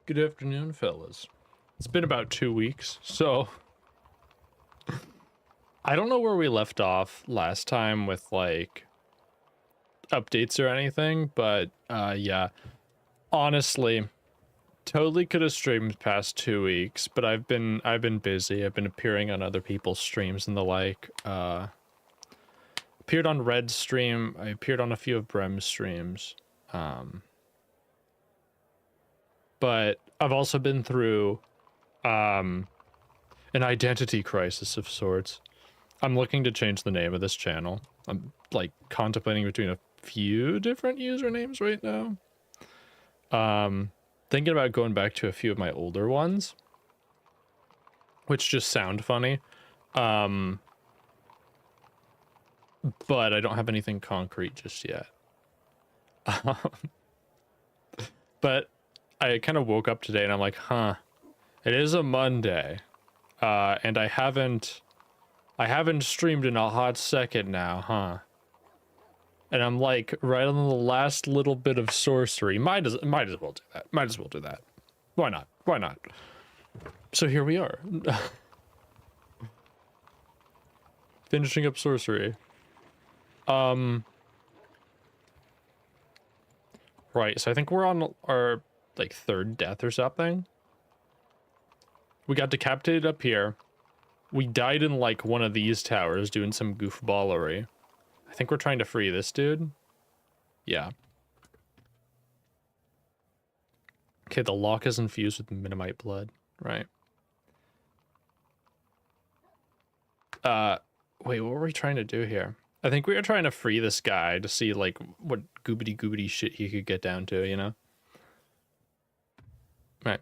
Good afternoon, fellas. It's been about 2 weeks, so I don't know where we left off last time with like updates or anything, but yeah, honestly, totally could have streamed past 2 weeks, but I've been busy. I've been appearing on other people's streams and the like. Appeared on Red's stream. I appeared on a few of Brem's streams. But I've also been through an identity crisis of sorts. I'm looking to change the name of this channel. I'm like contemplating between a few different usernames right now. Thinking about going back to a few of my older ones, which just sound funny. But I don't have anything concrete just yet. But I kind of woke up today and I'm like, huh, it is a Monday. And I haven't streamed in a hot second now, huh? And I'm like right on the last little bit of sorcery. Might as well do that. Might as well do that. Why not? Why not? So here we are. Finishing up sorcery. Right, so I think we're on our like third death or something. We got decapitated up here. We died in like one of these towers doing some goofballery. I think we're trying to free this dude. Yeah. Okay, the lock is infused with minimite blood, right? Wait, what were we trying to do here? I think we were trying to free this guy to see like what goobity shit he could get down to, you know? Right.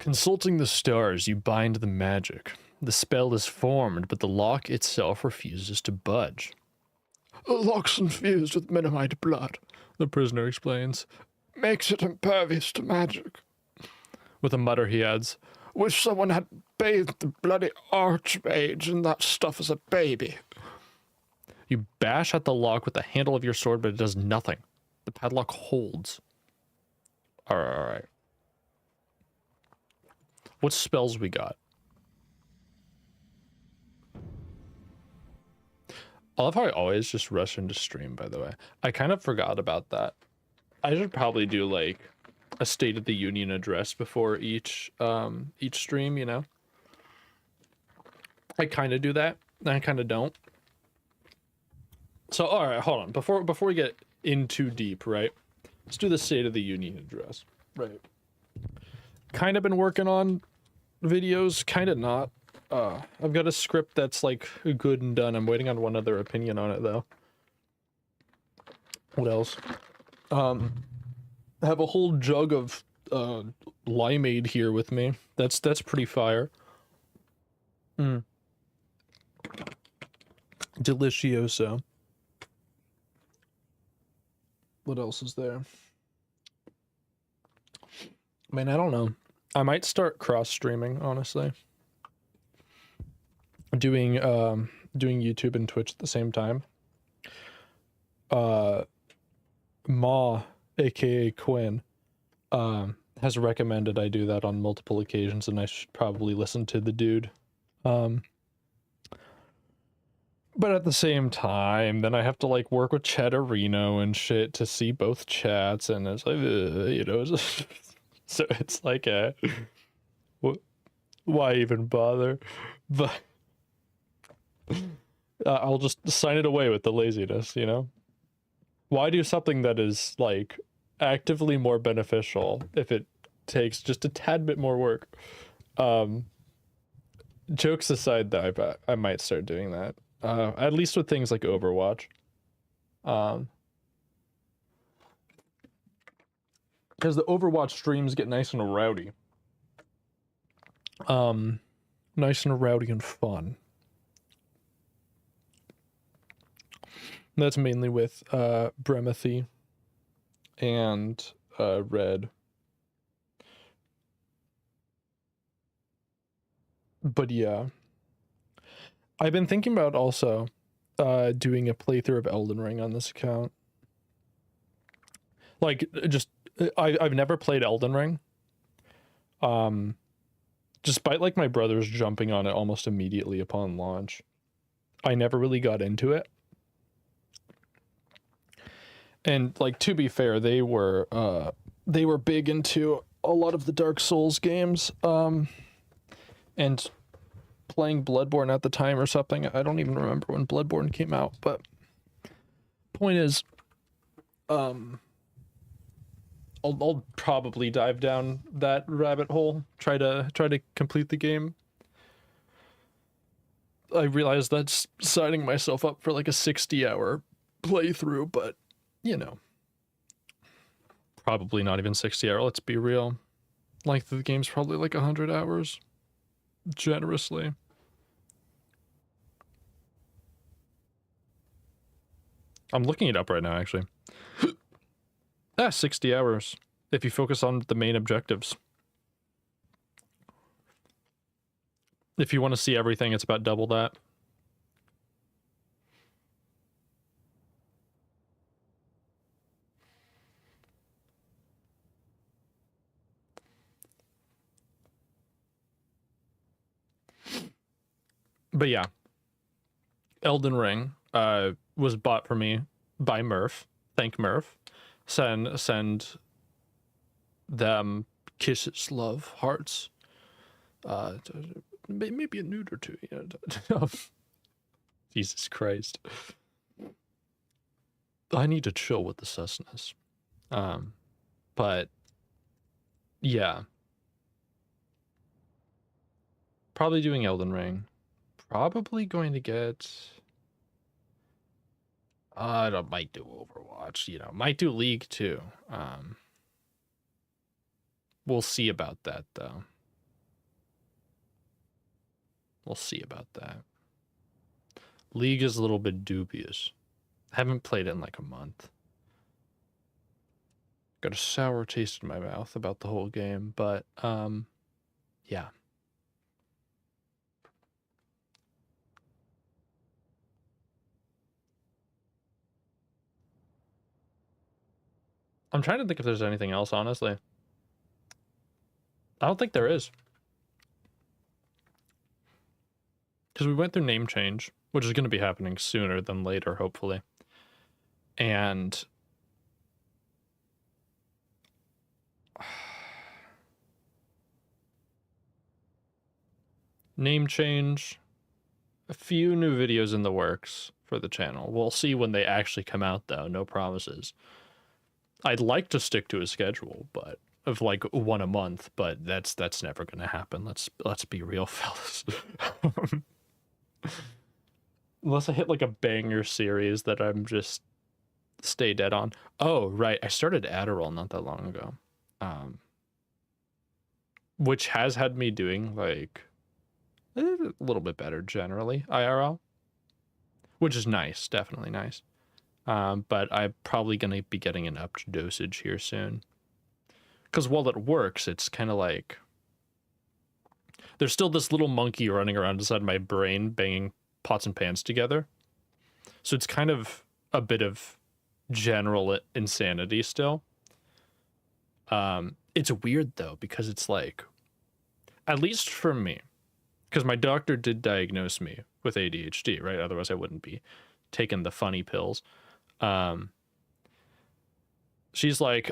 Consulting the stars, you bind the magic. The spell is formed, but the lock itself refuses to budge. The lock's infused with minimite blood, the prisoner explains. Makes it impervious to magic. With a mutter, he adds, wish someone had bathed the bloody archmage in that stuff as a baby. You bash at the lock with the handle of your sword, but it does nothing. The padlock holds. Alright. What spells we got? I love how I always just rush into stream, by the way. I kind of forgot about that. I should probably do like a State of the Union address before each stream, you know? I kind of do that, and I kind of don't. So, all right, hold on. Before we get in too deep, right? Let's do the State of the Union address. Right. Kind of been working on videos, kind of not. I've got a script that's like good and done. I'm waiting on one other opinion on it though. What else? I have a whole jug of limeade here with me. That's pretty fire. Delicioso. What else is there? I mean, I don't know. I might start cross streaming, honestly. Doing YouTube and Twitch at the same time. Ma, aka Quinn, has recommended I do that on multiple occasions, and I should probably listen to the dude. But at the same time, then I have to like work with Chatterino and shit to see both chats, and it's like, you know, so it's like why even bother? But I'll just sign it away with the laziness, you know? Why do something that is like actively more beneficial if it takes just a tad bit more work? Jokes aside though, I might start doing that. At least with things like Overwatch. Because the Overwatch streams get nice and rowdy. Nice and rowdy and fun. That's mainly with Bremethy and Red. But yeah. I've been thinking about also doing a playthrough of Elden Ring on this account. Like, just I've never played Elden Ring. Despite like my brothers jumping on it almost immediately upon launch, I never really got into it. And like, to be fair, they were big into a lot of the Dark Souls games, and playing Bloodborne at the time or something. I don't even remember when Bloodborne came out, but point is, I'll probably dive down that rabbit hole, try to complete the game. I realize that's signing myself up for like a 60-hour playthrough, but you know, probably not even 60-hour. Let's be real. Length of the game's probably like 100 hours, generously. I'm looking it up right now, actually. 60 hours if you focus on the main objectives. If you want to see everything, it's about double that. But yeah, Elden Ring was bought for me by Murph. Thank Murph. Send them kisses, love, hearts. Maybe a nude or two. You know. Jesus Christ. I need to chill with the susness. But yeah, probably doing Elden Ring. Probably going to get. I might do Overwatch. You know, might do League too. We'll see about that though. We'll see about that. League is a little bit dubious. Haven't played it in like a month. Got a sour taste in my mouth about the whole game, but yeah. I'm trying to think if there's anything else, honestly. I don't think there is. Because we went through name change, which is going to be happening sooner than later, hopefully. And name change, a few new videos in the works for the channel. We'll see when they actually come out, though. No promises. I'd like to stick to a schedule, but of like one a month, but that's never going to happen. Let's be real, fellas. Unless I hit like a banger series that I'm just stay dead on. Oh, right. I started Adderall not that long ago. Which has had me doing like a little bit better generally, IRL. Which is nice, definitely nice. But I'm probably going to be getting an upped dosage here soon. Because while it works, it's kind of like... There's still this little monkey running around inside my brain banging pots and pans together. So it's kind of a bit of general insanity still. It's weird, though, because it's like... At least for me. Because my doctor did diagnose me with ADHD, right? Otherwise I wouldn't be taking the funny pills. She's like,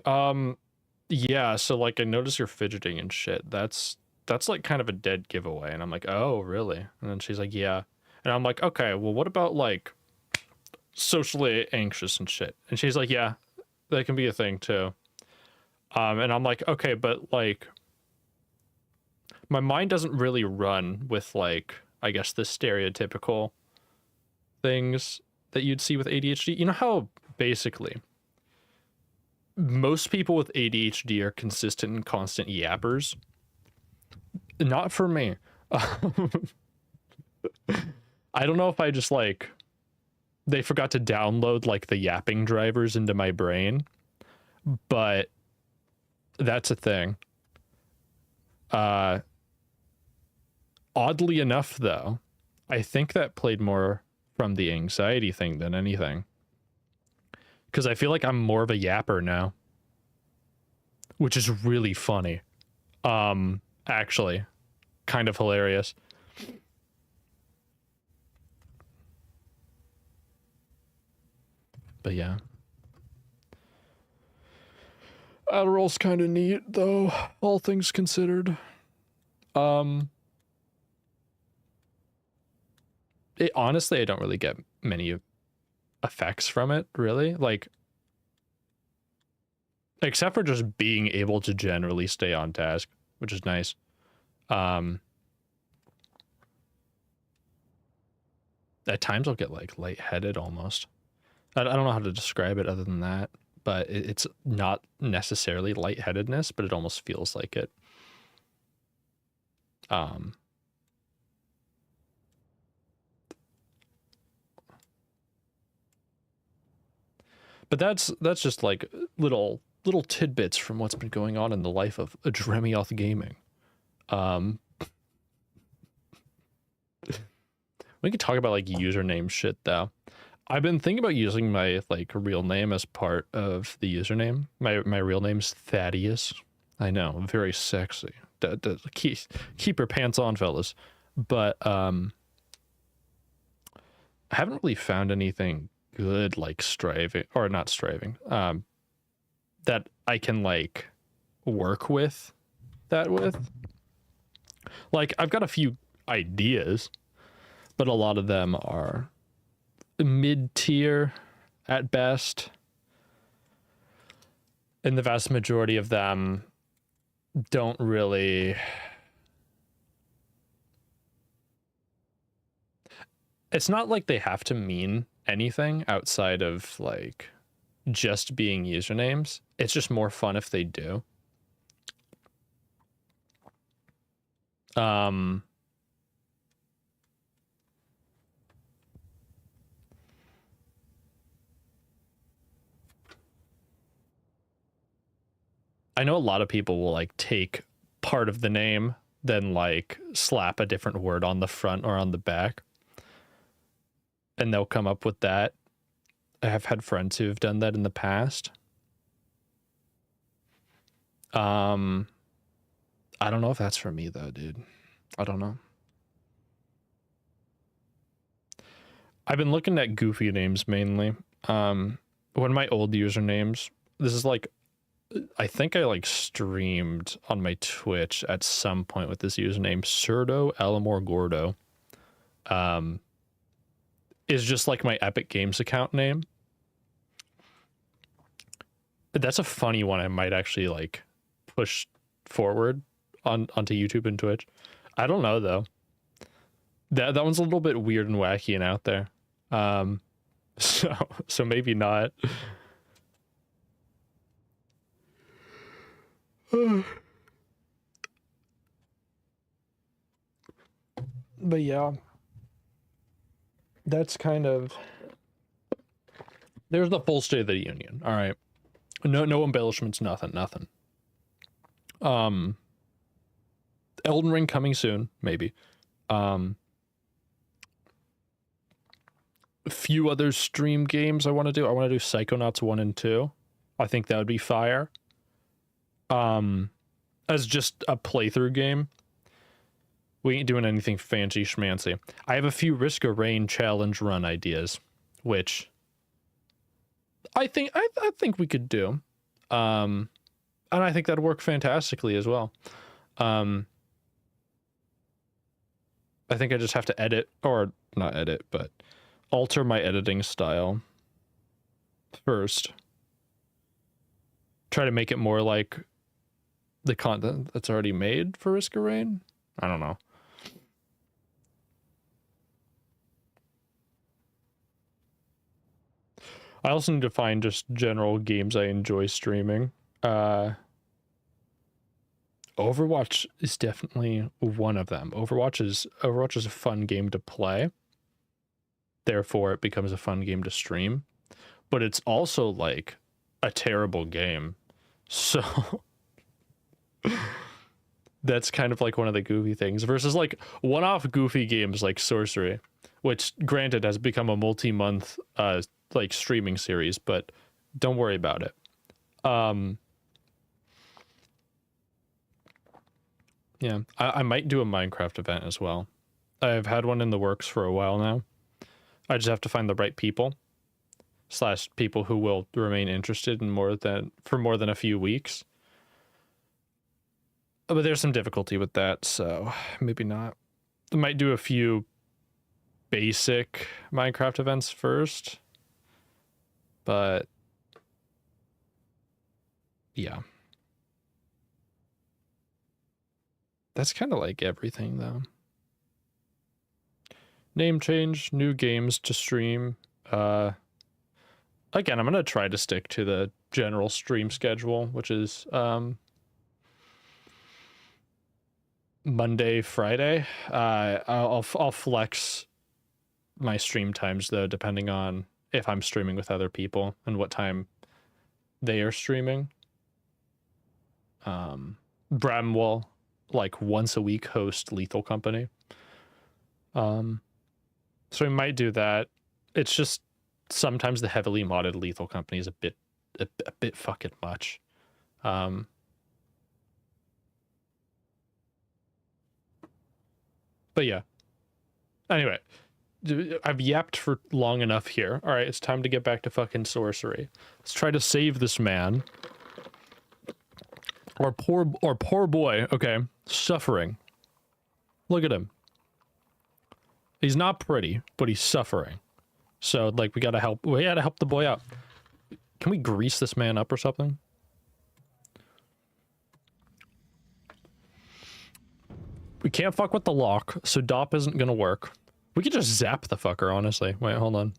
yeah, so like I notice you're fidgeting and shit. That's like kind of a dead giveaway. And I'm like, oh, really? And then she's like, yeah. And I'm like, okay, well, what about like socially anxious and shit? And she's like, yeah, that can be a thing too. And I'm like, okay, but like my mind doesn't really run with like, I guess the stereotypical things that you'd see with ADHD. You know how basically most people with ADHD are consistent and constant yappers? Not for me. I don't know if I just like, they forgot to download like the yapping drivers into my brain, but that's a thing. Oddly enough, though, I think that played more from the anxiety thing than anything. Because I feel like I'm more of a yapper now. Which is really funny. Actually, kind of hilarious. But yeah. Adderall's kind of neat, though, all things considered. Honestly, I don't really get many effects from it, really. Like, except for just being able to generally stay on task, which is nice. At times I'll get like lightheaded almost. I don't know how to describe it other than that, but it's not necessarily lightheadedness, but it almost feels like it. But that's just like little tidbits from what's been going on in the life of a Dremioth Gaming. We could talk about like username shit though. I've been thinking about using my like real name as part of the username. My real name's Thaddeus. I know, very sexy. Keep your pants on, fellas. But I haven't really found anything good like striving or not striving that I can like work with that with. Like I've got a few ideas, but a lot of them are mid-tier at best, and the vast majority of them don't really. It's not like they have to mean anything outside of like just being usernames. It's just more fun if they do. I know a lot of people will like take part of the name, then like slap a different word on the front or on the back, and they'll come up with that. I have had friends who've done that in the past. I don't know if that's for me though, dude. I don't know. I've been looking at goofy names mainly. One of my old usernames, this is like, I think I like streamed on my Twitch at some point with this username, Surdo Elamor Gordo. Is just like my Epic Games account name. But that's a funny one I might actually like push forward onto YouTube and Twitch. I don't know though. That one's a little bit weird and wacky and out there. So maybe not. But yeah, that's kind of, there's the full State of the Union. All right, no embellishments, nothing. Elden Ring coming soon, maybe. A few other stream games I want to do. I want to do Psychonauts 1 and 2. I think that would be fire. As just a playthrough game. We ain't doing anything fancy schmancy. I have a few Risk of Rain challenge run ideas, which I think we could do. And I think that'd work fantastically as well. I think I just have to edit, or not edit, but alter my editing style first. Try to make it more like the content that's already made for Risk of Rain. I don't know. I also need to find just general games I enjoy streaming. Overwatch is definitely one of them. Overwatch is a fun game to play. Therefore, it becomes a fun game to stream. But it's also like a terrible game. So that's kind of like one of the goofy things versus like one-off goofy games like Sorcery, which granted has become a multi-month like streaming series, but don't worry about it. Yeah, I might do a Minecraft event as well. I've had one in the works for a while now. I just have to find the right people / people who will remain interested in more than a few weeks. But there's some difficulty with that, so maybe not. I might do a few basic Minecraft events first, but yeah. That's kind of like everything, though. Name change, new games to stream. Again, I'm going to try to stick to the general stream schedule, which is Monday, Friday. I'll flex my stream times, though, depending on if I'm streaming with other people and what time they are streaming. Bram will, like, once a week host Lethal Company. So we might do that. It's just sometimes the heavily modded Lethal Company is a bit fucking much. But yeah. Anyway, I've yapped for long enough here. All right, it's time to get back to fucking sorcery. Let's try to save this man. Our poor boy, okay, suffering. Look at him. He's not pretty, but he's suffering. So, like, we gotta help the boy out. Can we grease this man up or something? We can't fuck with the lock, so DOP isn't gonna work. We could just zap the fucker, honestly. Wait, hold on.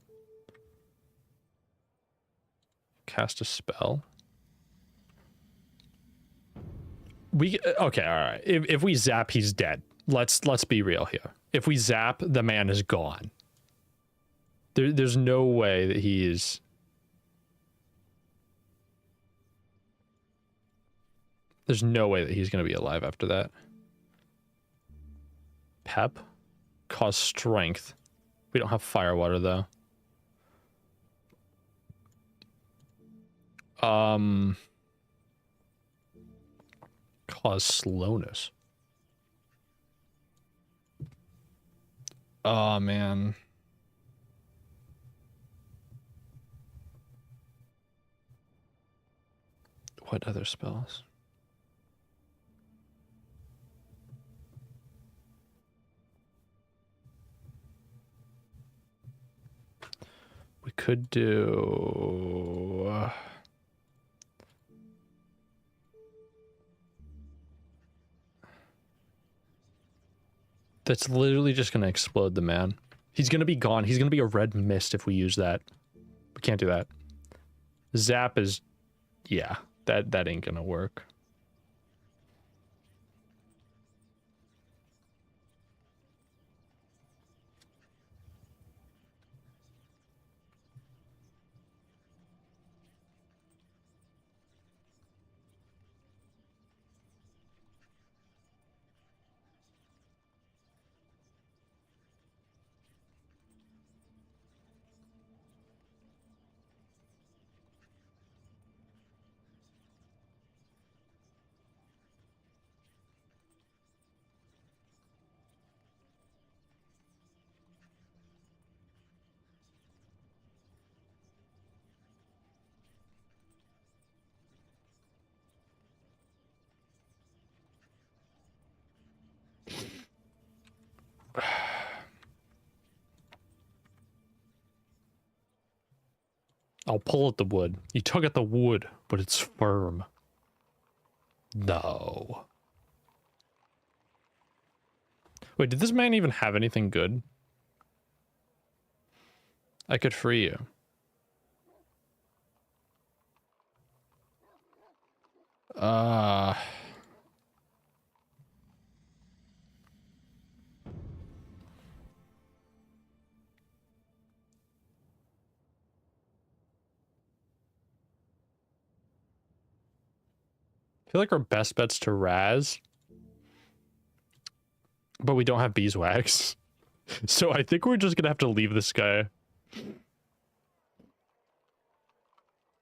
Cast a spell. Okay, alright. If we zap, he's dead. Let's be real here. If we zap, the man is gone. There's no way that he is... There's no way that he's going to be alive after that. Pep? Cause strength. We don't have firewater, though. Cause slowness. Oh, man. What other spells? We could do... That's literally just going to explode the man. He's going to be gone. He's going to be a red mist if we use that. We can't do that. Zap is... Yeah, that ain't going to work. I'll pull at the wood. You tug at the wood, but it's firm. No. Wait, did this man even have anything good? I could free you. I feel like our best bet's to Raz. But we don't have beeswax. So I think we're just gonna have to leave this guy.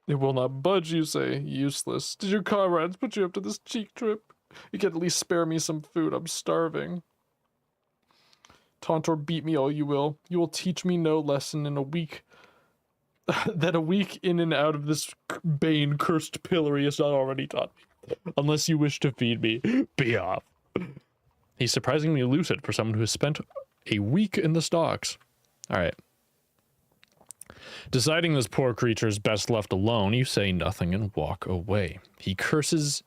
It will not budge, you say. Useless. Did your comrades put you up to this cheek trip? You can at least spare me some food. I'm starving. Taunt or beat me all you will. You will teach me no lesson in a week. That a week in and out of this bane-cursed pillory is not already taught me. Unless you wish to feed me. Be off. He's surprisingly lucid for someone who has spent a week in the stocks. Alright. Deciding this poor creature is best left alone, you say nothing and walk away. He curses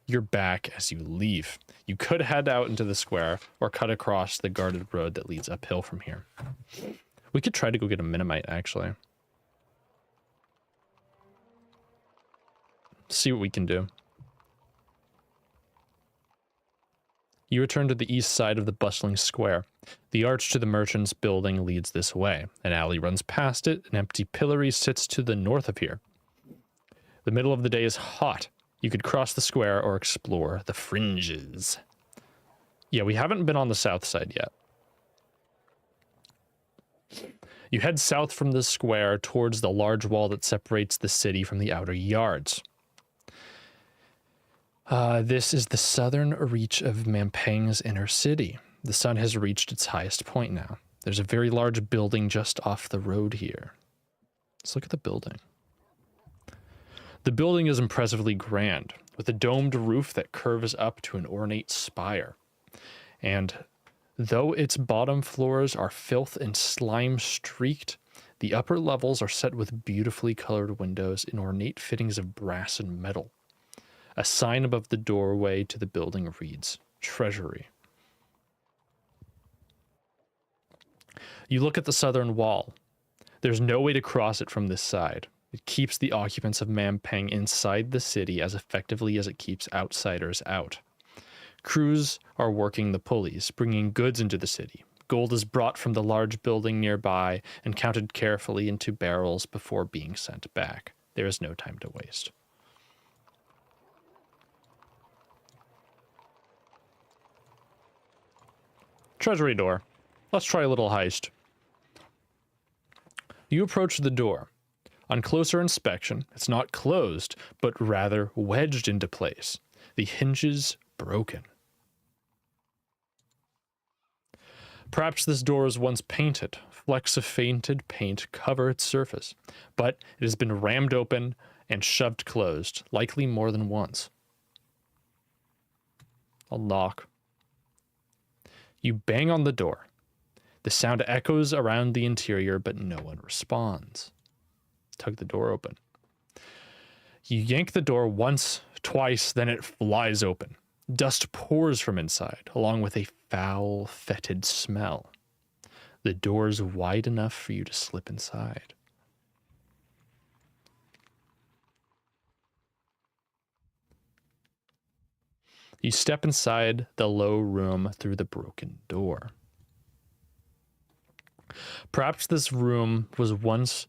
your back as you leave. You could head out into the square or cut across the guarded road that leads uphill from here. We could try to go get a Minimite, actually. See what we can do. You return to the east side of the bustling square. The arch to the merchant's building leads this way. An alley runs past it. An empty pillory sits to the north of here. The middle of the day is hot. You could cross the square or explore the fringes. Yeah, we haven't been on the south side yet. You head south from the square towards the large wall that separates the city from the outer yards. This is the southern reach of Mampang's inner city. The sun has reached its highest point now. There's a very large building just off the road here. Let's look at the building. The building is impressively grand, with a domed roof that curves up to an ornate spire. And though its bottom floors are filth and slime streaked, the upper levels are set with beautifully colored windows in ornate fittings of brass and metal. A sign above the doorway to the building reads, Treasury. You look at the southern wall. There's no way to cross it from this side. It keeps the occupants of Mampang inside the city as effectively as it keeps outsiders out. Crews are working the pulleys, bringing goods into the city. Gold is brought from the large building nearby and counted carefully into barrels before being sent back. There is no time to waste. Treasury door. Let's try a little heist. You approach the door. On closer inspection, it's not closed, but rather wedged into place. The hinges broken. Perhaps this door was once painted. Flecks of faded paint cover its surface, but it has been rammed open and shoved closed, likely more than once. I'll knock. You bang on the door. The sound echoes around the interior, but no one responds. Tug the door open. You yank the door once, twice, then it flies open. Dust pours from inside, along with a foul, fetid smell. The door's wide enough for you to slip inside. You step inside the low room through the broken door. Perhaps this room was once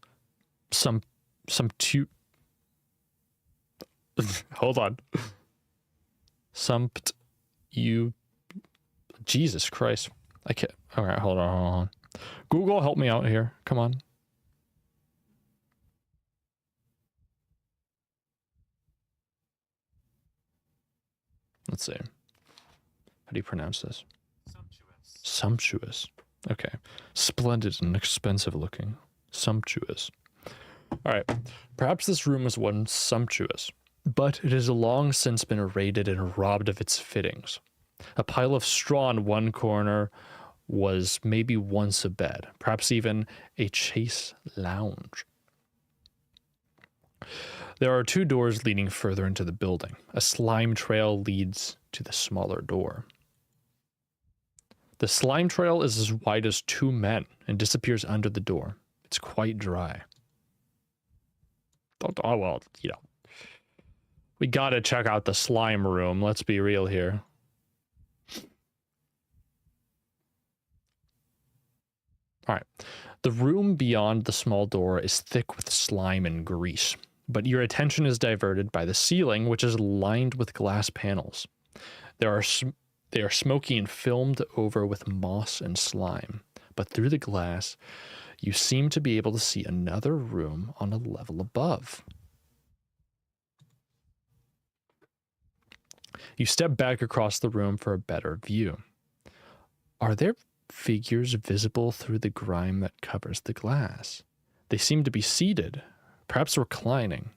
hold on. Jesus Christ. I can't. All right, hold on. Google, help me out here. Come on. Let's see. How do you pronounce this? Sumptuous. Sumptuous. Okay. Splendid and expensive looking. Sumptuous. All right. Perhaps this room was once sumptuous, but it has long since been raided and robbed of its fittings. A pile of straw in one corner was maybe once a bed, perhaps even a chaise lounge. There are two doors leading further into the building. A slime trail leads to the smaller door. The slime trail is as wide as 2 men and disappears under the door. It's quite dry. Oh, well, you know. We gotta check out the slime room. Let's be real here. Alright. The room beyond the small door is thick with slime and grease, but your attention is diverted by the ceiling, which is lined with glass panels. They are smoky and filmed over with moss and slime, but through the glass, you seem to be able to see another room on a level above. You step back across the room for a better view. Are there figures visible through the grime that covers the glass? They seem to be seated, perhaps reclining.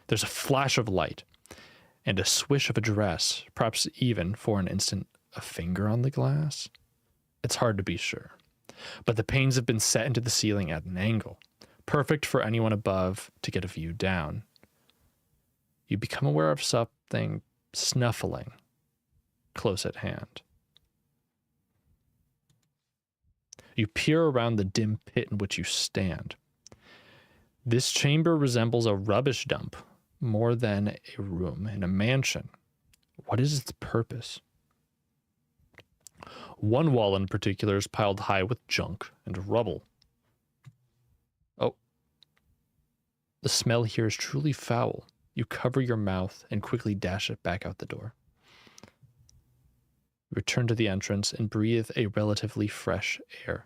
There's a flash of light and a swish of a dress, perhaps even, for an instant, a finger on the glass. It's hard to be sure, but the panes have been set into the ceiling at an angle, perfect for anyone above to get a view down. You become aware of something snuffling close at hand. You peer around the dim pit in which you stand. This chamber resembles a rubbish dump more than a room in a mansion. What is its purpose? One wall in particular is piled high with junk and rubble. Oh. The smell here is truly foul. You cover your mouth and quickly dash it back out the door. Return to the entrance and breathe the relatively fresh air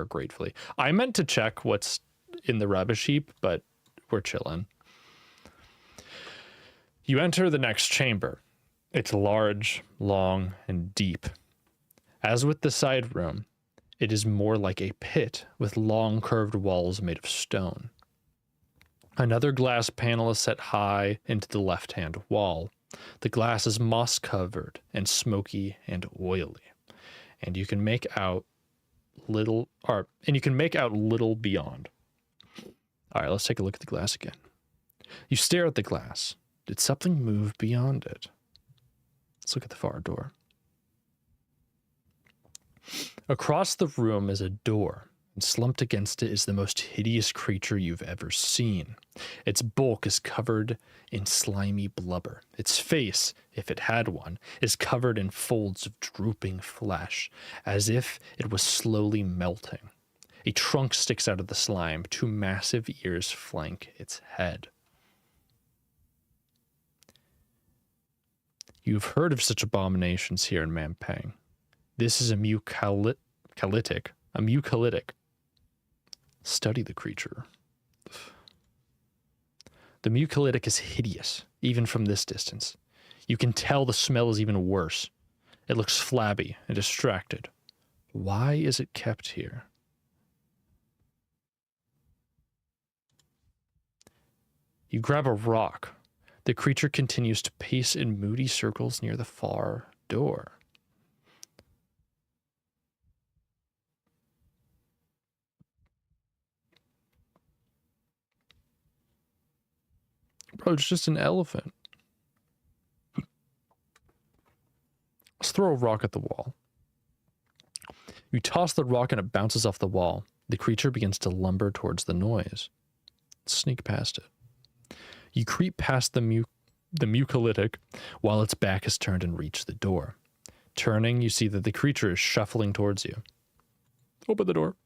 gratefully. I meant to check what's in the rubbish heap, but we're chilling. You enter the next chamber. It's large, long, and deep. As with the side room, it is more like a pit with long curved walls made of stone. Another glass panel is set high into the left-hand wall. The glass is moss-covered and smoky and oily, and you can make out little beyond. All right, let's take a look at the glass again. You stare at the glass. Did something move beyond it? Let's look at the far door. Across the room is a door, and slumped against it is the most hideous creature you've ever seen. Its bulk is covered in slimy blubber. Its face, if it had one, is covered in folds of drooping flesh, as if it was slowly melting. A trunk sticks out of the slime. 2 massive ears flank its head. You've heard of such abominations here in Mampang. This is a mucolytic. Study the creature. The mucolytic is hideous, even from this distance. You can tell the smell is even worse. It looks flabby and distracted. Why is it kept here? You grab a rock. The creature continues to pace in moody circles near the far door. Bro, it's just an elephant. Let's throw a rock at the wall. You toss the rock and it bounces off the wall. The creature begins to lumber towards the noise. Sneak past it. You creep past the mucolytic while its back is turned and reach the door. Turning, you see that the creature is shuffling towards you. Open the door.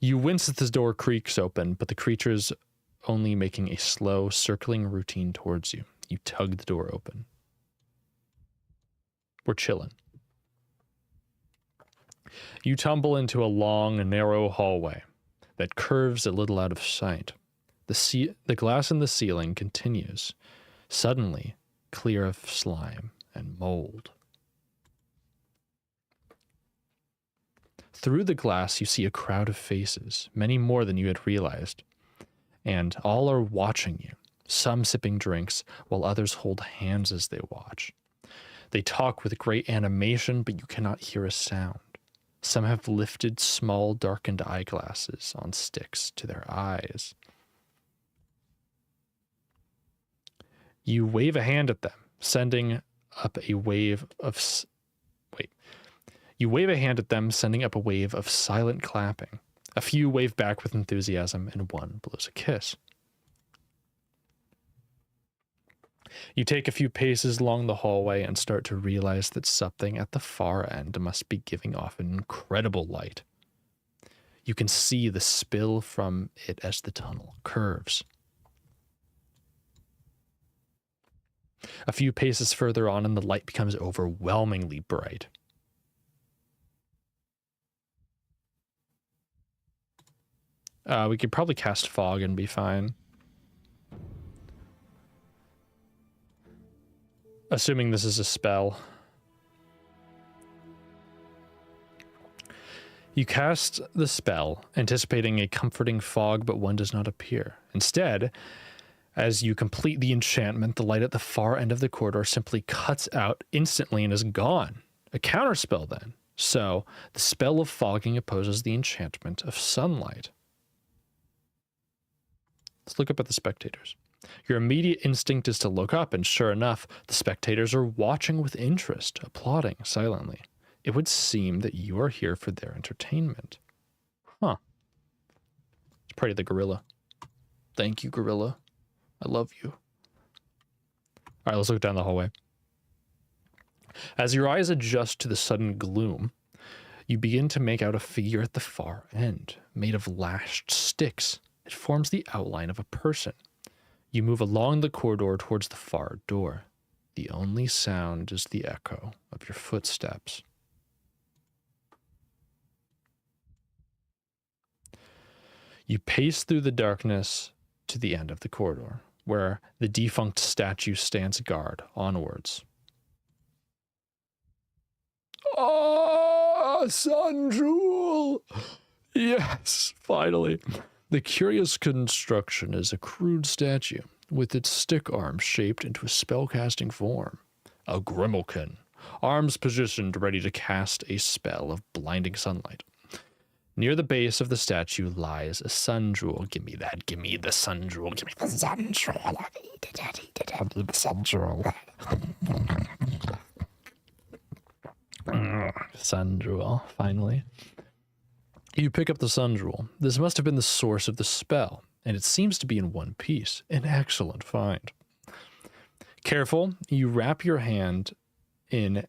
You wince as the door creaks open, but the creature is only making a slow, circling routine towards you. You tug the door open. We're chilling. You tumble into a long, narrow hallway that curves a little out of sight. The glass in the ceiling continues, suddenly clear of slime and mold. Through the glass, you see a crowd of faces, many more than you had realized, and all are watching you, some sipping drinks, while others hold hands as they watch. They talk with great animation, but you cannot hear a sound. Some have lifted small, darkened eyeglasses on sticks to their eyes. You wave a hand at them, sending up a wave of silent clapping. A few wave back with enthusiasm, and one blows a kiss. You take a few paces along the hallway and start to realize that something at the far end must be giving off an incredible light. You can see the spill from it as the tunnel curves. A few paces further on, and the light becomes overwhelmingly bright. We could probably cast fog and be fine. Assuming this is a spell. You cast the spell, anticipating a comforting fog, but one does not appear. Instead, as you complete the enchantment, the light at the far end of the corridor simply cuts out instantly and is gone. A counterspell then. So, the spell of fogging opposes the enchantment of sunlight. Let's look up at the spectators. Your immediate instinct is to look up, and sure enough, the spectators are watching with interest, applauding silently. It would seem that you are here for their entertainment. Huh. Let's pray to the gorilla. Thank you, gorilla. I love you. All right, let's look down the hallway. As your eyes adjust to the sudden gloom, you begin to make out a figure at the far end, made of lashed sticks. It forms the outline of a person. You move along the corridor towards the far door. The only sound is the echo of your footsteps. You pace through the darkness to the end of the corridor, where the defunct statue stands guard onwards. Ah, Sun Jewel! Yes, finally. The curious construction is a crude statue, with its stick arms shaped into a spellcasting form. A grimalkin, arms positioned ready to cast a spell of blinding sunlight. Near the base of the statue lies a sun jewel. Give me that. Give me the sun jewel. Give me the sun jewel. The sun jewel. Sun jewel, finally. You pick up the sun jewel. This must have been the source of the spell, and it seems to be in one piece. An excellent find. Careful, you wrap your hand in...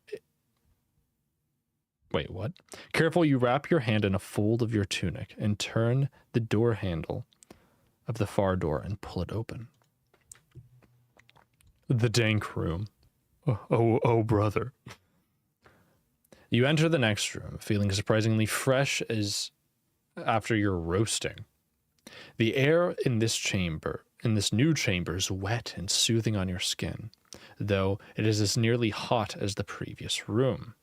Wait, what? Careful, you wrap your hand in a fold of your tunic and turn the door handle of the far door and pull it open. The dank room. Oh, brother. You enter the next room, feeling surprisingly fresh as after your roasting. The air in this new chamber, is wet and soothing on your skin, though it is as nearly hot as the previous room.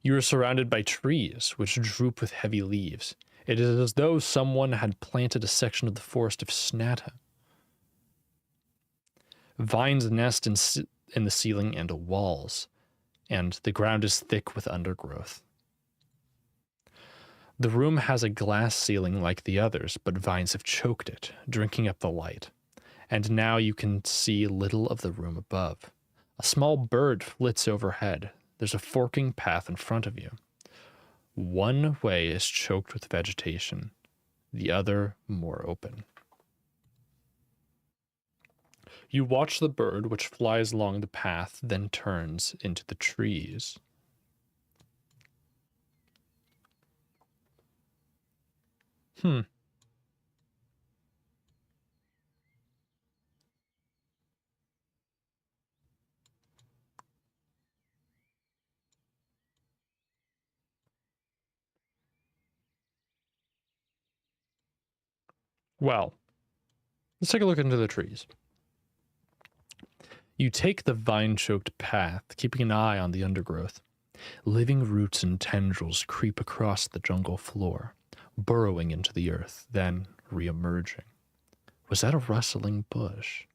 You are surrounded by trees, which droop with heavy leaves. It is as though someone had planted a section of the forest of Snatta. Vines nest in the ceiling and walls, and the ground is thick with undergrowth. The room has a glass ceiling like the others, but vines have choked it, drinking up the light. And now you can see little of the room above. A small bird flits overhead. There's a forking path in front of you. One way is choked with vegetation, the other more open. You watch the bird, which flies along the path, then turns into the trees. Well, let's take a look into the trees. You take the vine-choked path, keeping an eye on the undergrowth. Living roots and tendrils creep across the jungle floor, burrowing into the earth, then re-emerging. Was that a rustling bush?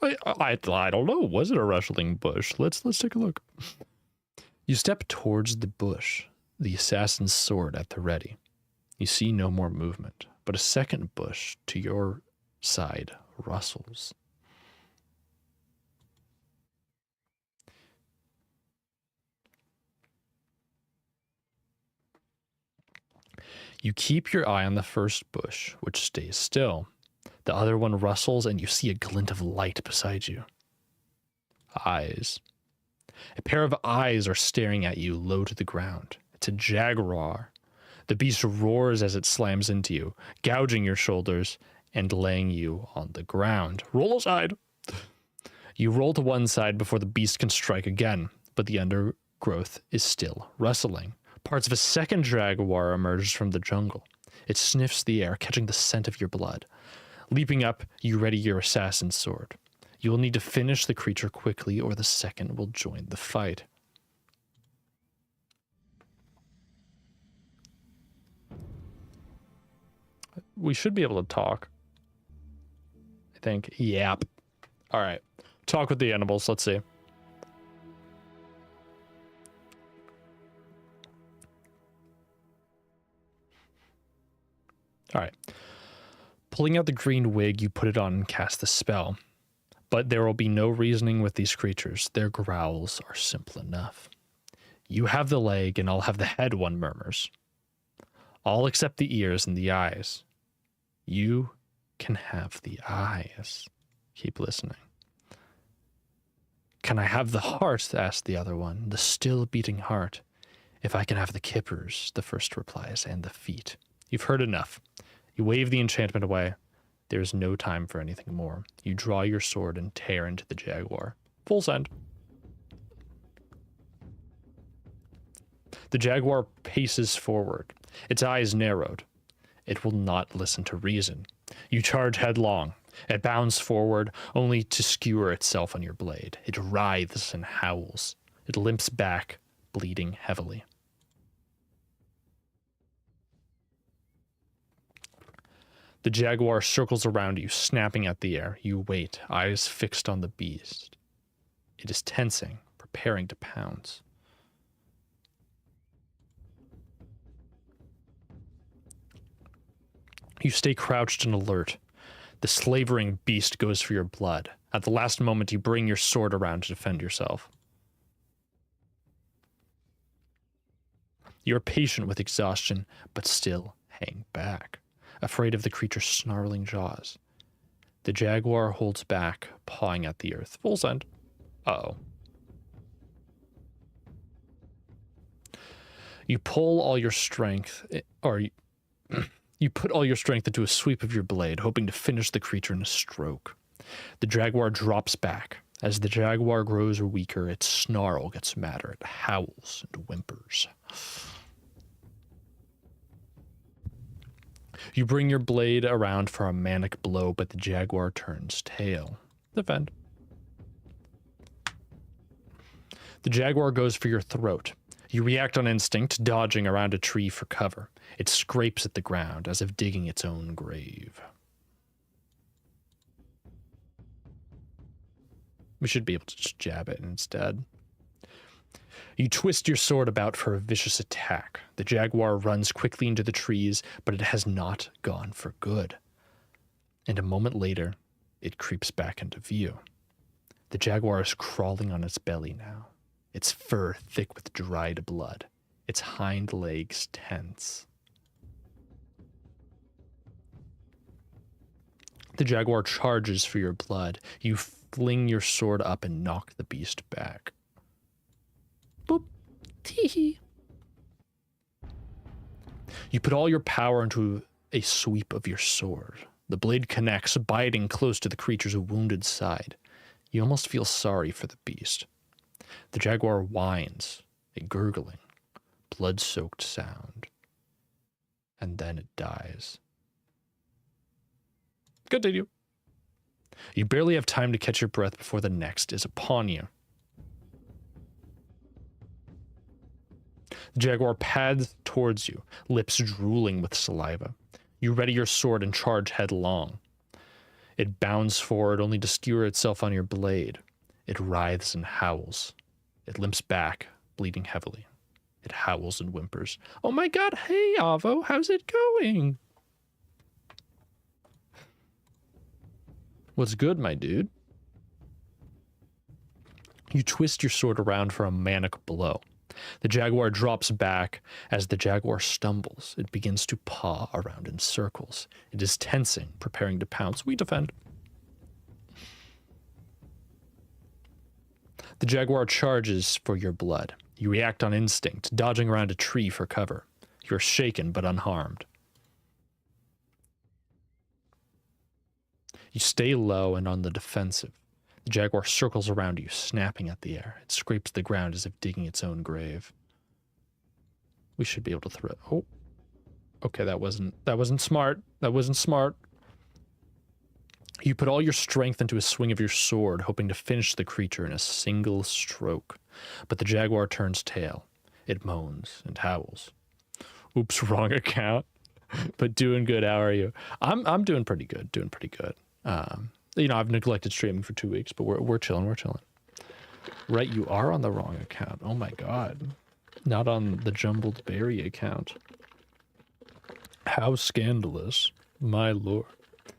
I don't know. Was it a rustling bush? Let's take a look. You step towards the bush, the assassin's sword at the ready. You see no more movement, but a second bush to your side rustles. You keep your eye on the first bush, which stays still. The other one rustles, and you see a glint of light beside you. Eyes. A pair of eyes are staring at you low to the ground. It's a jaguar. The beast roars as it slams into you, gouging your shoulders and laying you on the ground. Roll aside. You roll to one side before the beast can strike again, but the undergrowth is still rustling. Parts of a second jaguar emerges from the jungle. It sniffs the air, catching the scent of your blood. Leaping up, you ready your assassin's sword. You will need to finish the creature quickly, or the second will join the fight. We should be able to talk. I think. Yep. All right. Talk with the animals. Let's see. All right. Pulling out the green wig, you put it on and cast the spell. But there will be no reasoning with these creatures. Their growls are simple enough. You have the leg, and I'll have the head, one murmurs. All except the ears and the eyes. You can have the eyes. Keep listening. Can I have the heart? Asked the other one. The still beating heart. If I can have the kippers, the first replies, and the feet. You've heard enough. You wave the enchantment away. There is no time for anything more. You draw your sword and tear into the jaguar. Full send. The jaguar paces forward, its eyes narrowed. It will not listen to reason. You charge headlong. It bounds forward, only to skewer itself on your blade. It writhes and howls. It limps back, bleeding heavily. The jaguar circles around you, snapping at the air. You wait, eyes fixed on the beast. It is tensing, preparing to pounce. You stay crouched and alert. The slavering beast goes for your blood. At the last moment, you bring your sword around to defend yourself. You are patient with exhaustion, but still hang back, afraid of the creature's snarling jaws. The jaguar holds back, pawing at the earth. Full send. Uh-oh. You pull all your strength, you put all your strength into a sweep of your blade, hoping to finish the creature in a stroke. The jaguar drops back. As the jaguar grows weaker, its snarl gets madder. It howls and whimpers. You bring your blade around for a manic blow, but the jaguar turns tail. Defend. The jaguar goes for your throat. You react on instinct, dodging around a tree for cover. It scrapes at the ground as if digging its own grave. We should be able to just jab it instead. You twist your sword about for a vicious attack. The jaguar runs quickly into the trees, but it has not gone for good. And a moment later, it creeps back into view. The jaguar is crawling on its belly now, its fur thick with dried blood, its hind legs tense. The jaguar charges for your blood. You fling your sword up and knock the beast back. Boop. Tee-hee. You put all your power into a sweep of your sword. The blade connects, biting close to the creature's wounded side. You almost feel sorry for the beast. The jaguar whines, a gurgling, blood-soaked sound. And then it dies. Continue. You barely have time to catch your breath before the next is upon you. The jaguar pads towards you, lips drooling with saliva. You ready your sword and charge headlong. It bounds forward only to skewer itself on your blade. It writhes and howls. It limps back, bleeding heavily. It howls and whimpers. Oh my god, hey Avo, how's it going? What's good, my dude? You twist your sword around for a manic blow. The jaguar drops back. As the jaguar stumbles, it begins to paw around in circles. It is tensing, preparing to pounce. We defend. The jaguar charges for your blood. You react on instinct, dodging around a tree for cover. You are shaken but unharmed. You stay low and on the defensive. The jaguar circles around you, snapping at the air. It scrapes the ground as if digging its own grave. We should be able to throw... Oh. Okay, that wasn't smart. That wasn't smart. You put all your strength into a swing of your sword, hoping to finish the creature in a single stroke. But the jaguar turns tail. It moans and howls. Oops, wrong account. But doing good. How are you? I'm doing pretty good. Doing pretty good. You know, I've neglected streaming for 2 weeks, but we're chilling. We're chilling. Right, you are on the wrong account. Oh my god. Not on the Jumbled Berry account. How scandalous. My lord.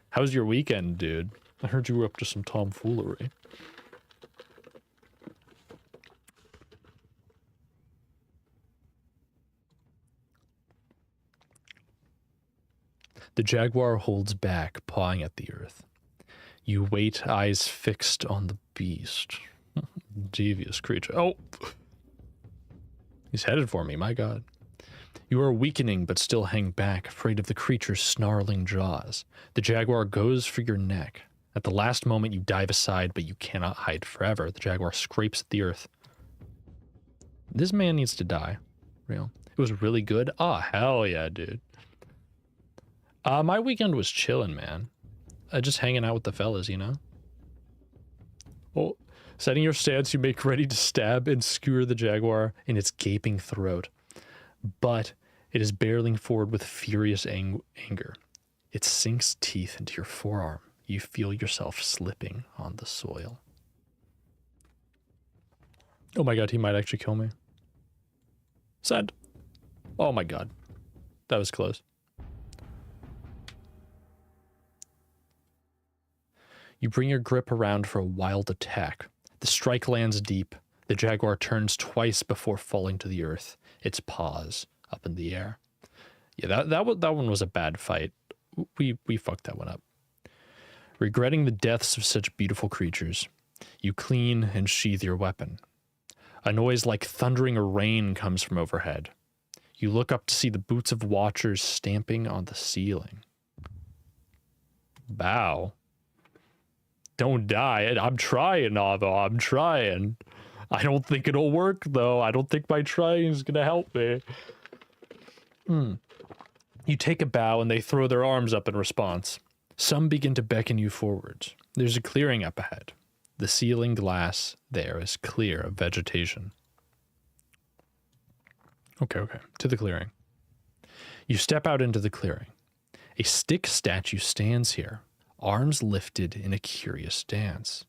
How's your weekend, dude? I heard you were up to some tomfoolery. The jaguar holds back, pawing at the earth. You wait, eyes fixed on the beast. Devious creature. Oh! He's headed for me, my god. You are weakening, but still hang back, afraid of the creature's snarling jaws. The jaguar goes for your neck. At the last moment, you dive aside, but you cannot hide forever. The jaguar scrapes at the earth. This man needs to die. Real. It was really good. Oh, hell yeah, dude. My weekend was chilling, man. Just hanging out with the fellas, you know? Well, setting your stance, you make ready to stab and skewer the jaguar in its gaping throat. But it is barreling forward with furious anger. It sinks teeth into your forearm. You feel yourself slipping on the soil. Oh my god, he might actually kill me. Sad. Oh my god. That was close. You bring your grip around for a wild attack. The strike lands deep. The jaguar turns twice before falling to the earth, its paws up in the air. Yeah, that one was a bad fight. We fucked that one up. Regretting the deaths of such beautiful creatures, you clean and sheathe your weapon. A noise like thundering rain comes from overhead. You look up to see the boots of watchers stamping on the ceiling. Bow. Don't die. I'm trying, Avo. I'm trying. I don't think it'll work, though. I don't think my trying is going to help me. You take a bow and they throw their arms up in response. Some begin to beckon you forwards. There's a clearing up ahead. The ceiling glass there is clear of vegetation. Okay. To the clearing. You step out into the clearing. A stick statue stands here, arms lifted in a curious dance.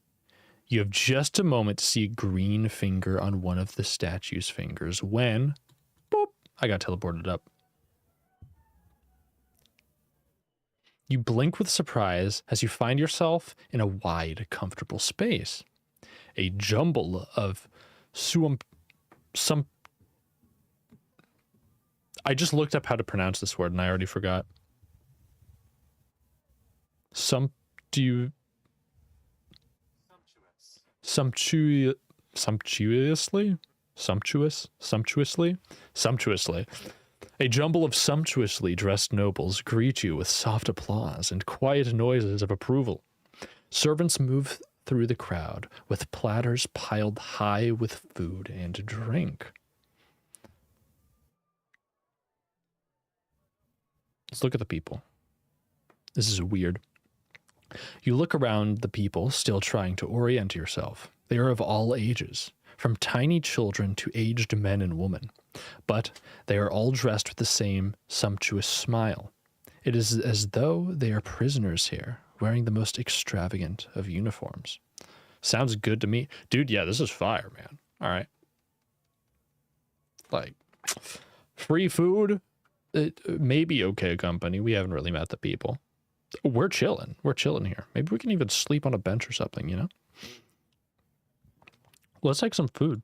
You have just a moment to see a green finger on one of the statue's fingers when, boop, I got teleported up. You blink with surprise as you find yourself in a wide, comfortable space. A jumble of I just looked up how to pronounce this word and I already forgot. Sumptuously. A jumble of sumptuously dressed nobles greet you with soft applause and quiet noises of approval. Servants move through the crowd with platters piled high with food and drink. Let's look at the people. This is weird. You look around the people, still trying to orient yourself. They are of all ages, from tiny children to aged men and women. But they are all dressed with the same sumptuous smile. It is as though they are prisoners here, wearing the most extravagant of uniforms. Sounds good to me. Dude, yeah, this is fire, man. All right. Like, free food, it may be okay company. We haven't really met the people. We're chilling. We're chilling here. Maybe we can even sleep on a bench or something, you know? Let's take some food.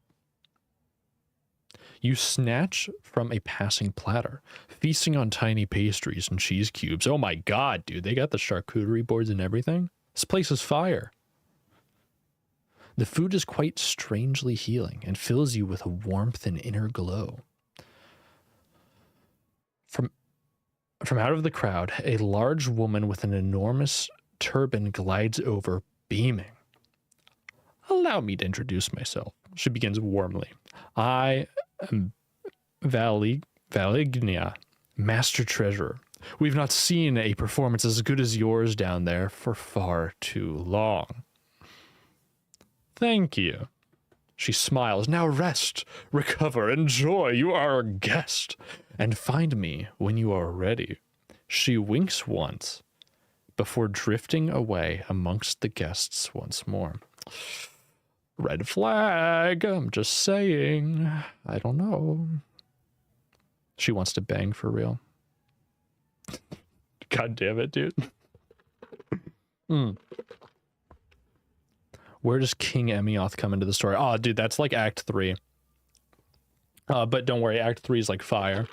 You snatch from a passing platter, feasting on tiny pastries and cheese cubes. Oh my god, dude, they got the charcuterie boards and everything. This place is fire. The food is quite strangely healing and fills you with a warmth and inner glow. From out of the crowd, a large woman with an enormous turban glides over, beaming. Allow me to introduce myself. She begins warmly. I am Valignia, Master Treasurer, we've not seen a performance as good as yours down there for far too long. Thank you. She smiles. Now rest, recover, enjoy. You are our guest. And find me when you are ready. She winks once before drifting away amongst the guests once more. Red flag. I'm just saying. I don't know. She wants to bang for real. God damn it, dude. Where does King Emioth come into the story? Oh, dude, that's like Act 3. But don't worry, Act 3 is like fire.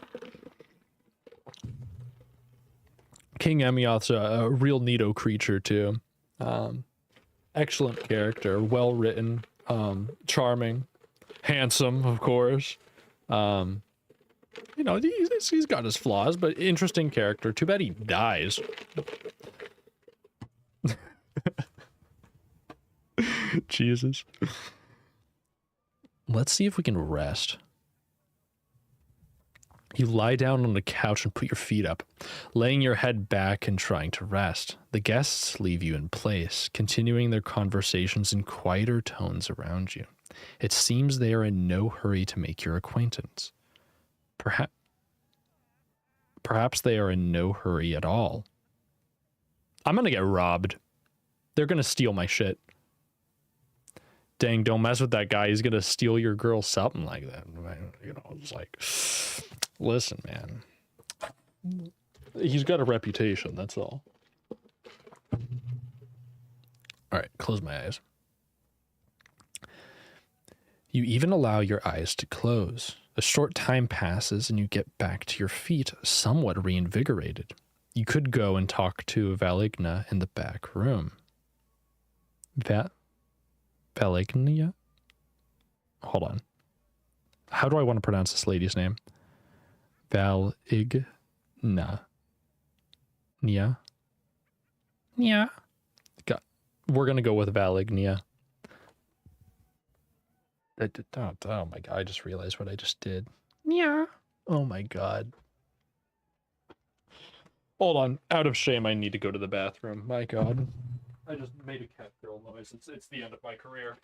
King Emioth's a real neato creature, too. Excellent character, well written, charming, handsome, of course. You know, he's got his flaws, but interesting character. Too bad he dies. Jesus. Let's see if we can rest. You lie down on the couch and put your feet up, laying your head back and trying to rest. The guests leave you in place, continuing their conversations in quieter tones around you. It seems they are in no hurry to make your acquaintance. Perhaps they are in no hurry at all. I'm gonna get robbed. They're gonna steal my shit. Dang, don't mess with that guy. He's gonna steal your girl, something like that. You know, it's like, listen, man. He's got a reputation, that's all. All right, close my eyes. You even allow your eyes to close. A short time passes and you get back to your feet, somewhat reinvigorated. You could go and talk to Valigna in the back room. Valigna? Hold on. How do I want to pronounce this lady's name? Valigna. Nia? Nia? We're going to go with Valigna. Oh my god, I just realized what I just did. Yeah. Oh my god. Hold on. Out of shame, I need to go to the bathroom. My god. I just made a cat girl noise. It's the end of my career.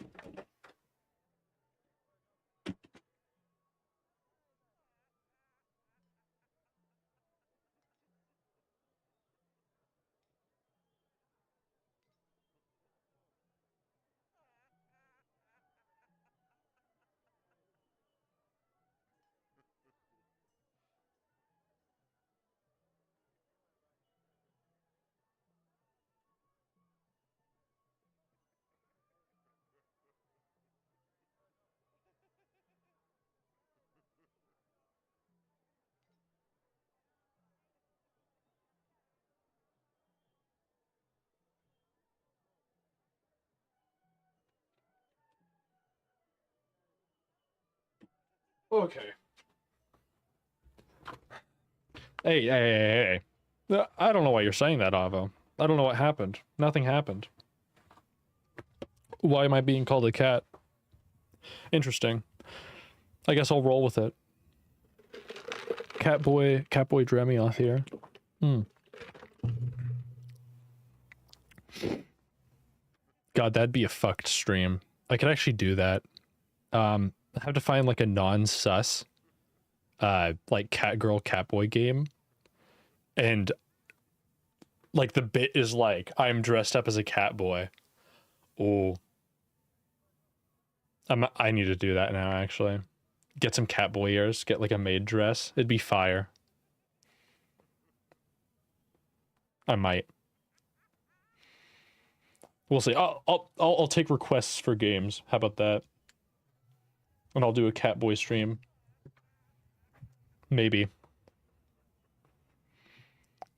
Okay. Hey. I don't know why you're saying that, Avo. I don't know what happened. Nothing happened. Why am I being called a cat? Interesting. I guess I'll roll with it. Catboy Dremioth here. God, that'd be a fucked stream. I could actually do that. I have to find like a non-sus like catboy game, and like the bit is like I'm dressed up as a catboy. Oh, I need to do that now. Actually, get some catboy ears. Get like a maid dress. It'd be fire. I might. We'll see. I'll take requests for games. How about that? And I'll do a catboy stream. Maybe.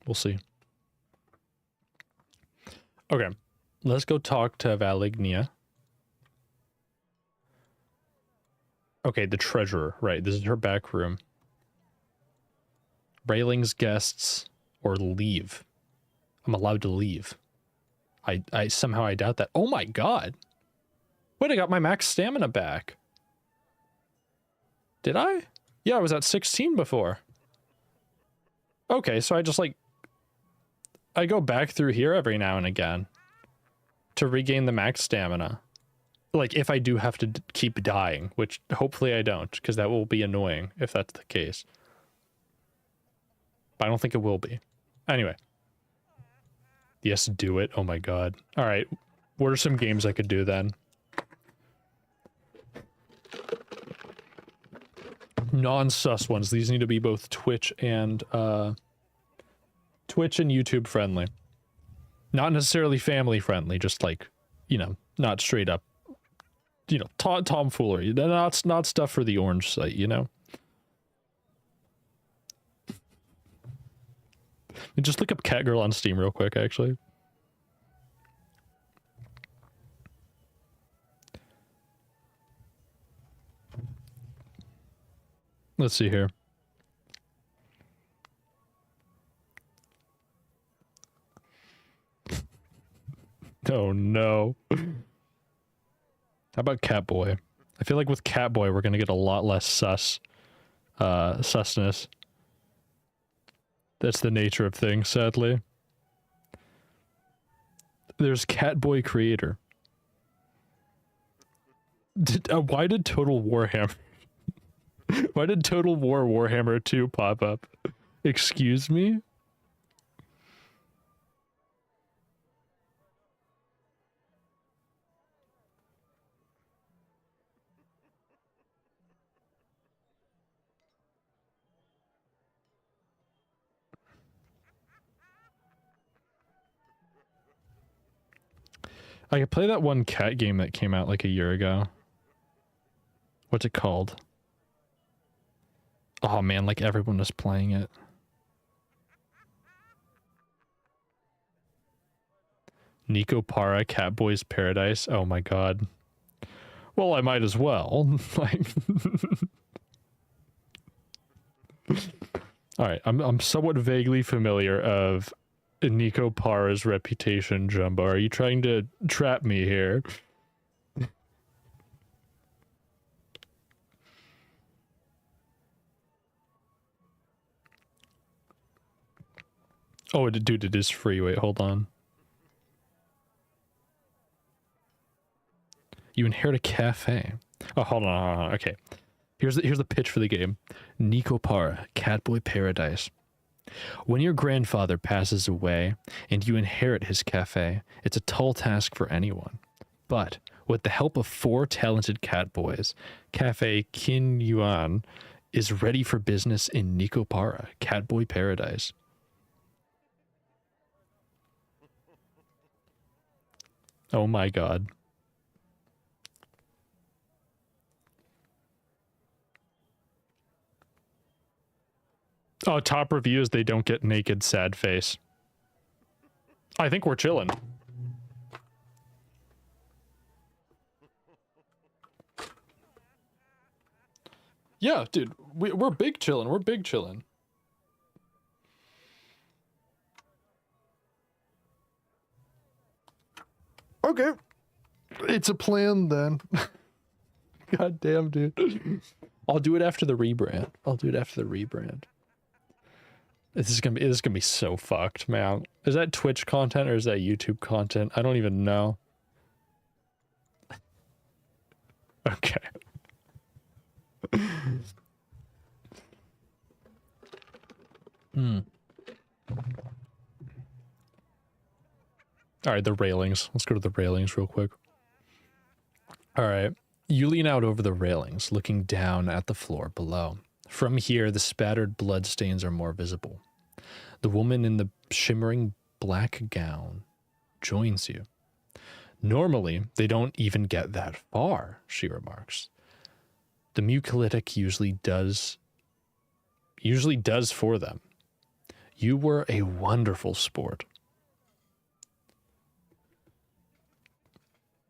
We'll see. Okay. Let's go talk to Valignia. Okay, the treasurer. Right, this is her back room. Railings, guests, or leave. I'm allowed to leave. I somehow I doubt that. Oh my god. Wait, I got my max stamina back. Did I? Yeah, I was at 16 before. Okay, so I just like, I go back through here every now and again to regain the max stamina. Like, if I do have to keep dying, which hopefully I don't, because that will be annoying if that's the case. But I don't think it will be. Anyway. Yes, do it. Oh my god. Alright, what are some games I could do then? Non-sus ones. These need to be both Twitch and YouTube friendly. Not necessarily family friendly, just like, you know, not straight up, you know, tomfoolery. Not stuff for the orange site, you know? Just look up Catgirl on Steam real quick, actually. Let's see here. Oh no. How about Catboy? I feel like with Catboy we're gonna get a lot less susness. That's the nature of things, sadly. There's Catboy Creator. Why did Total Warhammer... Why did Total War Warhammer 2 pop up? Excuse me? I could play that one cat game that came out like a year ago. What's it called? Oh man, like everyone was playing it. Nico Para, Catboy's Paradise. Oh my god. Well, I might as well. Like, all right, I'm somewhat vaguely familiar of Nico Para's reputation, Jumbo. Are you trying to trap me here? Oh, dude, it is free. Wait, hold on. You inherit a cafe. Oh, hold on. Okay. Here's the pitch for the game. Nico Para, Catboy Paradise. When your grandfather passes away and you inherit his cafe, it's a tall task for anyone. But with the help of 4 talented catboys, Cafe Kin Yuan is ready for business in Nico Para, Catboy Paradise. Oh my god. Oh, top reviews, they don't get naked, sad face. I think we're chilling. Yeah, dude, we're big chilling. We're big chilling. Okay. It's a plan then. God damn, dude. I'll do it after the rebrand. This is gonna be so fucked, man. Is that Twitch content or is that YouTube content? I don't even know. Okay. All right, the railings. Let's go to the railings real quick. All right. You lean out over the railings, looking down at the floor below. From here, the spattered bloodstains are more visible. The woman in the shimmering black gown joins you. Normally, they don't even get that far, she remarks. The mucolytic usually does for them. You were a wonderful sport.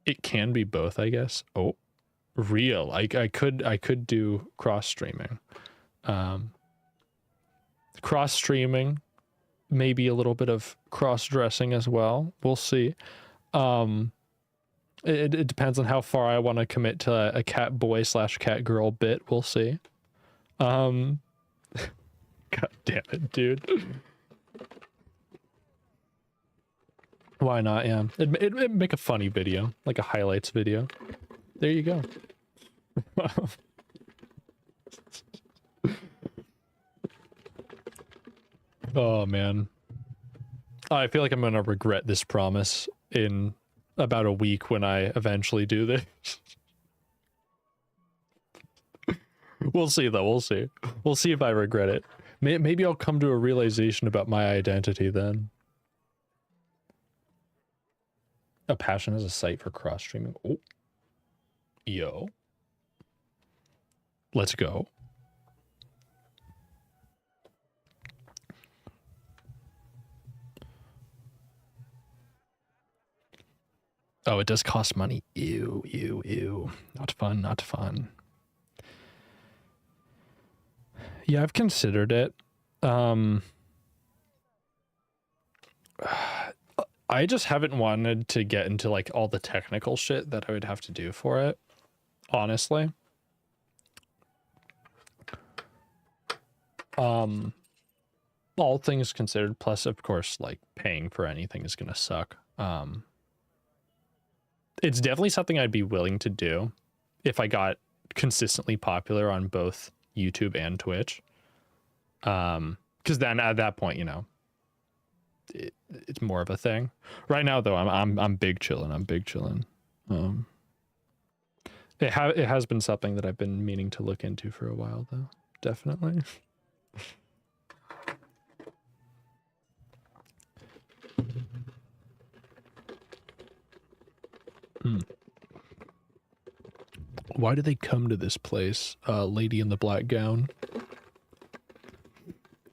It can be both, I guess. Oh, real. I could do cross streaming. Cross streaming, maybe a little bit of cross dressing as well. We'll see. It depends on how far I want to commit to a cat boy / cat girl bit. We'll see. God God damn it, dude. Why not? Yeah, it'd make a funny video, like a highlights video. There you go. Oh man, I feel like I'm gonna regret this promise in about a week when I eventually do this. We'll see though, we'll see. We'll see if I regret it. Maybe I'll come to a realization about my identity then. A passion as a site for cross-streaming. Oh. Yo. Let's go. Oh, it does cost money. Ew, ew, ew. Not fun, not fun. Yeah, I've considered it. I just haven't wanted to get into like all the technical shit that I would have to do for it, honestly. All things considered, plus of course like paying for anything is gonna suck. It's definitely something I'd be willing to do if I got consistently popular on both YouTube and Twitch. Because then at that point, you know, it's more of a thing. Right now though, I'm big chillin'. I'm big chillin'. It has been something that I've been meaning to look into for a while though. Definitely. Why do they come to this place, lady in the black gown?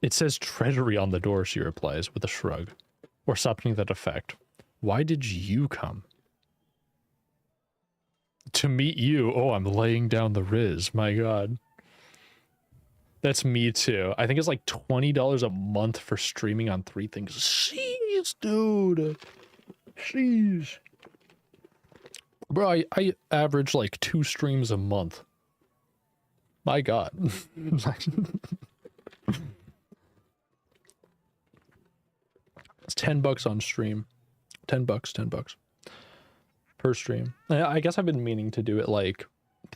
It says treasury on the door, she replies with a shrug. Or something to that effect. Why did you come? To meet you? Oh, I'm laying down the riz. My god. That's me too. I think it's like $20 a month for streaming on 3 things. Jeez, dude. Jeez. Bro, I average like 2 streams a month. My god. It's $10 on stream. $10 per stream. I guess I've been meaning to do it like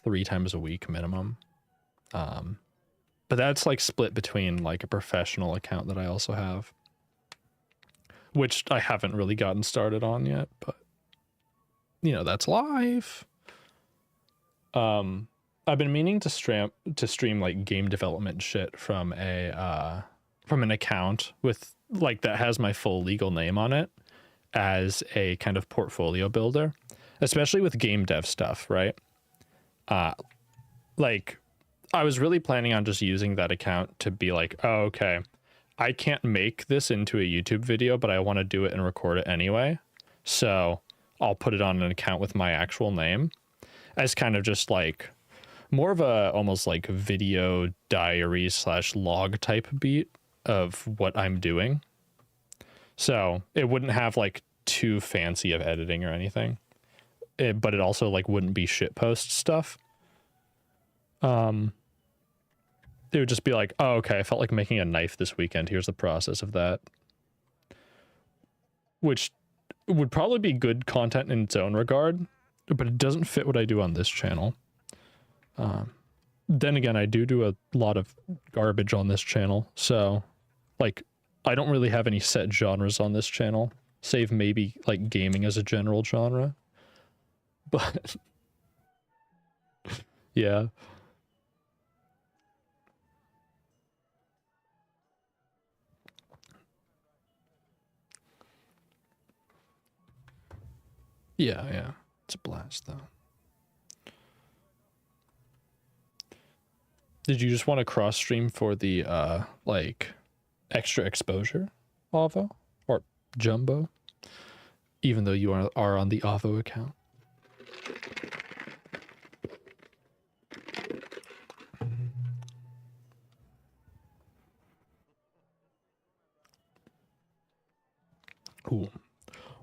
3 times a week minimum. But that's like split between like a professional account that I also have, which I haven't really gotten started on yet, but you know, that's life. I've been meaning to stream like game development shit from an account with like that has my full legal name on it as a kind of portfolio builder, especially with game dev stuff, right? Like I was really planning on just using that account to be like, oh, okay, I can't make this into a YouTube video, but I want to do it and record it anyway. So I'll put it on an account with my actual name as kind of just like more of a almost like video diary / log type beat of what I'm doing. So it wouldn't have like too fancy of editing or anything, but it also like wouldn't be shitpost stuff. It would just be like, oh, okay, I felt like making a knife this weekend. Here's the process of that. Which would probably be good content in its own regard, but it doesn't fit what I do on this channel. Then again, I do a lot of garbage on this channel. So like, I don't really have any set genres on this channel, save maybe like gaming as a general genre. But yeah. Yeah. It's a blast though. Did you just want to cross stream for the like extra exposure Avo or Jumbo? Even though you are on the Avo account. Cool.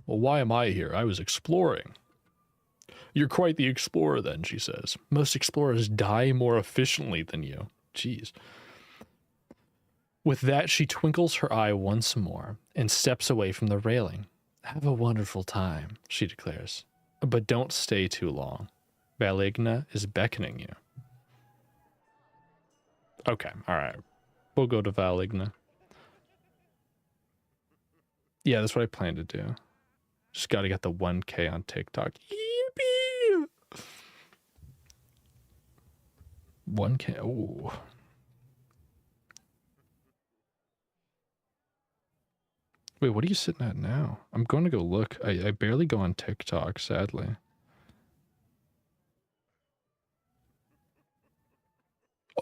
Well, why am I here? I was exploring. You're quite the explorer then, she says. Most explorers die more efficiently than you. Jeez. With that, she twinkles her eye once more and steps away from the railing. Have a wonderful time, she declares, but don't stay too long. Valigna is beckoning you. Okay, all right. We'll go to Valigna. Yeah, that's what I plan to do. Just got to get the 1K on TikTok. Yippee! 1K. Ooh. Wait, what are you sitting at now? I'm going to go look. I barely go on TikTok, sadly.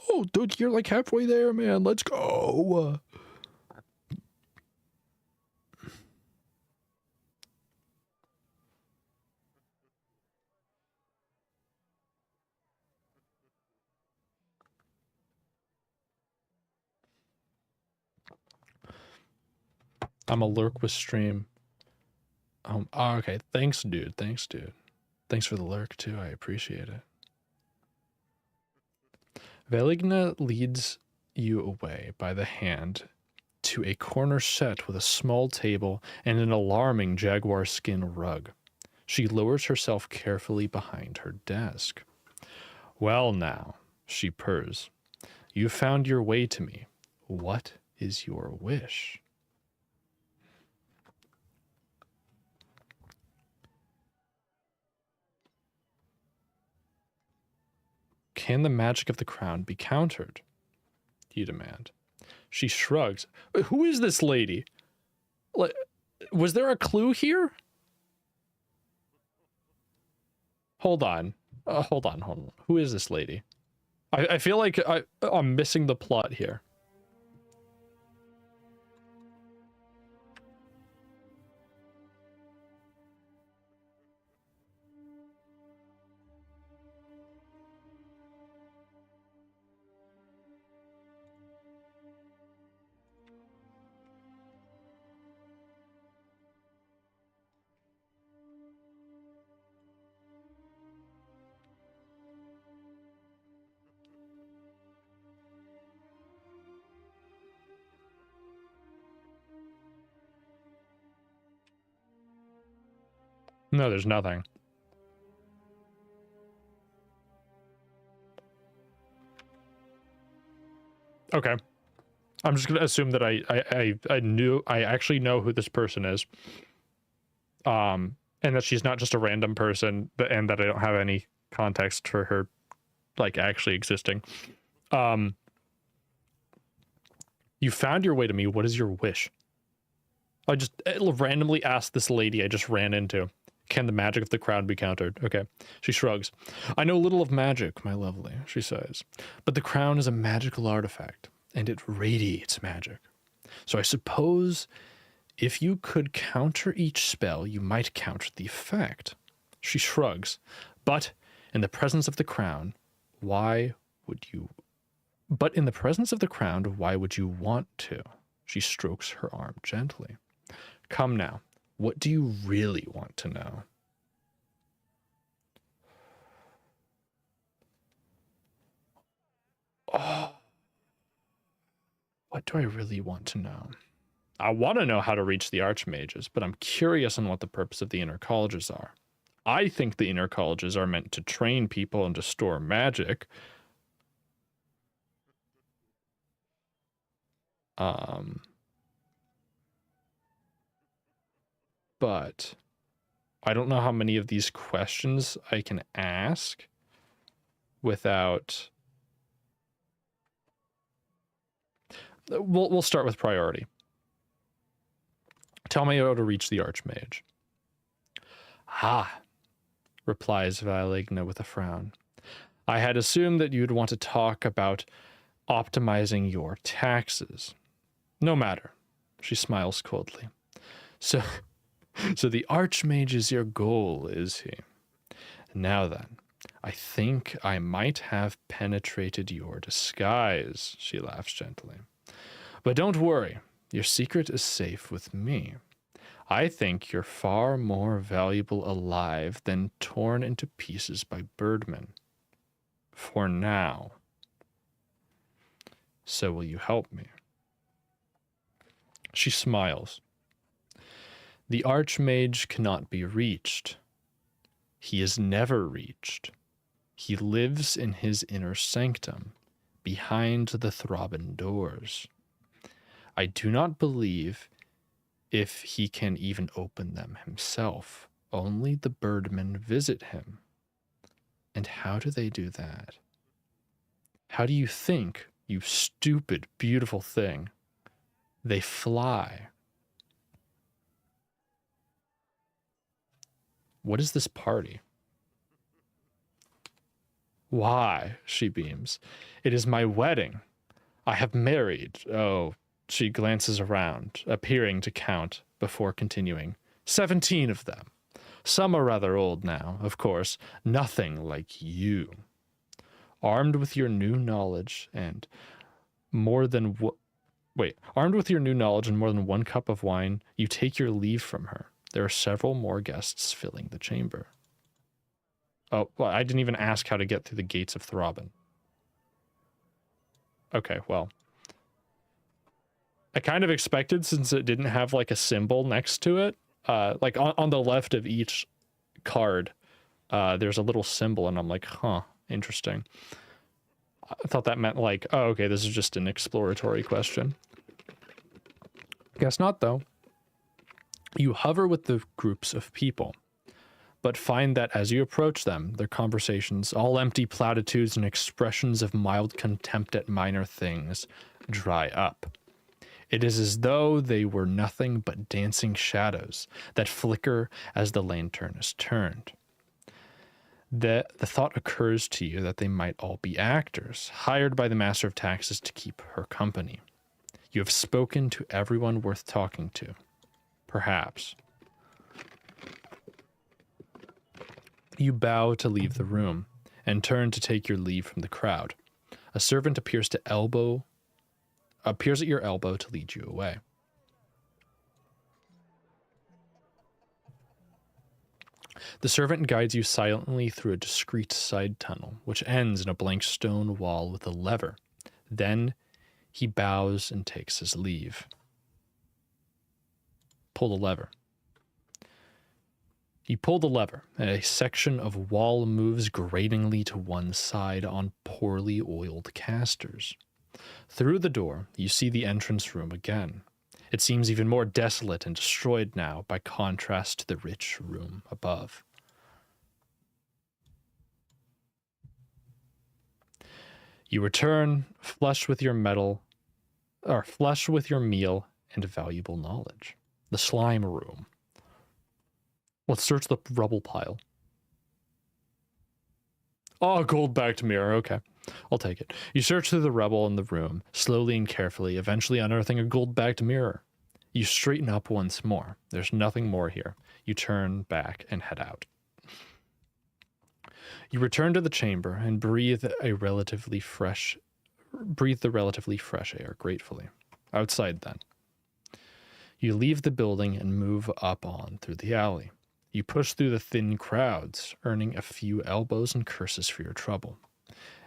Oh, dude, you're like halfway there, man. Let's go. I'm a lurk with stream. Oh, okay. Thanks, dude. Thanks, dude. Thanks for the lurk, too. I appreciate it. Valigna leads you away by the hand to a corner set with a small table and an alarming jaguar skin rug. She lowers herself carefully behind her desk. Well now, she purrs. You found your way to me. What is your wish? Can the magic of the crown be countered? You demand. She shrugs. Who is this lady? Like, was there a clue here? Hold on. Hold on. Who is this lady? I feel like I'm missing the plot here. No, there's nothing. Okay. I'm just gonna assume that I actually know who this person is. And that she's not just a random person, and that I don't have any context for her like actually existing. You found your way to me. What is your wish? I just randomly asked this lady I just ran into. Can the magic of the crown be countered? Okay. She shrugs. I know little of magic, my lovely, she says. But the crown is a magical artifact, and it radiates magic. So I suppose if you could counter each spell, you might counter the effect. She shrugs. But in the presence of the crown, why would you... But in the presence of the crown, why would you want to? She strokes her arm gently. Come now. What do you really want to know? Oh, what do I really want to know? I want to know how to reach the archmages, but I'm curious on what the purpose of the inner colleges are. I think the inner colleges are meant to train people and to store magic. But I don't know how many of these questions I can ask without... We'll start with priority. Tell me how to reach the archmage. Ah, replies Valigna with a frown. I had assumed that you'd want to talk about optimizing your taxes. No matter. She smiles coldly. So the archmage is your goal, is he? Now then, I think I might have penetrated your disguise, she laughs gently. But don't worry, your secret is safe with me. I think you're far more valuable alive than torn into pieces by birdmen. For now. So will you help me? She smiles. The Archmage cannot be reached. He is never reached. He lives in his inner sanctum, behind the throbbing doors. I do not believe if he can even open them himself. Only the birdmen visit him. And how do they do that? How do you think, you stupid, beautiful thing, they fly? What is this party? Why? She beams. It is my wedding. I have married. Oh, she glances around, appearing to count before continuing. 17 of them. Some are rather old now, of course. Nothing like you. Armed with your new knowledge and more than armed with your new knowledge and more than one cup of wine, you take your leave from her. There are several more guests filling the chamber. Oh, well, I didn't even ask how to get through the gates of Throbbin. Okay, well. I kind of expected, since it didn't have like a symbol next to it, like on the left of each card, there's a little symbol, and I'm like, huh, interesting. I thought that meant like, oh, okay, this is just an exploratory question. Guess not, though. You hover with the groups of people, but find that as you approach them, their conversations, all empty platitudes and expressions of mild contempt at minor things, dry up. It is as though they were nothing but dancing shadows that flicker as the lantern is turned. The thought occurs to you that they might all be actors, hired by the Master of Taxes to keep her company. You have spoken to everyone worth talking to. Perhaps. You bow to leave the room and turn to take your leave from the crowd. A servant appears at your elbow to lead you away. The servant guides you silently through a discreet side tunnel, which ends in a blank stone wall with a lever. Then he bows and takes his leave. Pull the lever. You pull the lever, and a section of wall moves gratingly to one side on poorly oiled casters. Through the door, you see the entrance room again. It seems even more desolate and destroyed now by contrast to the rich room above. You return, flush with your meal and valuable knowledge. The slime room. Let's search the rubble pile. Oh, gold-backed mirror. Okay, I'll take it. You search through the rubble in the room, slowly and carefully, eventually unearthing a gold-backed mirror. You straighten up once more. There's nothing more here. You turn back and head out. You return to the chamber and breathe the relatively fresh air gratefully. Outside then. You leave the building and move up on through the alley. You push through the thin crowds, earning a few elbows and curses for your trouble.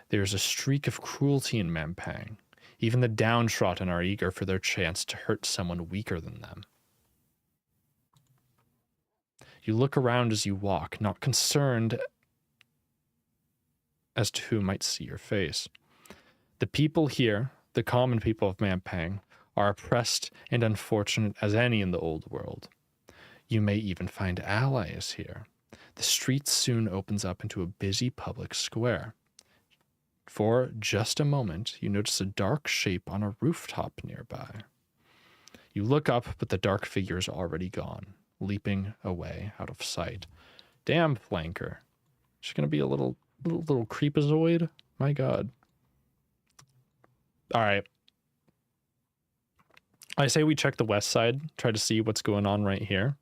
There's a streak of cruelty in Mampang. Even the downtrodden are eager for their chance to hurt someone weaker than them. You look around as you walk, not concerned as to who might see your face. The people here, the common people of Mampang, are oppressed and unfortunate as any in the old world. You may even find allies here. The street soon opens up into a busy public square. For just a moment, you notice a dark shape on a rooftop nearby. You look up, but the dark figure is already gone, leaping away out of sight. Damn, flanker. She's gonna be a little creepazoid? My god. Alright. I say we check the west side, try to see what's going on right here.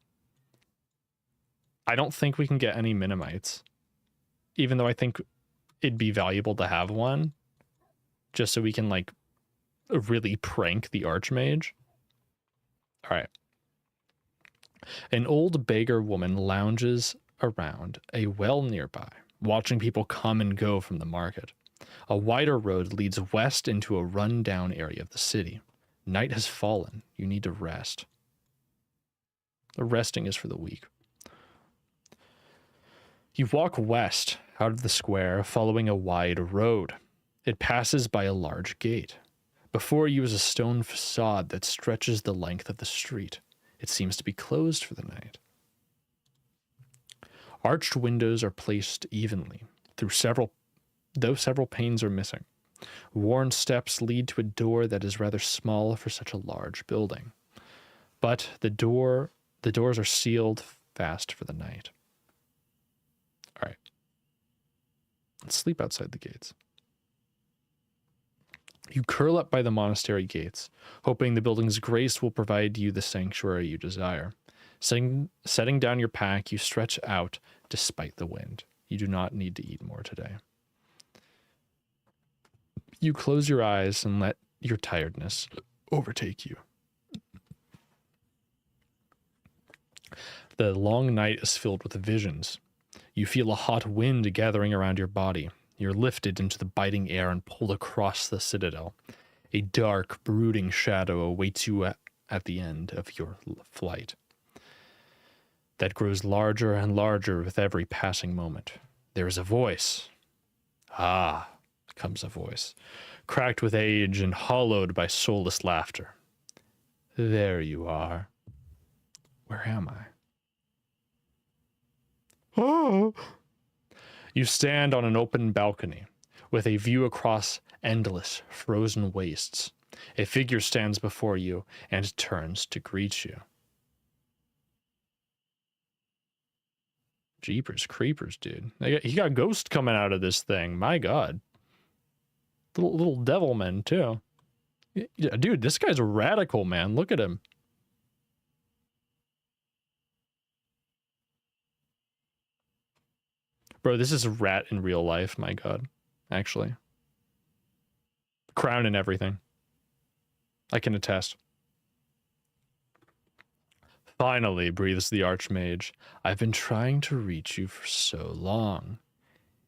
I don't think we can get any Minimites, even though I think it'd be valuable to have one, just so we can, like, really prank the Archmage. Alright. An old beggar woman lounges around a well nearby, watching people come and go from the market. A wider road leads west into a run-down area of the city. Night has fallen. You need to rest. The resting is for the weak. You walk west out of the square, following a wide road. It passes by a large gate. Before you is a stone facade that stretches the length of the street. It seems to be closed for the night. Arched windows are placed evenly, though several panes are missing. Worn steps lead to a door that is rather small for such a large building. But the doors are sealed fast for the night. All right. Let's sleep outside the gates. You curl up by the monastery gates, hoping the building's grace will provide you the sanctuary you desire. Setting down your pack, you stretch out despite the wind. You do not need to eat more today. You close your eyes and let your tiredness overtake you. The long night is filled with visions. You feel a hot wind gathering around your body. You're lifted into the biting air and pulled across the citadel. A dark, brooding shadow awaits you at the end of your flight. That grows larger and larger with every passing moment. There is a voice. Ah, comes a voice, cracked with age and hollowed by soulless laughter. There you are. Where am I? Oh. You stand on an open balcony with a view across endless frozen wastes. A figure stands before you and turns to greet you. Jeepers creepers, dude. He got ghosts coming out of this thing. My God. Little devil men, too. Yeah, dude, this guy's a radical, man. Look at him. Bro, this is a rat in real life, my God. Actually. Crown and everything. I can attest. Finally, breathes the Archmage. I've been trying to reach you for so long.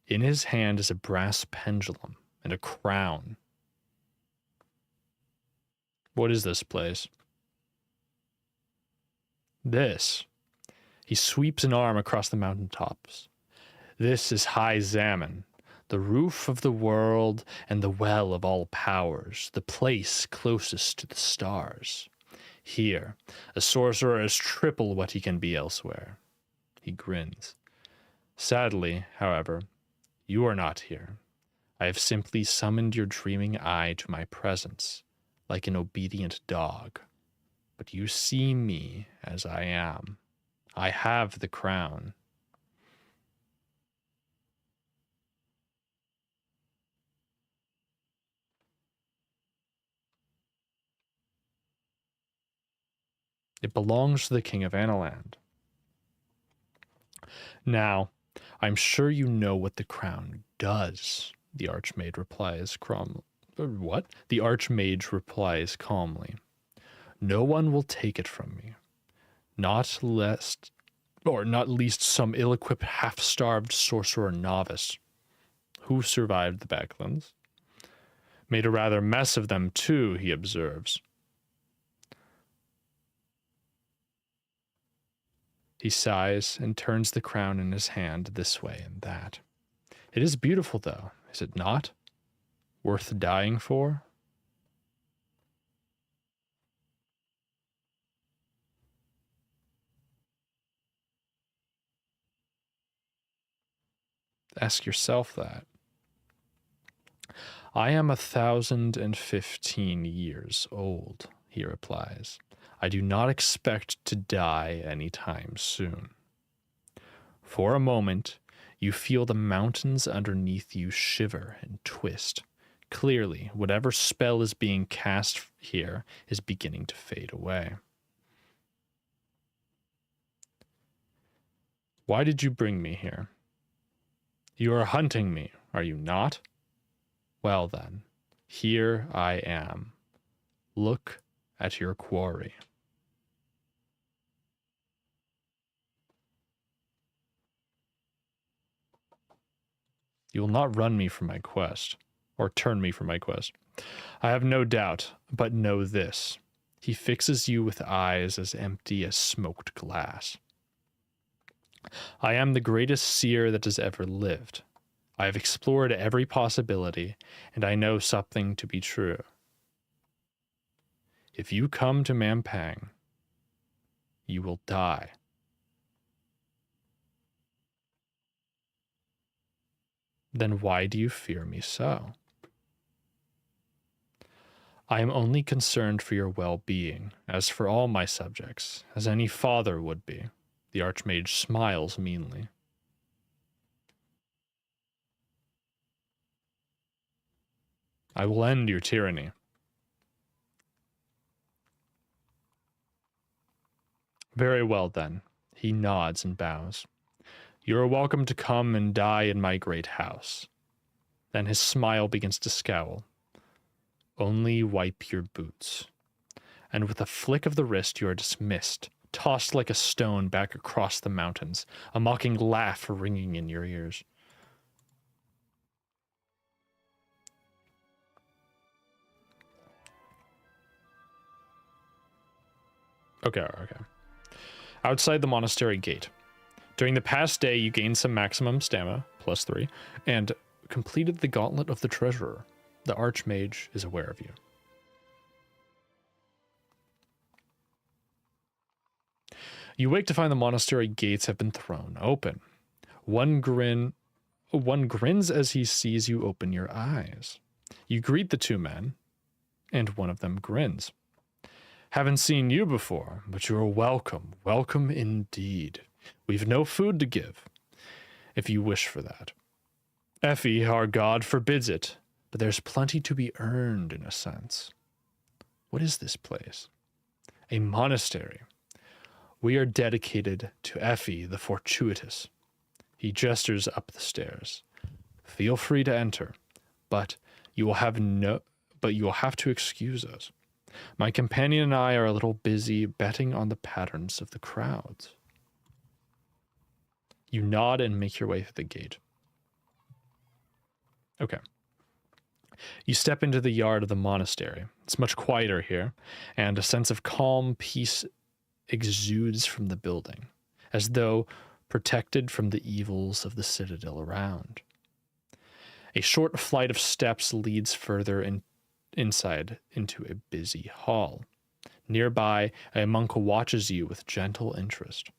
In his hand is a brass pendulum and a crown. What is this place? This. He sweeps an arm across the mountaintops. This is High Zaman, the roof of the world and the well of all powers, the place closest to the stars. Here, a sorcerer is triple what he can be elsewhere. He grins. Sadly, however, you are not here. I have simply summoned your dreaming eye to my presence, like an obedient dog. But you see me as I am. I have the crown. It belongs to the King of Analand. Now, I'm sure you know what the crown does, the Archmage replies What? The Archmage replies calmly. No one will take it from me. Not least some ill-equipped, half-starved sorcerer novice who survived the Backlands. Made a rather mess of them, too, he observes. He sighs and turns the crown in his hand this way and that. It is beautiful, though, is it not? Worth dying for? Ask yourself that. I am 1,015 years old, he replies. I do not expect to die any time soon. For a moment, you feel the mountains underneath you shiver and twist. Clearly, whatever spell is being cast here is beginning to fade away. Why did you bring me here? You are hunting me, are you not? Well then, here I am. Look at your quarry. You will not run me from my quest. or turn me from my quest. I have no doubt, but know this. He fixes you with eyes as empty as smoked glass. I am the greatest seer that has ever lived. I have explored every possibility, and I know something to be true. If you come to Mampang, you will die. Then why do you fear me so? I am only concerned for your well-being, as for all my subjects, as any father would be. The Archmage smiles meanly. I will end your tyranny. Very well, then. He nods and bows. You are welcome to come and die in my great house. Then his smile begins to scowl. Only wipe your boots. And with a flick of the wrist, you are dismissed, tossed like a stone back across the mountains, a mocking laugh ringing in your ears. Okay. Outside the monastery gate. During the past day, you gained some maximum stamina, +3, and completed the Gauntlet of the Treasurer. The Archmage is aware of you. You wake to find the monastery gates have been thrown open. One grins as he sees you open your eyes. You greet the two men, and one of them grins. Haven't seen you before, but you are welcome. Welcome indeed. We've no food to give, if you wish for that. Effie, our god, forbids it, but there's plenty to be earned in a sense. What is this place? A monastery. We are dedicated to Effie the Fortuitous. He gestures up the stairs. Feel free to enter, but you will have to excuse us. My companion and I are a little busy betting on the patterns of the crowds. You nod and make your way through the gate. Okay. You step into the yard of the monastery. It's much quieter here, and a sense of calm peace exudes from the building, as though protected from the evils of the citadel around. A short flight of steps leads further inside into a busy hall. Nearby, a monk watches you with gentle interest.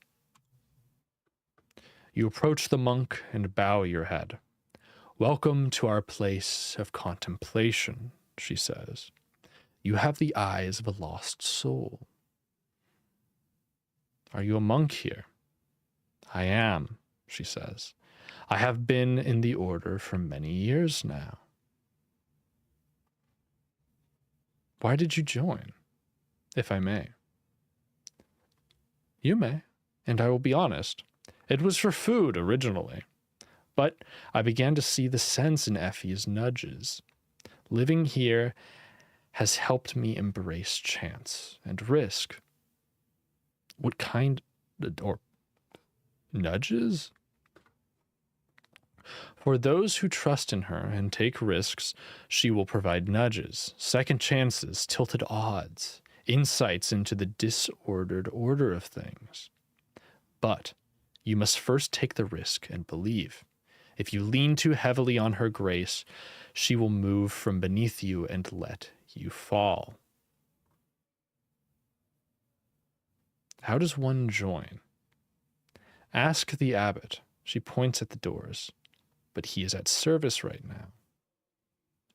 You approach the monk and bow your head. Welcome to our place of contemplation, she says. You have the eyes of a lost soul. Are you a monk here? I am, she says. I have been in the order for many years now. Why did you join, if I may? You may, and I will be honest. It was for food originally, but I began to see the sense in Effie's nudges. Living here has helped me embrace chance and risk. What kind or nudges? For those who trust in her and take risks, she will provide nudges, second chances, tilted odds, insights into the disordered order of things. But you must first take the risk and believe. If you lean too heavily on her grace, she will move from beneath you and let you fall. How does one join? Ask the abbot. She points at the doors, but he is at service right now.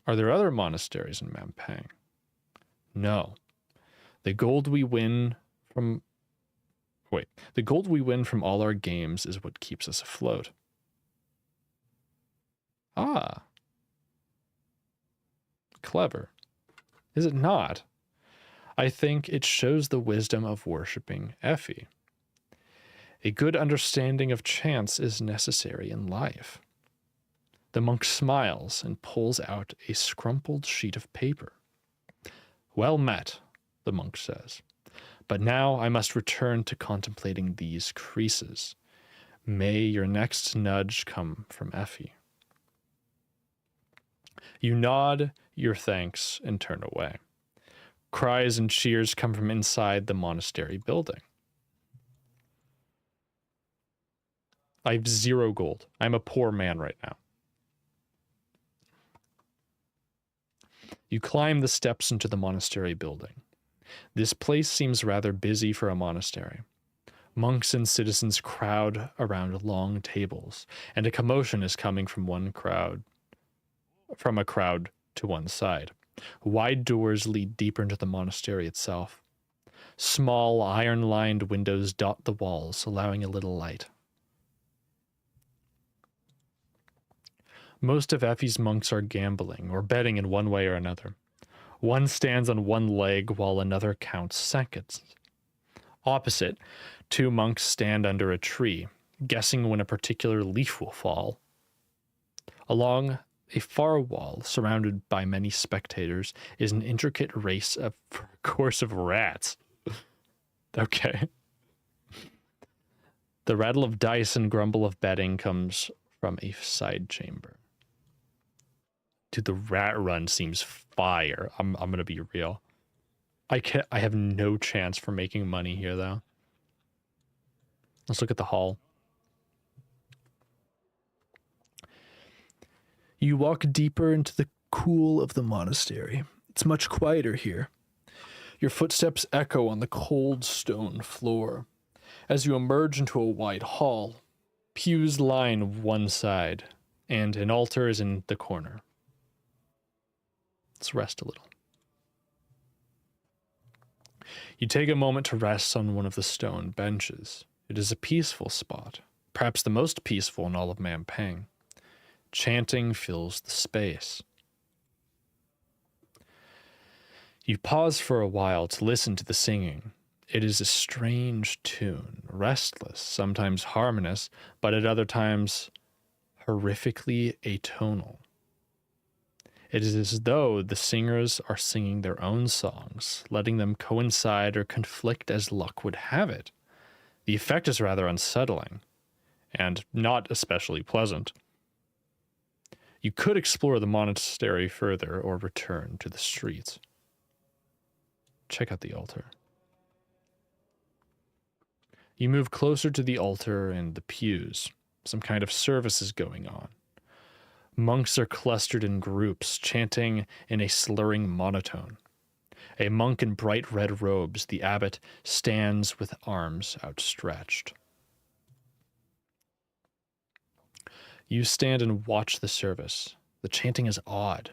Are there other monasteries in Mampang? No. The gold we win from all our games is what keeps us afloat. Ah. Clever. Is it not? I think it shows the wisdom of worshipping Effie. A good understanding of chance is necessary in life. The monk smiles and pulls out a scrumpled sheet of paper. Well met, the monk says. But now I must return to contemplating these creases. May your next nudge come from Effie. You nod your thanks and turn away. Cries and cheers come from inside the monastery building. I have 0 gold. I'm a poor man right now. You climb the steps into the monastery building. This place seems rather busy for a monastery. Monks and citizens crowd around long tables, and a commotion is coming from a crowd to one side. Wide doors lead deeper into the monastery itself. Small iron-lined windows dot the walls, allowing a little light. Most of Effie's monks are gambling or betting in one way or another. One stands on one leg while another counts seconds. Opposite, 2 monks stand under a tree, guessing when a particular leaf will fall. Along a far wall, surrounded by many spectators, is an intricate course of rats. Okay. The rattle of dice and grumble of betting comes from a side chamber. Dude, the rat run seems fire. I'm gonna be real. I have no chance for making money here though. Let's look at the hall. You walk deeper into the cool of the monastery. It's much quieter here. Your footsteps echo on the cold stone floor. As you emerge into a wide hall, pews line one side, and an altar is in the corner. Let's rest a little. You take a moment to rest on one of the stone benches. It is a peaceful spot, perhaps the most peaceful in all of Mampang. Chanting fills the space. You pause for a while to listen to the singing. It is a strange tune, restless, sometimes harmonious, but at other times horrifically atonal. It is as though the singers are singing their own songs, letting them coincide or conflict as luck would have it. The effect is rather unsettling, and not especially pleasant. You could explore the monastery further or return to the streets. Check out the altar. You move closer to the altar and the pews. Some kind of service is going on. Monks are clustered in groups, chanting in a slurring monotone. A monk in bright red robes, the abbot, stands with arms outstretched. You stand and watch the service. The chanting is odd,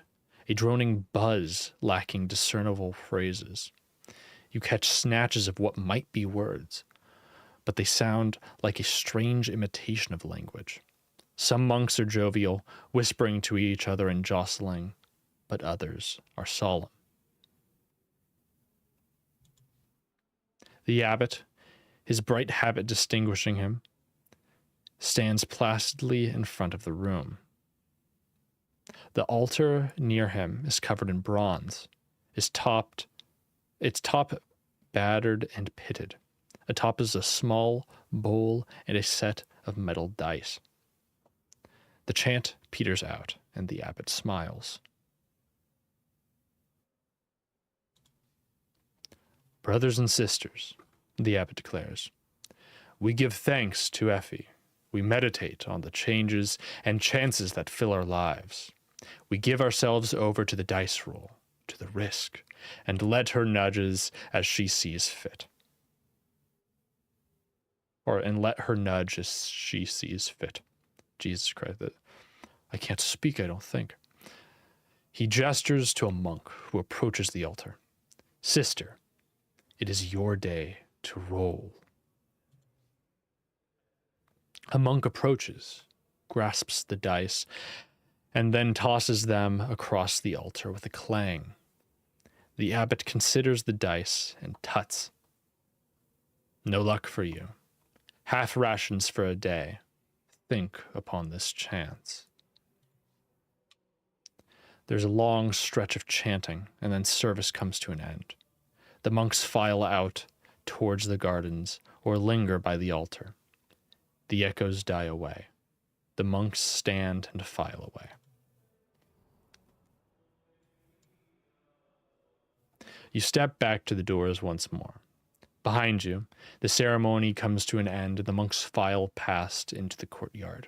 a droning buzz lacking discernible phrases. You catch snatches of what might be words, but they sound like a strange imitation of language. Some monks are jovial, whispering to each other and jostling, but others are solemn. The abbot, his bright habit distinguishing him, stands placidly in front of the room. The altar near him is covered in bronze, its top battered and pitted. Atop is a small bowl and a set of metal dice. The chant peters out, and the abbot smiles. Brothers and sisters, the abbot declares, we give thanks to Effie. We meditate on the changes and chances that fill our lives. We give ourselves over to the dice roll, to the risk, and let her nudges as she sees fit. And let her nudge as she sees fit. Jesus Christ, I can't speak, I don't think. He gestures to a monk who approaches the altar. Sister, it is your day to roll. A monk approaches, grasps the dice, and then tosses them across the altar with a clang. The abbot considers the dice and tuts. No luck for you. Half rations for a day. Think upon this chance. There's a long stretch of chanting, and then service comes to an end. The monks file out towards the gardens or linger by the altar. The echoes die away. The monks stand and file away. You step back to the doors once more. Behind you, the ceremony comes to an end and the monks file past into the courtyard.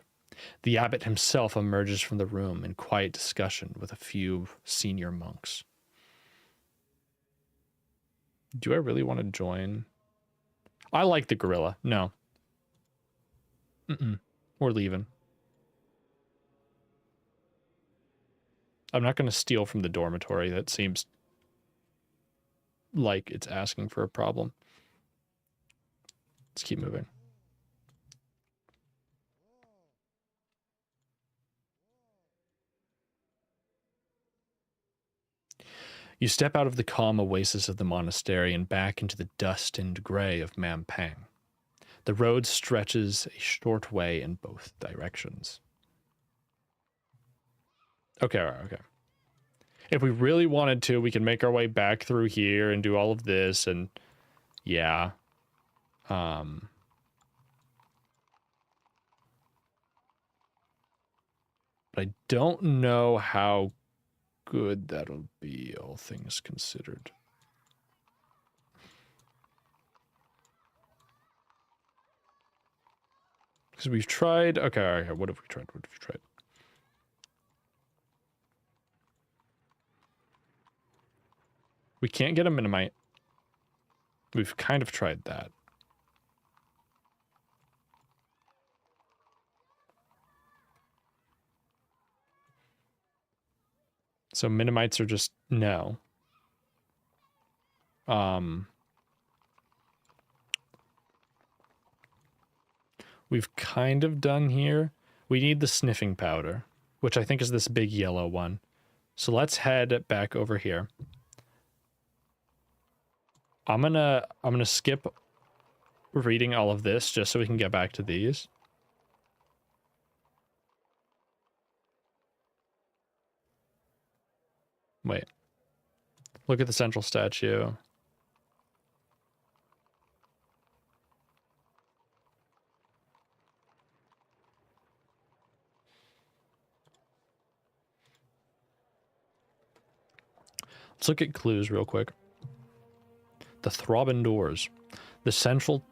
The abbot himself emerges from the room in quiet discussion with a few senior monks. Do I really want to join? I like the gorilla. No. We're leaving. I'm not going to steal from the dormitory. That seems like it's asking for a problem. Let's keep moving. You step out of the calm oasis of the monastery and back into the dust and gray of Mampang. The road stretches a short way in both directions. Okay, all right, okay. If we really wanted to, we can make our way back through here and do all of this, and yeah. But I don't know how good that'll be, all things considered. Because we've tried... Okay, what have we tried? What have we tried? We can't get a Minimite. We've kind of tried that. So Minimites are just no. We've kind of done here. We need the sniffing powder, which I think is this big yellow one. So let's head back over here. I'm gonna skip reading all of this just so we can get back to these. Wait. Look at the central statue. Let's look at clues real quick. The Throbbing Doors. The central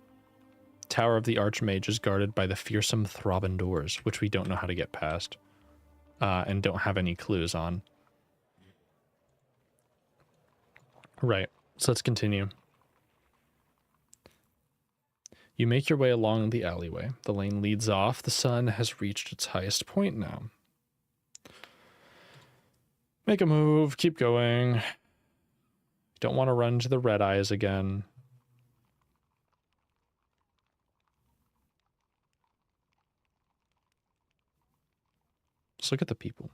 tower of the Archmage is guarded by the fearsome Throbbing Doors, which we don't know how to get past. And don't have any clues on. Right. So let's continue. You make your way along the alleyway. The lane leads off. The sun has reached its highest point now. Make a move. Keep going. Don't want to run to the red eyes again. Just look at the people.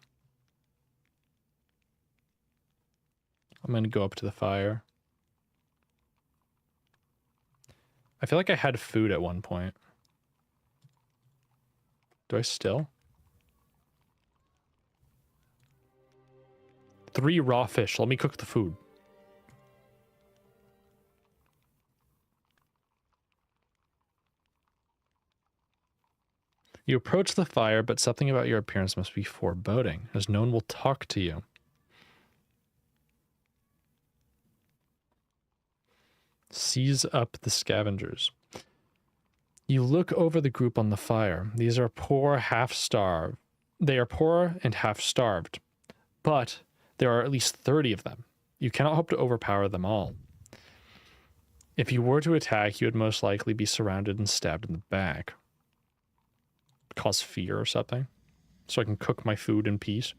I'm going to go up to the fire. I feel like I had food at one point. Do I still? 3 raw fish. Let me cook the food. You approach the fire, but something about your appearance must be foreboding, as no one will talk to you. Seize up the scavengers. You look over the group on the fire. These are poor, half-starved. They are poor and half-starved, but there are at least 30 of them. You cannot hope to overpower them all. If you were to attack, you would most likely be surrounded and stabbed in the back. Cause fear or something, so I can cook my food in peace.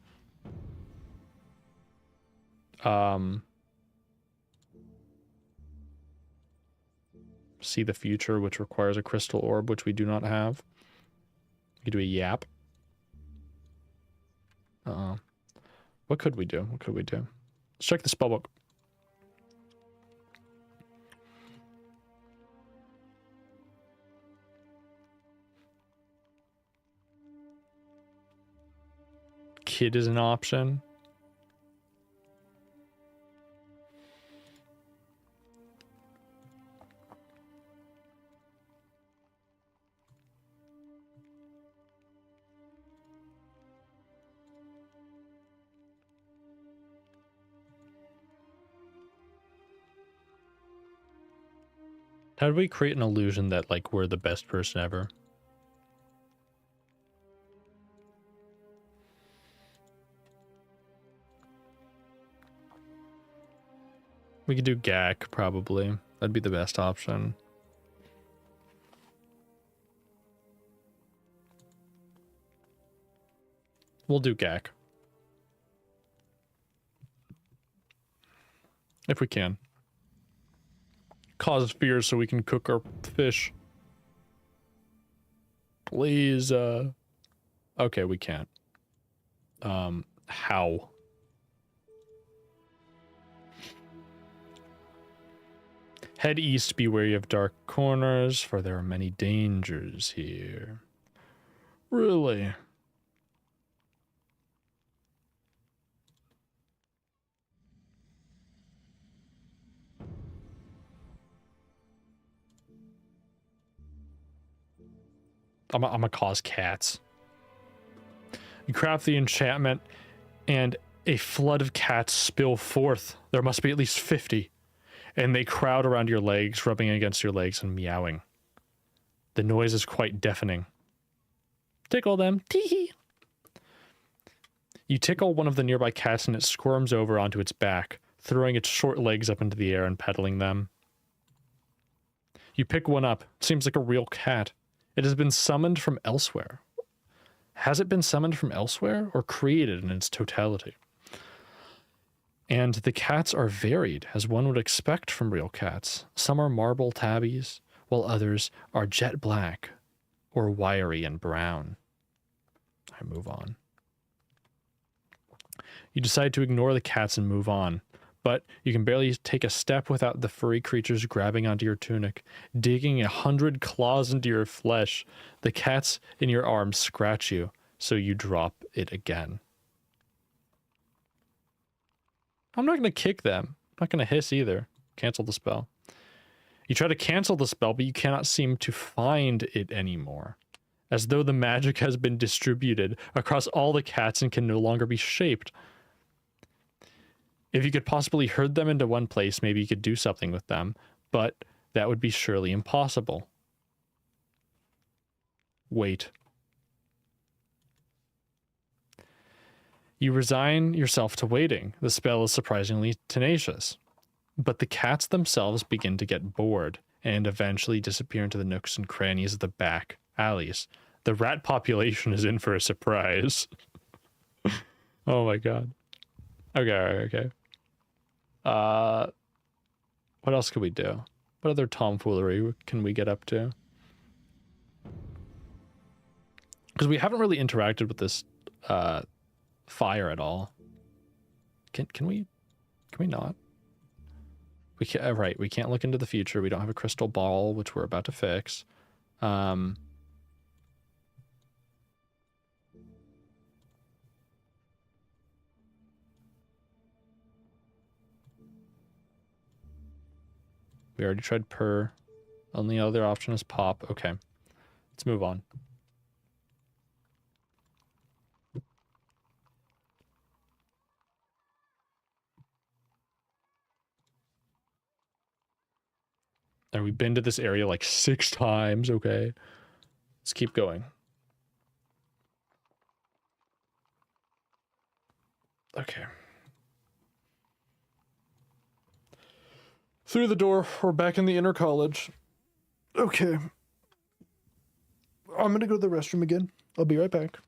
See the future, which requires a crystal orb, which we do not have. We could do a yap. What could we do? What could we do? Let's check the spellbook. Kid is an option. How do we create an illusion that, like, we're the best person ever? We could do GAC, probably. That'd be the best option. We'll do GAC. If we can. Cause fear so we can cook our fish. Please, okay, we can't. How? Head east, be wary of dark corners, for there are many dangers here. Really? I'm gonna cause cats. You craft the enchantment, and a flood of cats spill forth. There must be at least 50. And they crowd around your legs, rubbing against your legs and meowing. The noise is quite deafening. Tickle them. Tee-hee. You tickle one of the nearby cats and it squirms over onto its back, throwing its short legs up into the air and pedaling them. You pick one up. It seems like a real cat. It has been summoned from elsewhere. Has it been summoned from elsewhere or created in its totality? And the cats are varied, as one would expect from real cats. Some are marble tabbies, while others are jet black or wiry and brown. I move on. You decide to ignore the cats and move on, but you can barely take a step without the furry creatures grabbing onto your tunic, digging 100 claws into your flesh. The cats in your arms scratch you, so you drop it again. I'm not going to kick them. I'm not going to hiss either. Cancel the spell. You try to cancel the spell, but you cannot seem to find it anymore, as though the magic has been distributed across all the cats and can no longer be shaped. If you could possibly herd them into one place, maybe you could do something with them, but that would be surely impossible. Wait. You resign yourself to waiting. The spell is surprisingly tenacious. But the cats themselves begin to get bored and eventually disappear into the nooks and crannies of the back alleys. The rat population is in for a surprise. Oh my god. Okay. What else can we do? What other tomfoolery can we get up to? Because we haven't really interacted with this fire at all. Can we not? We can't, right, we can't look into the future. We don't have a crystal ball, which we're about to fix. We already tried purr. Only other option is pop. Okay. Let's move on. And we've been to this area like 6 times, okay? Let's keep going. Okay. Through the door, we're back in the inner college. Okay. I'm gonna go to the restroom again. I'll be right back.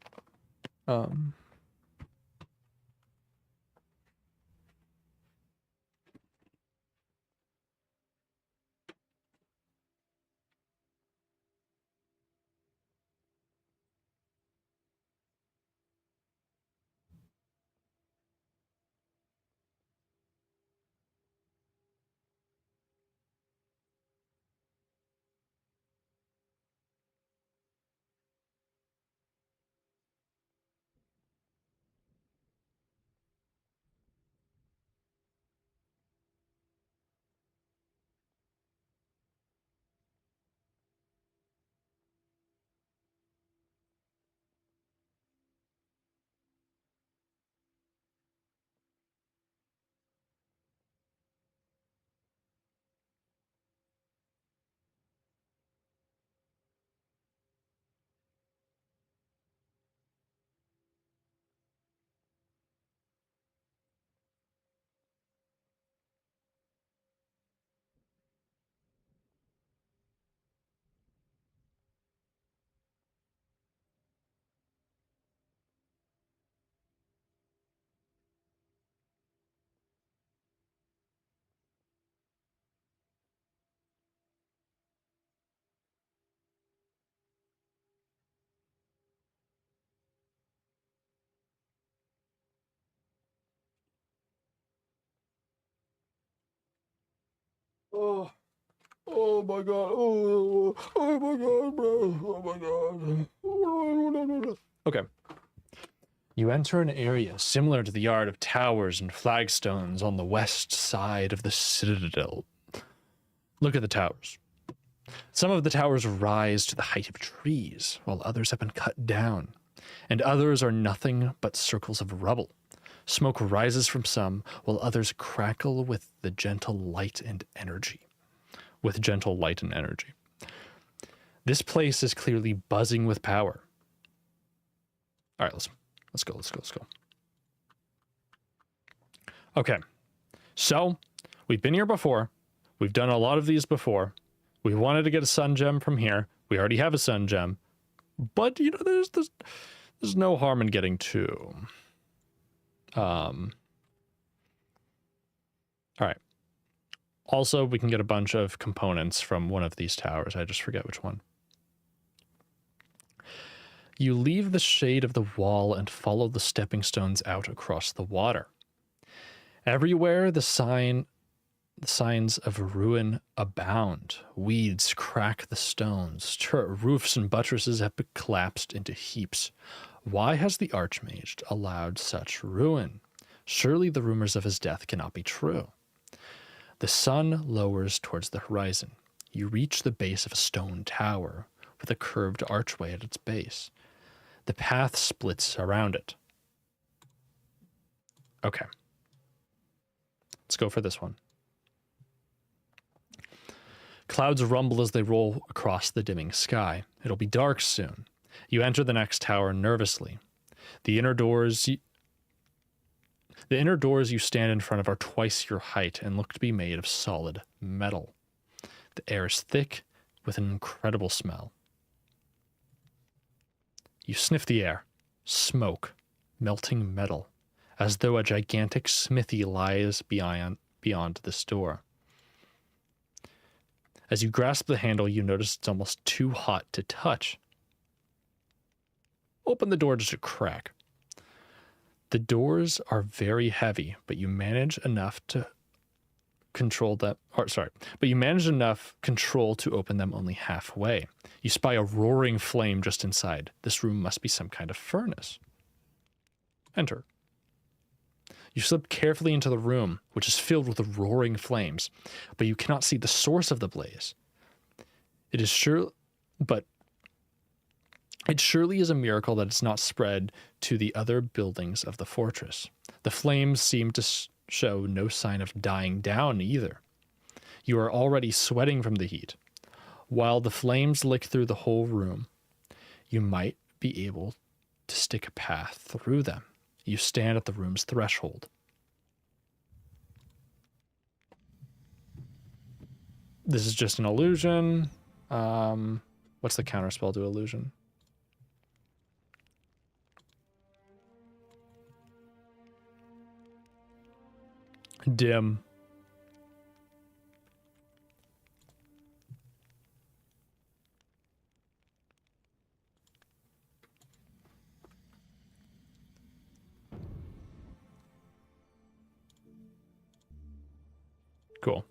Oh, oh my god. Oh my god, bro. Oh my god. Okay. You enter an area similar to the yard of towers and flagstones on the west side of the citadel. Look at the towers. Some of the towers rise to the height of trees, while others have been cut down, and others are nothing but circles of rubble. Smoke rises from some, while others crackle with gentle light and energy. This place is clearly buzzing with power. All right, let's go. Okay, so we've been here before. We've done a lot of these before. We wanted to get a sun gem from here. We already have a sun gem, but you know, there's no harm in getting two. All right. Also, we can get a bunch of components from one of these towers. I just forget which one. You leave the shade of the wall and follow the stepping stones out across the water. Everywhere the signs of ruin abound. Weeds crack the stones. Roofs and buttresses have collapsed into heaps. Why has the Archmage allowed such ruin? Surely the rumors of his death cannot be true. The sun lowers towards the horizon. You reach the base of a stone tower with a curved archway at its base. The path splits around it. Okay. Let's go for this one. Clouds rumble as they roll across the dimming sky. It'll be dark soon. You enter the next tower nervously. The inner doors you stand in front of are twice your height and look to be made of solid metal. The air is thick with an incredible smell. You sniff the air. Smoke. Melting metal. As though a gigantic smithy lies beyond this door. As you grasp the handle, you notice it's almost too hot to touch. Open the door just a crack. The doors are very heavy, but you manage enough to control to open them only halfway. You spy a roaring flame just inside. This room must be some kind of furnace. Enter. You slip carefully into the room, which is filled with roaring flames, but you cannot see the source of the blaze. It surely is a miracle that it's not spread to the other buildings of the fortress. The flames seem to show no sign of dying down either. You are already sweating from the heat. While the flames lick through the whole room, you might be able to stick a path through them. You stand at the room's threshold. This is just an illusion. What's the counterspell to illusion? Dim. Cool.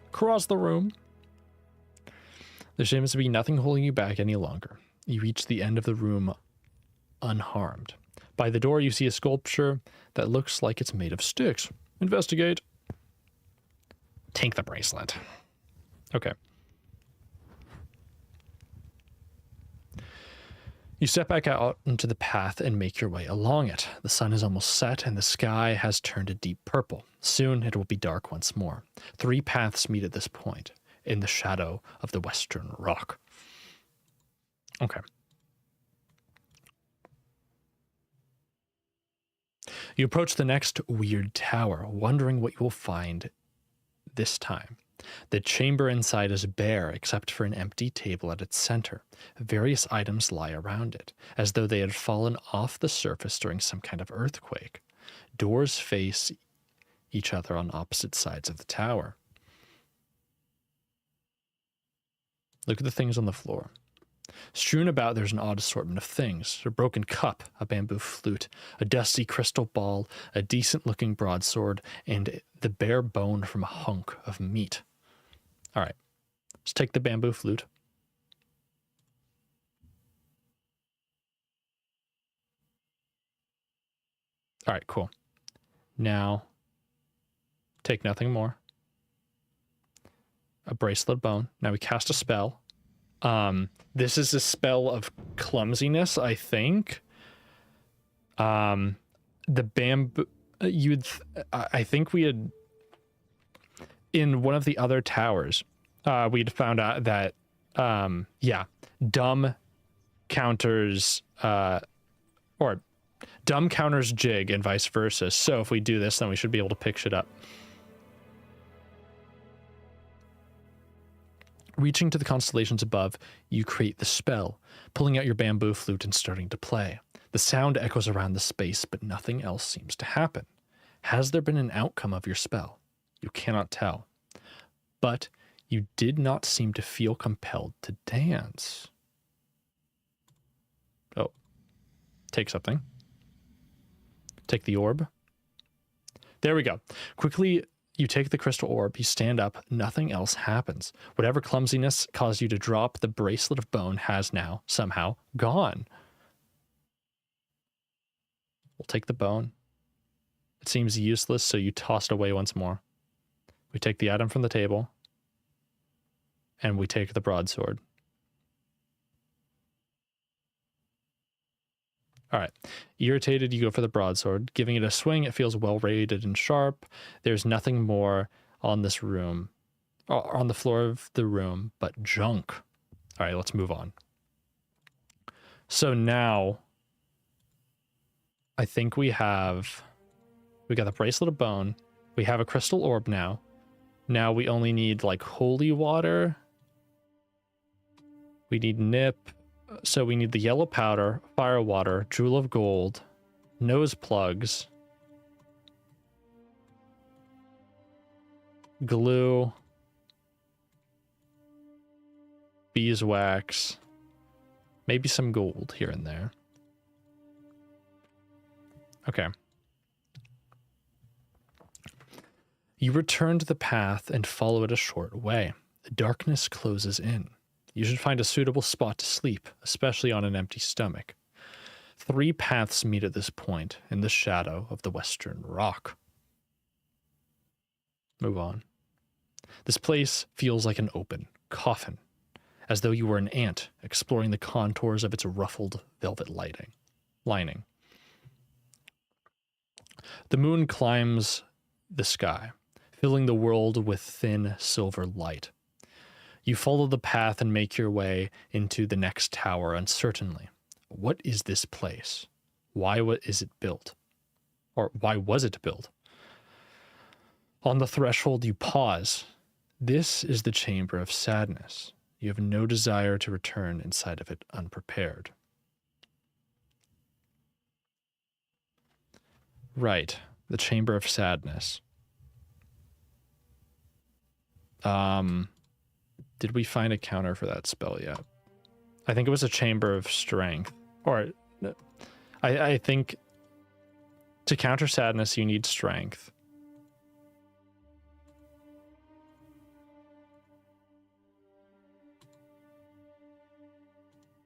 Across the room. There seems to be nothing holding you back any longer. You reach the end of the room unharmed. By the door, you see a sculpture that looks like it's made of sticks. Investigate. Take the bracelet. Okay. You step back out into the path and make your way along it. The sun is almost set and the sky has turned a deep purple. Soon it will be dark once more. 3 paths meet at this point in the shadow of the western rock. Okay. You approach the next weird tower, wondering what you will find this time. The chamber inside is bare except for an empty table at its center. Various items lie around it, as though they had fallen off the surface during some kind of earthquake. Doors face each other on opposite sides of the tower. Look at the things on the floor. Strewn about, there's an odd assortment of things. A broken cup, a bamboo flute, a dusty crystal ball, a decent-looking broadsword, and the bare bone from a hunk of meat. All right, let's take the bamboo flute. All right, cool. Now, take nothing more. A bracelet of bone. Now we cast a spell. This is a spell of clumsiness, I think. The bamboo, I think we had, in one of the other towers, we'd found out that, yeah, dumb counters, or dumb counters jig and vice versa. So if we do this, then we should be able to pick shit up. Reaching to the constellations above, you create the spell, pulling out your bamboo flute and starting to play. The sound echoes around the space, but nothing else seems to happen. Has there been an outcome of your spell? You cannot tell. But you did not seem to feel compelled to dance. Oh, take something. Take the orb. There we go. Quickly, you take the crystal orb, you stand up, nothing else happens. Whatever clumsiness caused you to drop the bracelet of bone has now, somehow, gone. We'll take the bone. It seems useless, so you toss it away once more. We take the item from the table, and we take the broadsword. All right. Irritated, you go for the broadsword. Giving it a swing, it feels well rated and sharp. There's nothing more on this room, or on the floor of the room, but junk. All right, let's move on. So now, I think we got the bracelet of bone. We have a crystal orb now. Now we only need like holy water. We need nip. So we need the yellow powder, fire water, jewel of gold, nose plugs, glue, beeswax, maybe some gold here and there. Okay. You return to the path and follow it a short way. The darkness closes in. You should find a suitable spot to sleep, especially on an empty stomach. 3 paths meet at this point in the shadow of the western rock. Move on. This place feels like an open coffin, as though you were an ant exploring the contours of its ruffled velvet lining. The moon climbs the sky, filling the world with thin silver light. You follow the path and make your way into the next tower uncertainly. What is this place? Why is it built? Or why was it built? On the threshold, you pause. This is the chamber of sadness. You have no desire to return inside of it unprepared. Right, the chamber of sadness. Did we find a counter for that spell yet? I think it was a chamber of strength. Or, I think to counter sadness, you need strength.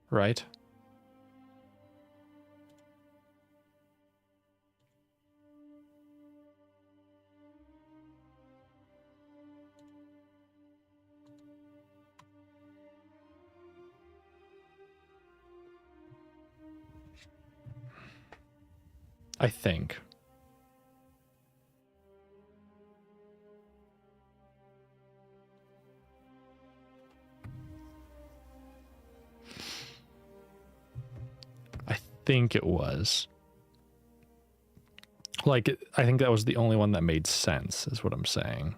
Right? I think. I think it was. Like, I think that was the only one that made sense, is what I'm saying.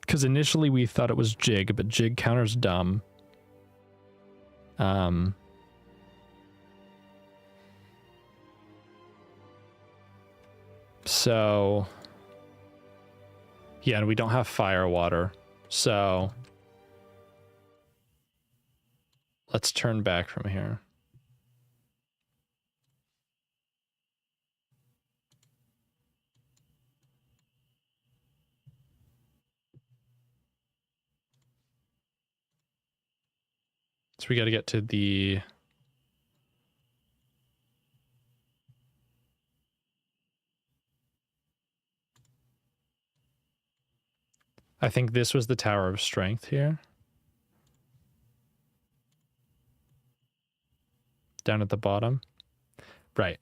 Because initially we thought it was Jig, but Jig counters dumb. So, yeah, and we don't have fire water, so Let's turn back from here. So we got to get to the... I think this was the Tower of Strength here. Down at the bottom. Right.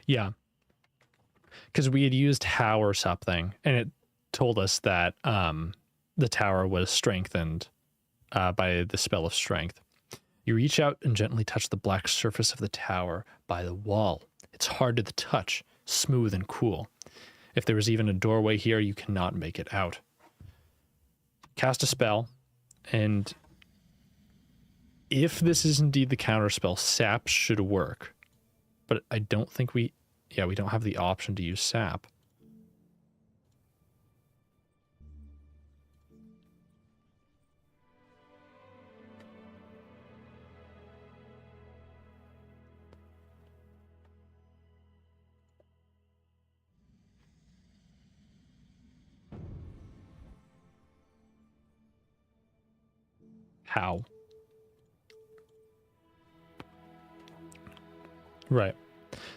Yeah. Because we had used how or something, and it told us that the tower was strengthened by the spell of strength. You reach out and gently touch the black surface of the tower by the wall. It's hard to the touch, smooth and cool. If there was even a doorway here, you cannot make it out. Cast a spell, and if this is indeed the counterspell, sap should work. But I don't think we don't have the option to use sap. How? Right.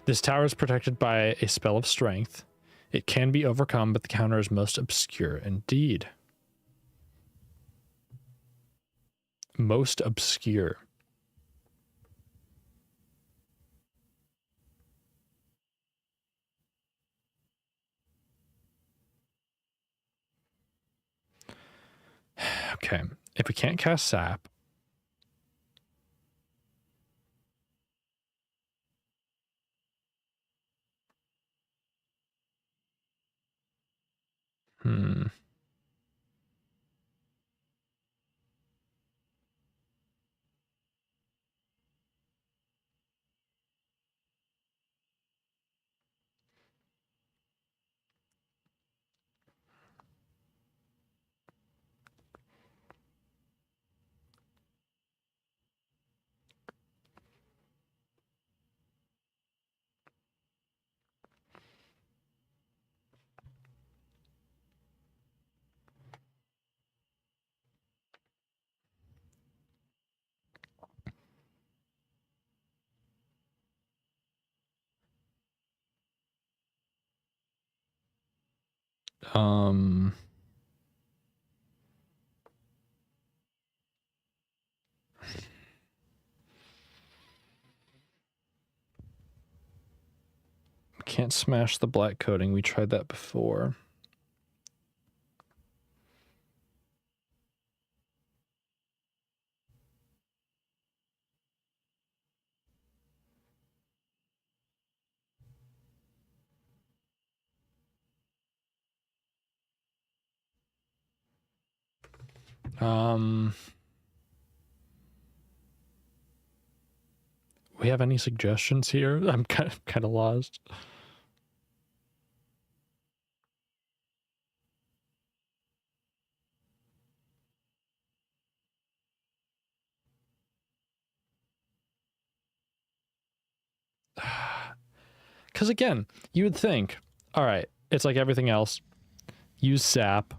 This tower is protected by a spell of strength. It can be overcome, but the counter is most obscure indeed. Most obscure. Okay. If we can't cast sap, hmm. Can't smash the black coating. We tried that before. We have any suggestions here? I'm kind of lost. Because again, you would think, all right, it's like everything else. Use sap.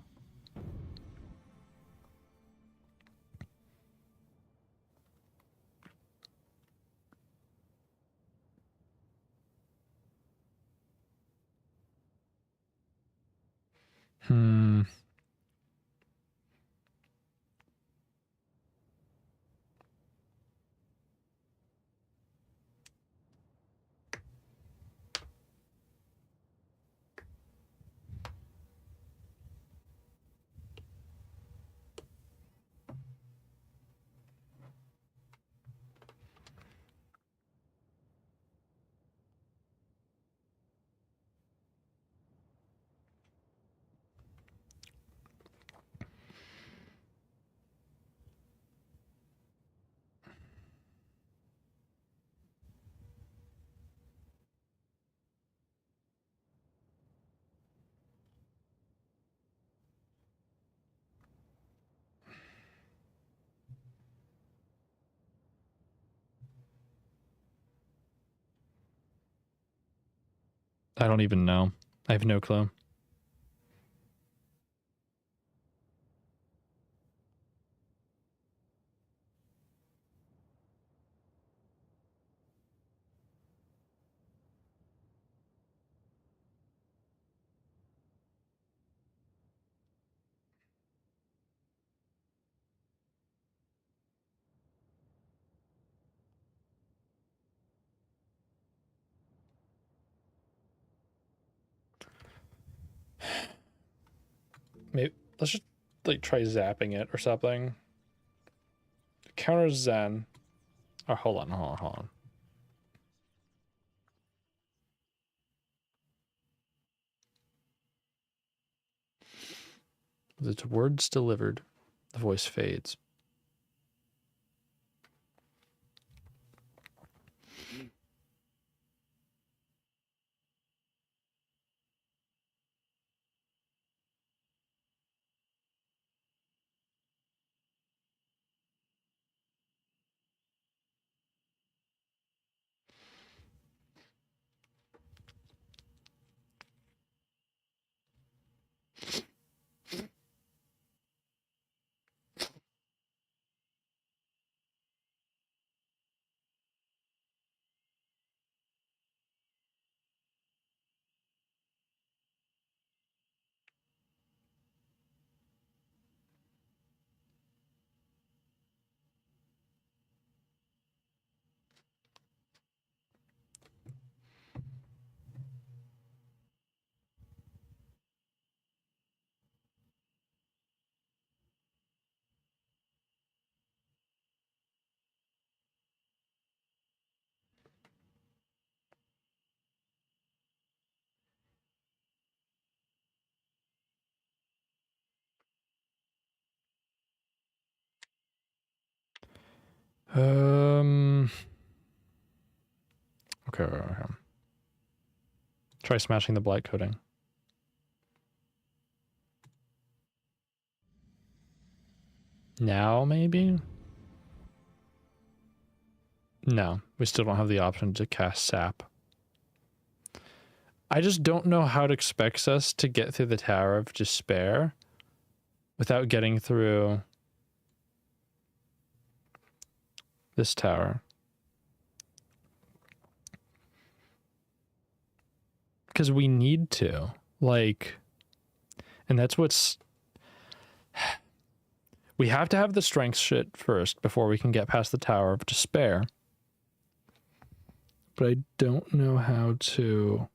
I don't even know. I have no clue. Maybe let's just like try zapping it or something. Counter Zen. Oh, hold on. The words delivered, the voice fades. Okay. Try smashing the blight coating. Now, maybe? No, we still don't have the option to cast sap. I just don't know how it expects us to get through the Tower of Despair without getting through this tower. Because we need to. Like, and that's what's... We have to have the strength shit first before we can get past the Tower of Despair. But I don't know how to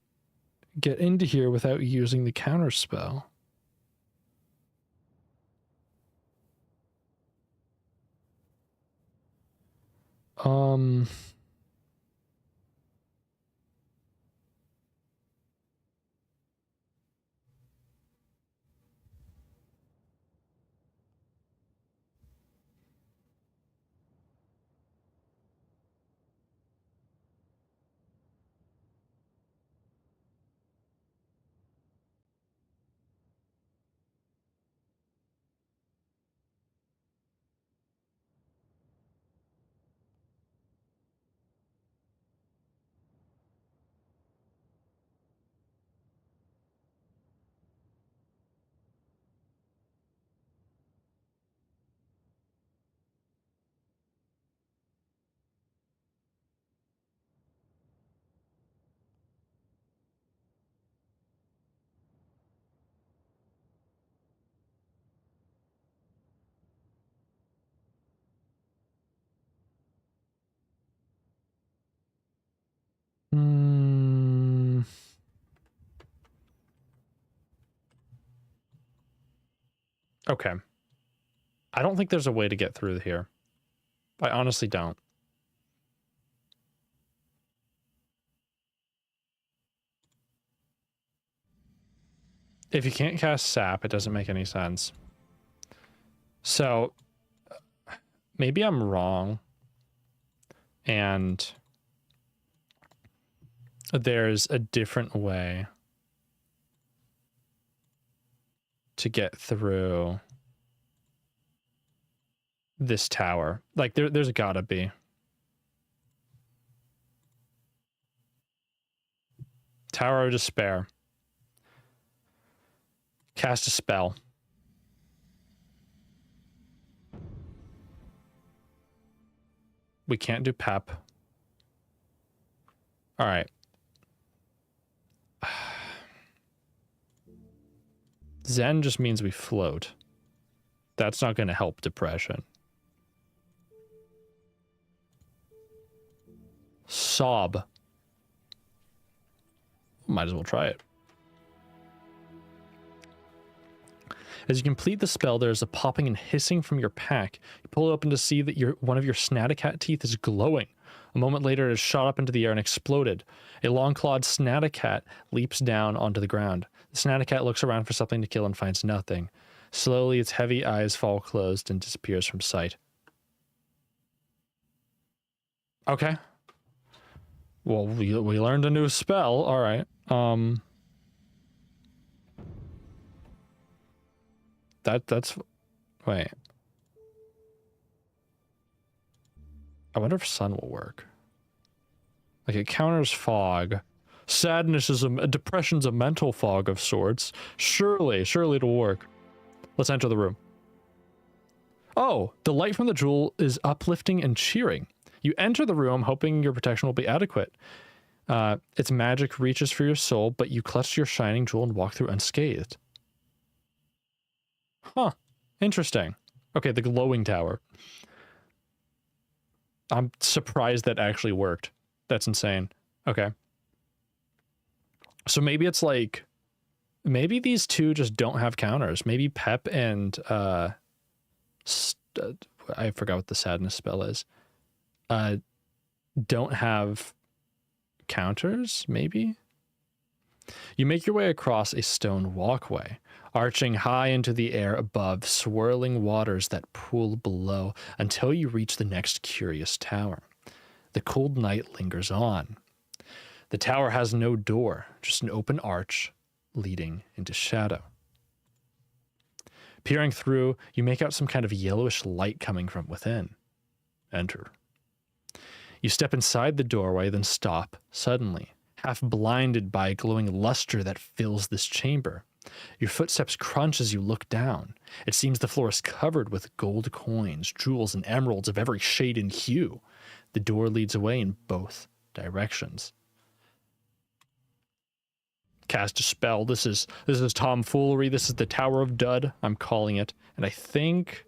get into here without using the counter spell. Okay. I don't think there's a way to get through here. I honestly don't. If you can't cast sap, it doesn't make any sense. So, maybe I'm wrong. And there's a different way to get through this tower. Like, there's gotta be. Tower of Despair. Cast a spell. We can't do pep. All right. Zen just means we float. That's not going to help depression. Sob. Might as well try it. As you complete the spell, there's a popping and hissing from your pack. You pull it open to see that one of your Snatacat teeth is glowing. A moment later, it has shot up into the air and exploded. A long-clawed Snatacat leaps down onto the ground. The Snatacat looks around for something to kill and finds nothing. Slowly, its heavy eyes fall closed and disappears from sight. Okay. Well, we learned a new spell. All right. That's wait. I wonder if sun will work. Like, it counters fog. Sadness is depression's a mental fog of sorts. Surely it'll work. Let's enter the room. Oh, the light from the jewel is uplifting and cheering. You enter the room hoping your protection will be adequate. Its magic reaches for your soul, but you clutch your shining jewel and walk through unscathed. Huh. Interesting. Okay, the glowing tower. I'm surprised that actually worked. That's insane. Okay. So maybe it's like... Maybe these two just don't have counters. Maybe Pep and... I forgot what the sadness spell is. Don't have counters, maybe? You make your way across a stone walkway, arching high into the air above swirling waters that pool below until you reach the next curious tower. The cold night lingers on. The tower has no door, just an open arch leading into shadow. Peering through, you make out some kind of yellowish light coming from within. Enter. You step inside the doorway, then stop suddenly, half blinded by a glowing luster that fills this chamber. Your footsteps crunch as you look down. It seems the floor is covered with gold coins, jewels, and emeralds of every shade and hue. The door leads away in both directions. Cast a spell. This is tomfoolery. This is the Tower of Dud, I'm calling it. And I think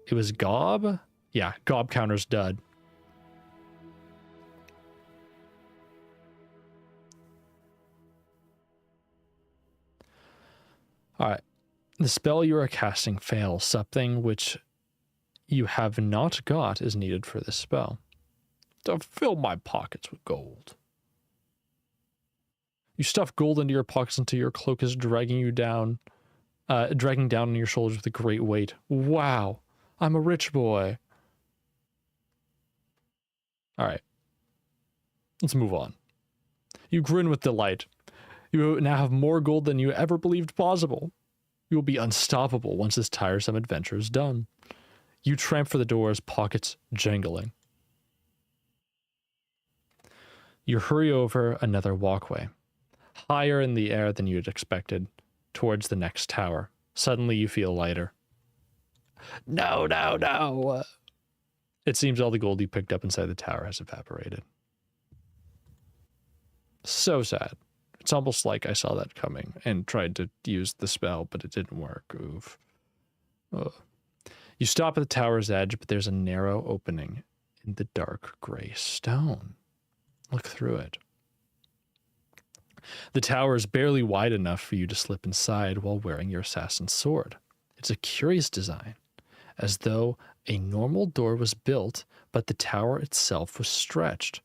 it was Gob? Yeah, Gob counters Dud. Alright. The spell you are casting fails. Something which you have not got is needed for this spell. To fill my pockets with gold. You stuff gold into your pockets until your cloak is dragging down on your shoulders with a great weight. Wow, I'm a rich boy. Alright. Let's move on. You grin with delight. You now have more gold than you ever believed possible. You will be unstoppable once this tiresome adventure is done. You tramp for the doors, pockets jangling. You hurry over another walkway, higher in the air than you had expected, towards the next tower. Suddenly you feel lighter. No, no, no! It seems all the gold you picked up inside the tower has evaporated. So sad. It's almost like I saw that coming and tried to use the spell, but it didn't work. Oof. Ugh. You stop at the tower's edge, but there's a narrow opening in the dark gray stone. Look through it. The tower is barely wide enough for you to slip inside while wearing your assassin's sword. It's a curious design, as though a normal door was built, but the tower itself was stretched.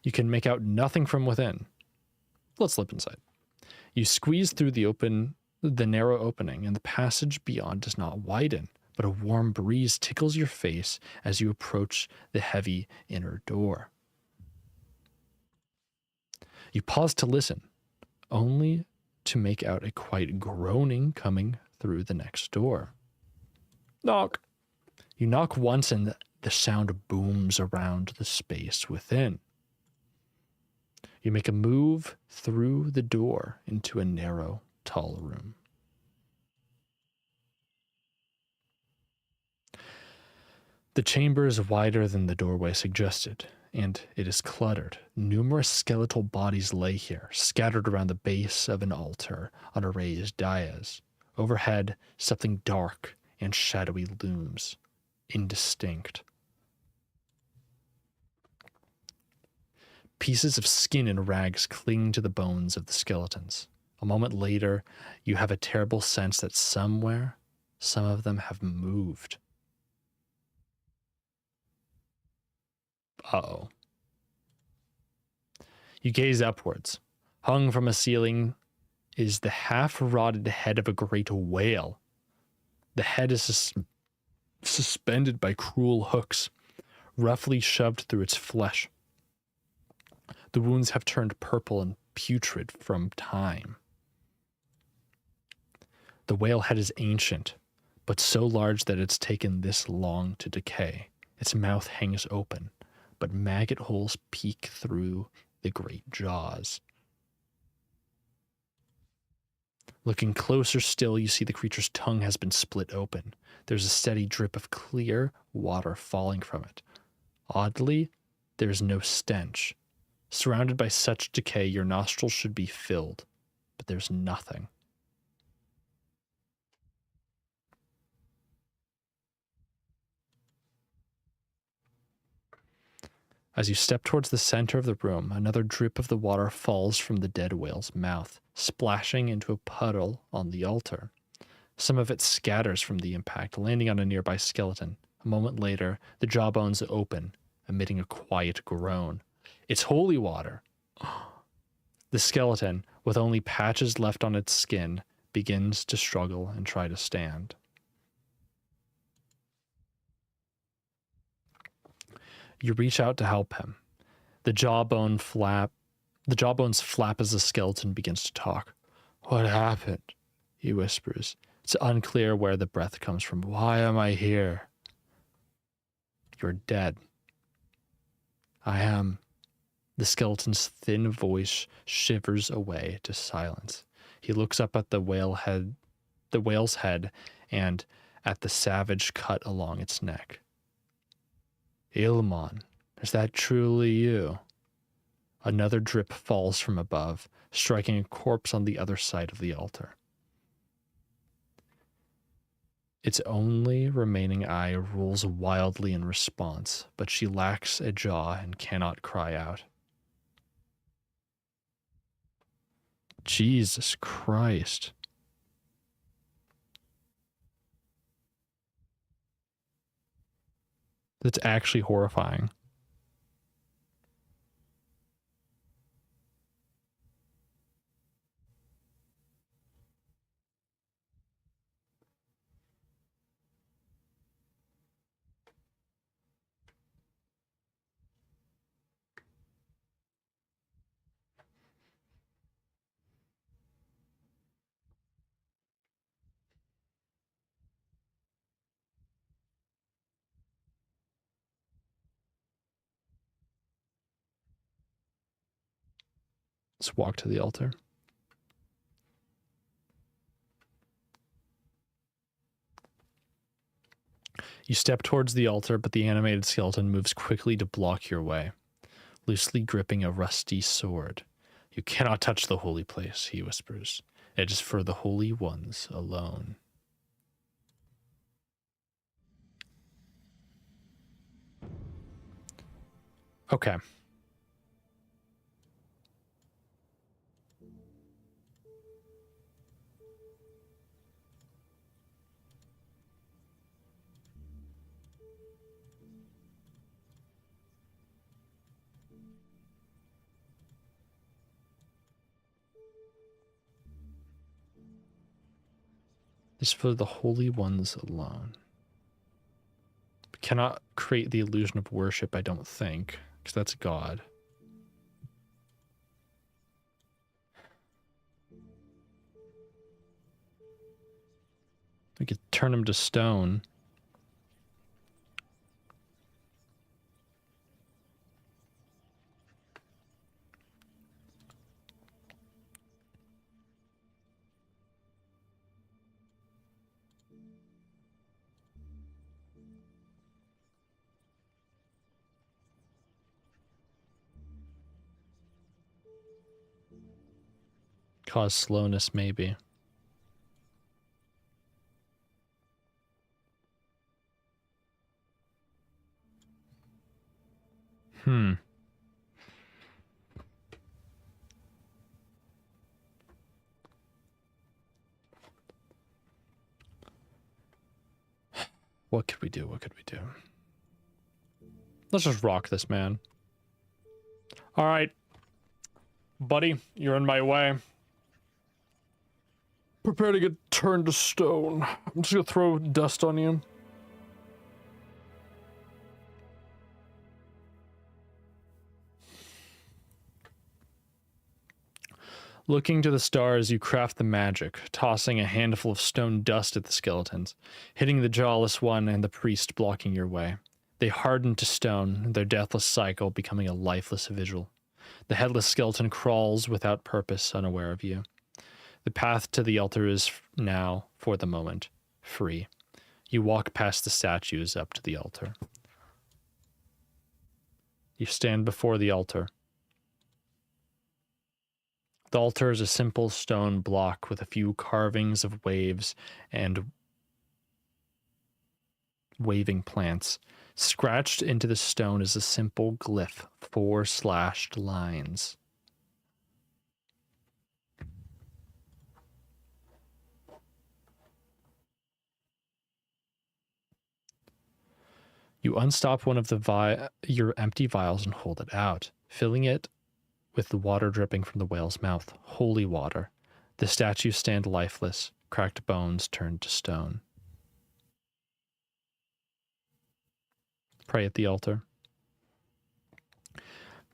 You can make out nothing from within. Let's slip inside. You squeeze through the narrow opening, and the passage beyond does not widen, but a warm breeze tickles your face as you approach the heavy inner door. You pause to listen, only to make out a quiet groaning coming through the next door. Knock. You knock once and the sound booms around the space within. You make a move through the door into a narrow, tall room. The chamber is wider than the doorway suggested, and it is cluttered. Numerous skeletal bodies lay here, scattered around the base of an altar on a raised dais. Overhead, something dark and shadowy looms, indistinct. Pieces of skin and rags cling to the bones of the skeletons. A moment later, you have a terrible sense that somewhere, some of them have moved. Uh-oh. You gaze upwards. Hung from a ceiling is the half-rotted head of a great whale. The head is suspended by cruel hooks, roughly shoved through its flesh. The wounds have turned purple and putrid from time. The whale head is ancient, but so large that it's taken this long to decay. Its mouth hangs open, but maggot holes peek through the great jaws. Looking closer still, you see the creature's tongue has been split open. There's a steady drip of clear water falling from it. Oddly, there is no stench. Surrounded by such decay, your nostrils should be filled, but there's nothing. As you step towards the center of the room, another drip of the water falls from the dead whale's mouth, splashing into a puddle on the altar. Some of it scatters from the impact, landing on a nearby skeleton. A moment later, the jawbones open, emitting a quiet groan. It's holy water. The skeleton, with only patches left on its skin, begins to struggle and try to stand. You reach out to help him. The jawbones flap as the skeleton begins to talk. "What happened?" he whispers. It's unclear where the breath comes from. "Why am I here?" "You're dead." "I am." The skeleton's thin voice shivers away to silence. He looks up at the whale's head, and at the savage cut along its neck. "Ilmon, is that truly you?" Another drip falls from above, striking a corpse on the other side of the altar. Its only remaining eye rolls wildly in response, but she lacks a jaw and cannot cry out. Jesus Christ. That's actually horrifying. Let's walk to the altar. You step towards the altar, but the animated skeleton moves quickly to block your way, loosely gripping a rusty sword. "You cannot touch the holy place," he whispers. "It is for the holy ones alone." Okay. It's for the holy ones alone. Cannot create the illusion of worship, I don't think, because that's God. We could turn him to stone. Cause slowness, maybe. What could we do? What could we do? Let's just rock this man. All right. Buddy, you're in my way. Prepare to get turned to stone. I'm just gonna throw dust on you. Looking to the stars, you craft the magic, tossing a handful of stone dust at the skeletons, hitting the jawless one and the priest blocking your way. They harden to stone, their deathless cycle becoming a lifeless vigil. The headless skeleton crawls without purpose, unaware of you. The path to the altar is now, for the moment, free. You walk past the statues up to the altar. You stand before the altar. The altar is a simple stone block with a few carvings of waves and waving plants. Scratched into the stone is a simple glyph, 4 slashed lines. You unstop one of your empty vials and hold it out, filling it with the water dripping from the whale's mouth. Holy water. The statues stand lifeless, cracked bones turned to stone. Pray at the altar.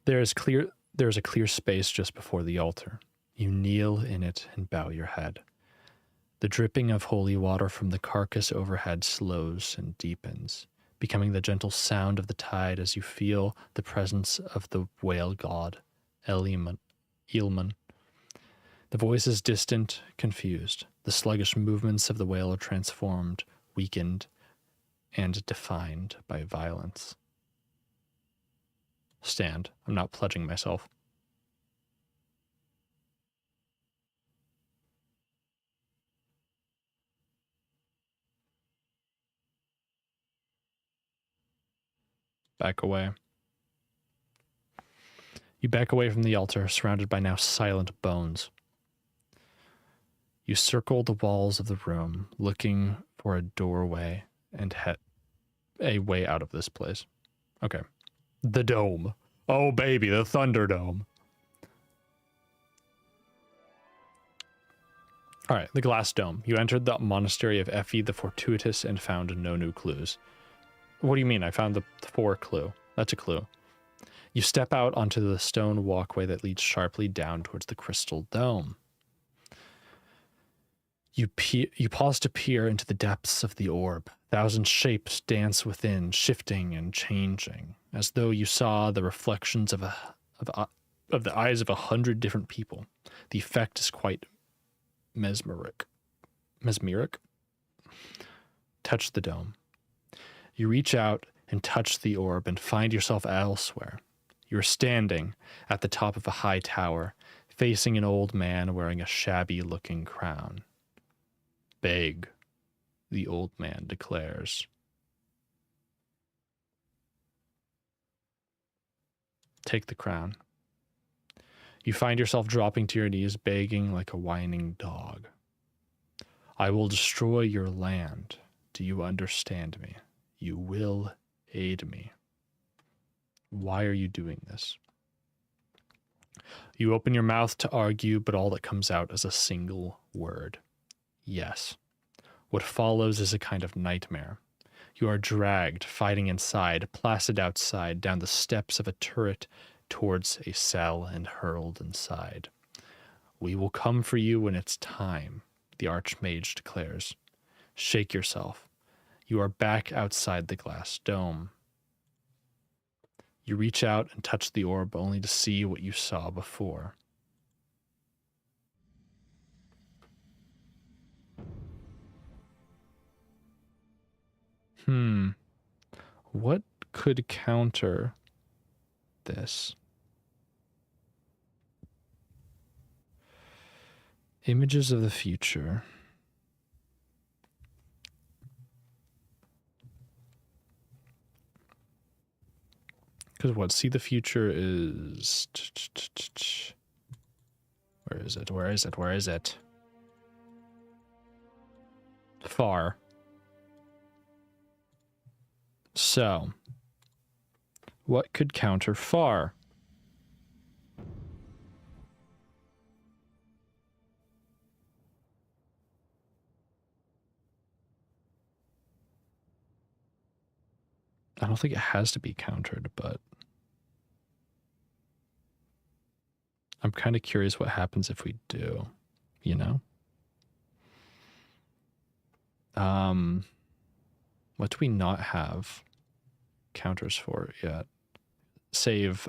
There is a clear space just before the altar. You kneel in it and bow your head. The dripping of holy water from the carcass overhead slows and deepens, becoming the gentle sound of the tide as you feel the presence of the whale god, Eelman. The voice is distant, confused. The sluggish movements of the whale are transformed, weakened, and defined by violence. Stand. I'm not pledging myself. Back away. You back away from the altar, surrounded by now silent bones. You circle the walls of the room, looking for a doorway and a way out of this place. Okay. The dome. Oh, baby, the Thunderdome. All right, the glass dome. You entered the monastery of Effie the Fortuitous and found no new clues. What do you mean? I found the 4 clue. That's a clue. You step out onto the stone walkway that leads sharply down towards the crystal dome. You pause to peer into the depths of the orb. 1,000 shapes dance within, shifting and changing, as though you saw the reflections of the eyes of 100 different people. The effect is quite mesmeric. Touch the dome. You reach out and touch the orb and find yourself elsewhere. You're standing at the top of a high tower, facing an old man wearing a shabby-looking crown. Beg, the old man declares. Take the crown. You find yourself dropping to your knees, begging like a whining dog. I will destroy your land. Do you understand me? You will aid me. Why are you doing this? You open your mouth to argue, but all that comes out is a single word. Yes. What follows is a kind of nightmare. You are dragged, fighting inside, placid outside, down the steps of a turret towards a cell and hurled inside. We will come for you when it's time, the Archmage declares. Shake yourself. You are back outside the glass dome. You reach out and touch the orb only to see what you saw before. What could counter this? Images of the future. Because what? See the future is... Where is it? Where is it? Where is it? Far. So, what could counter far? I don't think it has to be countered, but I'm kind of curious what happens if we do, you know? What do we not have counters for yet? Save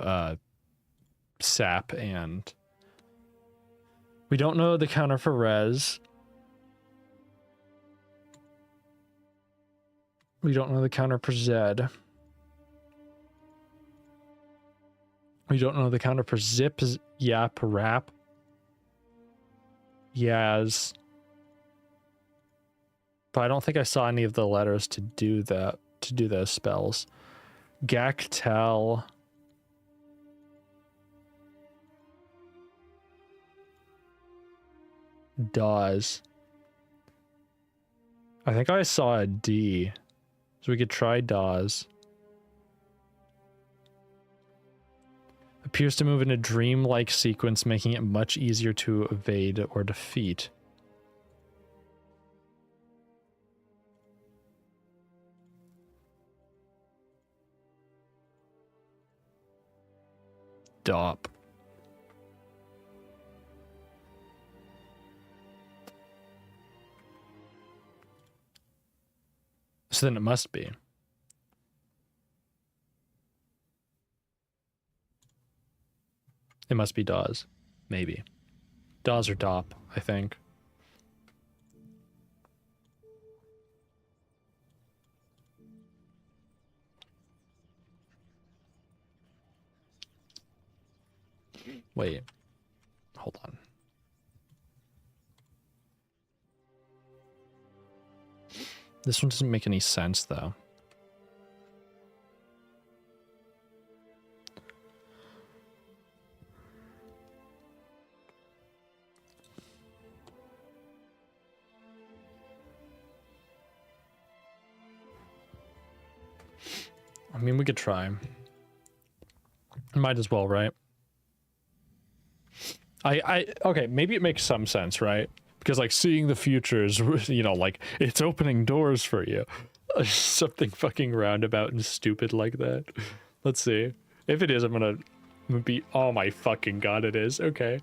sap, and we don't know the counter for res. We don't know the counter for Zed. We don't know the counter for zip, yap, rap, yaz. But I don't think I saw any of the letters to do that, to do those spells. Gaktel. Dawes. I think I saw a D. So we could try Dawes. Appears to move in a dream-like sequence, making it much easier to evade or defeat. Dop. So then it must be. It must be Dawes. Maybe. Dawes or Dop, I think. Wait. Hold on. This one doesn't make any sense, though. I mean, we could try. Might as well, right? Okay, maybe it makes some sense, right? Because, like, seeing the future is, you know, like, it's opening doors for you. Something fucking roundabout and stupid like that. Let's see. If it is, I'm gonna be, oh my fucking god, it is. Okay.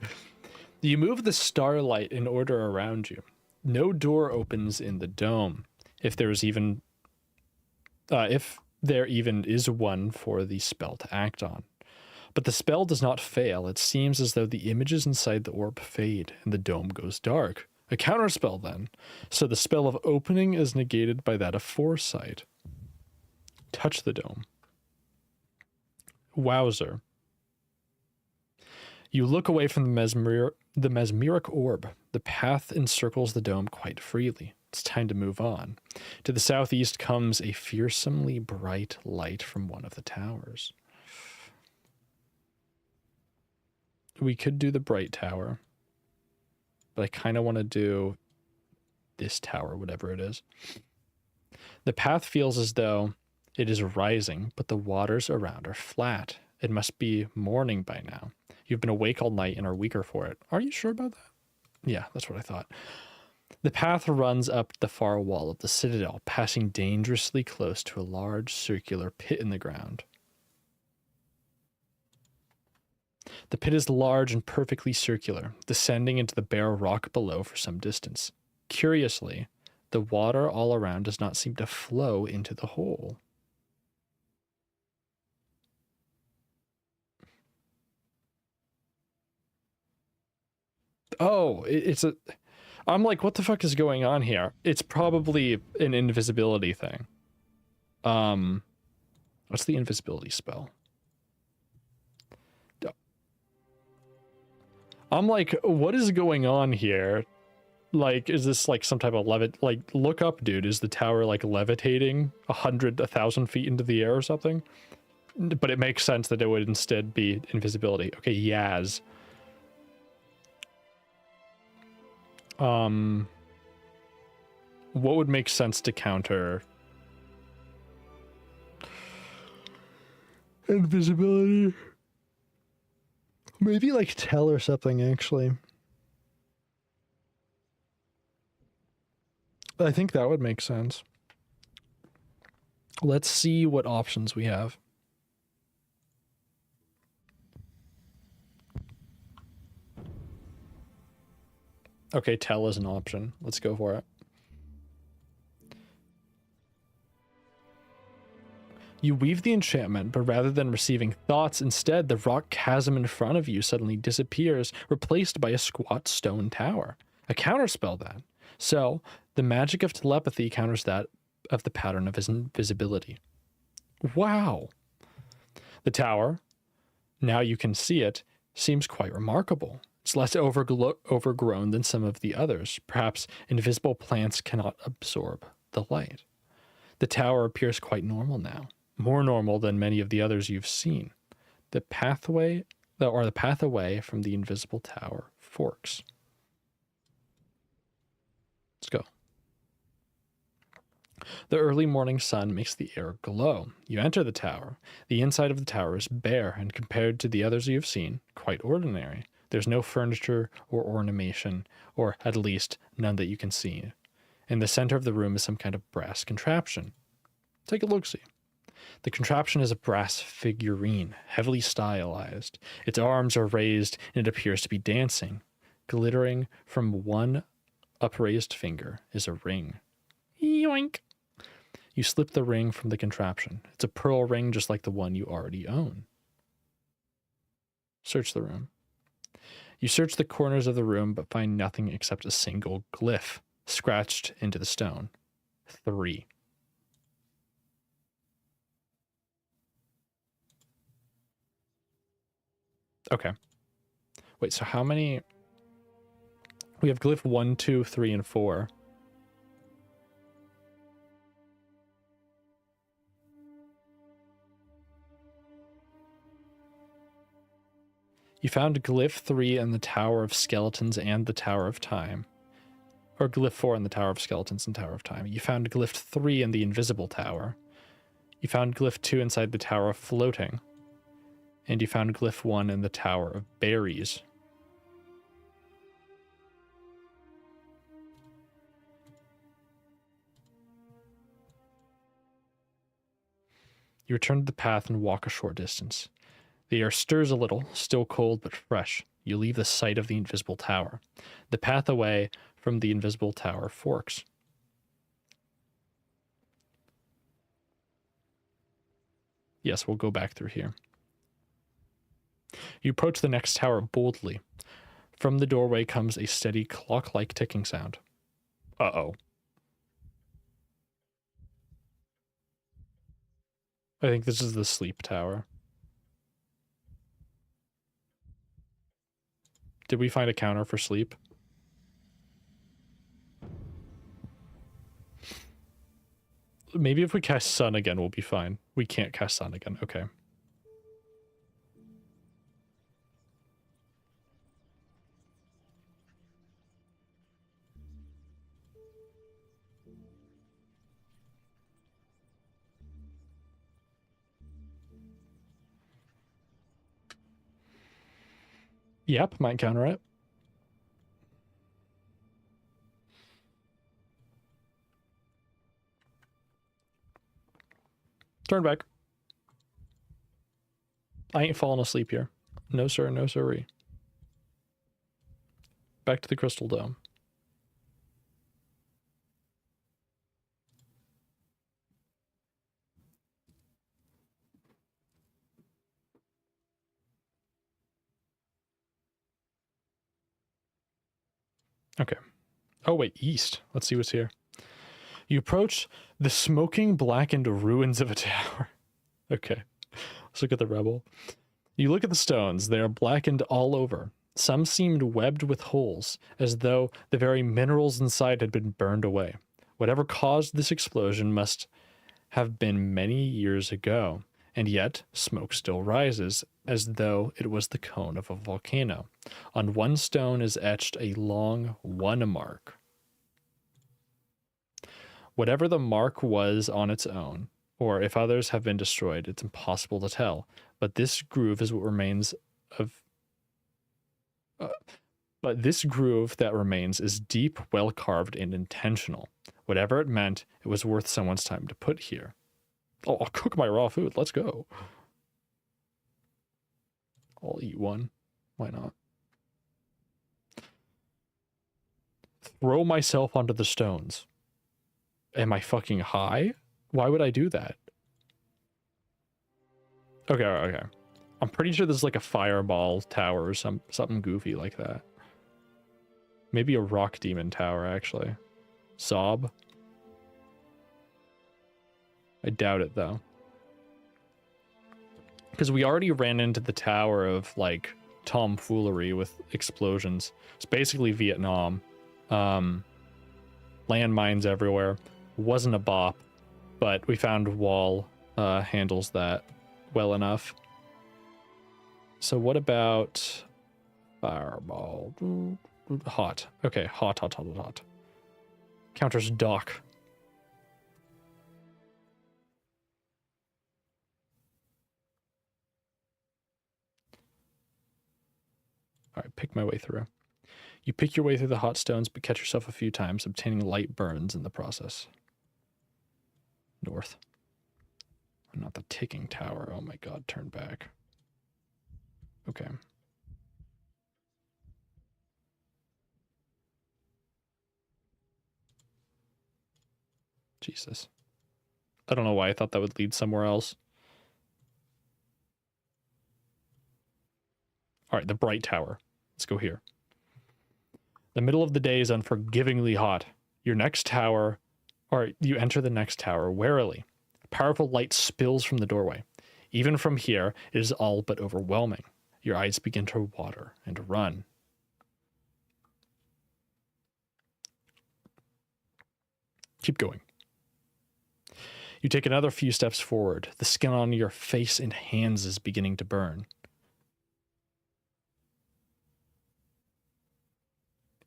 You move the starlight in order around you. No door opens in the dome. If there is even, if there even is one for the spell to act on. But the spell does not fail. It seems as though the images inside the orb fade and the dome goes dark. A counterspell then. So the spell of opening is negated by that of foresight. Touch the dome. Wowzer. You look away from the mesmeric orb. The path encircles the dome quite freely. It's time to move on. To the southeast comes a fearsomely bright light from one of the towers. We could do the bright tower, but I kind of want to do this tower, whatever it is. The path feels as though it is rising, but the waters around are flat. It must be morning by now. You've been awake all night and are weaker for it. Are you sure about that? Yeah, that's what I thought. The path runs up the far wall of the citadel, passing dangerously close to a large circular pit in the ground. The pit is large and perfectly circular, descending into the bare rock below for some distance. Curiously, the water all around does not seem to flow into the hole. Oh, it's a... I'm like, what the fuck is going on here? It's probably an invisibility thing. What's the invisibility spell? I'm like, what is going on here? Like, is this like some type of like, look up, dude. Is the tower like levitating 1,000 feet into the air or something? But it makes sense that it would instead be invisibility. Okay, Yaz. What would make sense to counter invisibility? Maybe like tell or something, actually. I think that would make sense. Let's see what options we have. Okay, tell is an option. Let's go for it. You weave the enchantment, but rather than receiving thoughts, instead the rock chasm in front of you suddenly disappears, replaced by a squat stone tower. A counterspell then. So, the magic of telepathy counters that of the pattern of his invisibility. Wow! The tower, now you can see it, seems quite remarkable. It's less overgrown than some of the others. Perhaps invisible plants cannot absorb the light. The tower appears quite normal now. More normal than many of the others you've seen. The path away from the invisible tower forks. Let's go. The early morning sun makes the air glow. You enter the tower. The inside of the tower is bare, and compared to the others you've seen, quite ordinary. There's no furniture or ornamentation, or at least none that you can see. In the center of the room is some kind of brass contraption. Take a look-see. The contraption is a brass figurine, heavily stylized. Its arms are raised, and it appears to be dancing. Glittering from one upraised finger is a ring. Yoink! You slip the ring from the contraption. It's a pearl ring just like the one you already own. Search the room. You search the corners of the room, but find nothing except a single glyph scratched into the stone. 3. Okay. Wait, so how many? We have glyph 1, 2, 3, and 4. You found glyph 3 in the Tower of Skeletons and the Tower of Time. Or glyph 4 in the Tower of Skeletons and Tower of Time. You found glyph 3 in the Invisible Tower. You found glyph 2 inside the Tower of Floating. And you found glyph 1 in the Tower of Berries. You return to the path and walk a short distance. The air stirs a little, still cold but fresh. You leave the sight of the invisible tower. The path away from the invisible tower forks. Yes, we'll go back through here. You approach the next tower boldly. From the doorway comes a steady clock-like ticking sound. Uh-oh. I think this is the sleep tower. Did we find a counter for sleep? Maybe if we cast sun again, we'll be fine. We can't cast sun again. Okay. Yep, might counter it. Turn back. I ain't falling asleep here. No sir, no sirree. Back to the Crystal Dome. Okay. Oh wait, east. Let's see what's here. You approach the smoking, blackened ruins of a tower. Okay. Let's look at the rebel. You look at the stones. They are blackened all over. Some seemed webbed with holes, as though the very minerals inside had been burned away. Whatever caused this explosion must have been many years ago, and yet smoke still rises, as though it was the cone of a volcano. On one stone is etched a long 1 mark. Whatever the mark was on its own, or if others have been destroyed, it's impossible to tell. But this groove is what remains of. But this groove that remains is deep, well carved, and intentional. Whatever it meant, it was worth someone's time to put here. Oh, I'll cook my raw food. Let's go. I'll eat one. Why not? Throw myself onto the stones. Am I fucking high? Why would I do that? Okay. I'm pretty sure there's like a fireball tower or something goofy like that. Maybe a rock demon tower, actually. Sob. I doubt it, though. Because we already ran into the tower of, like, tomfoolery with explosions. It's basically Vietnam. Landmines everywhere. Wasn't a bop, but we found wall handles that well enough. So what about fireball? Hot. Okay, hot. Counters dock. All right, pick my way through. You pick your way through the hot stones, but catch yourself a few times, obtaining light burns in the process. North. Not the ticking tower. Oh my god, turn back. Okay. Jesus. I don't know why I thought that would lead somewhere else. All right, the bright tower. Let's go here. The middle of the day is unforgivingly hot. Your next tower, or you enter the next tower warily. A powerful light spills from the doorway. Even from here, it is all but overwhelming. Your eyes begin to water and run. Keep going. You take another few steps forward. The skin on your face and hands is beginning to burn.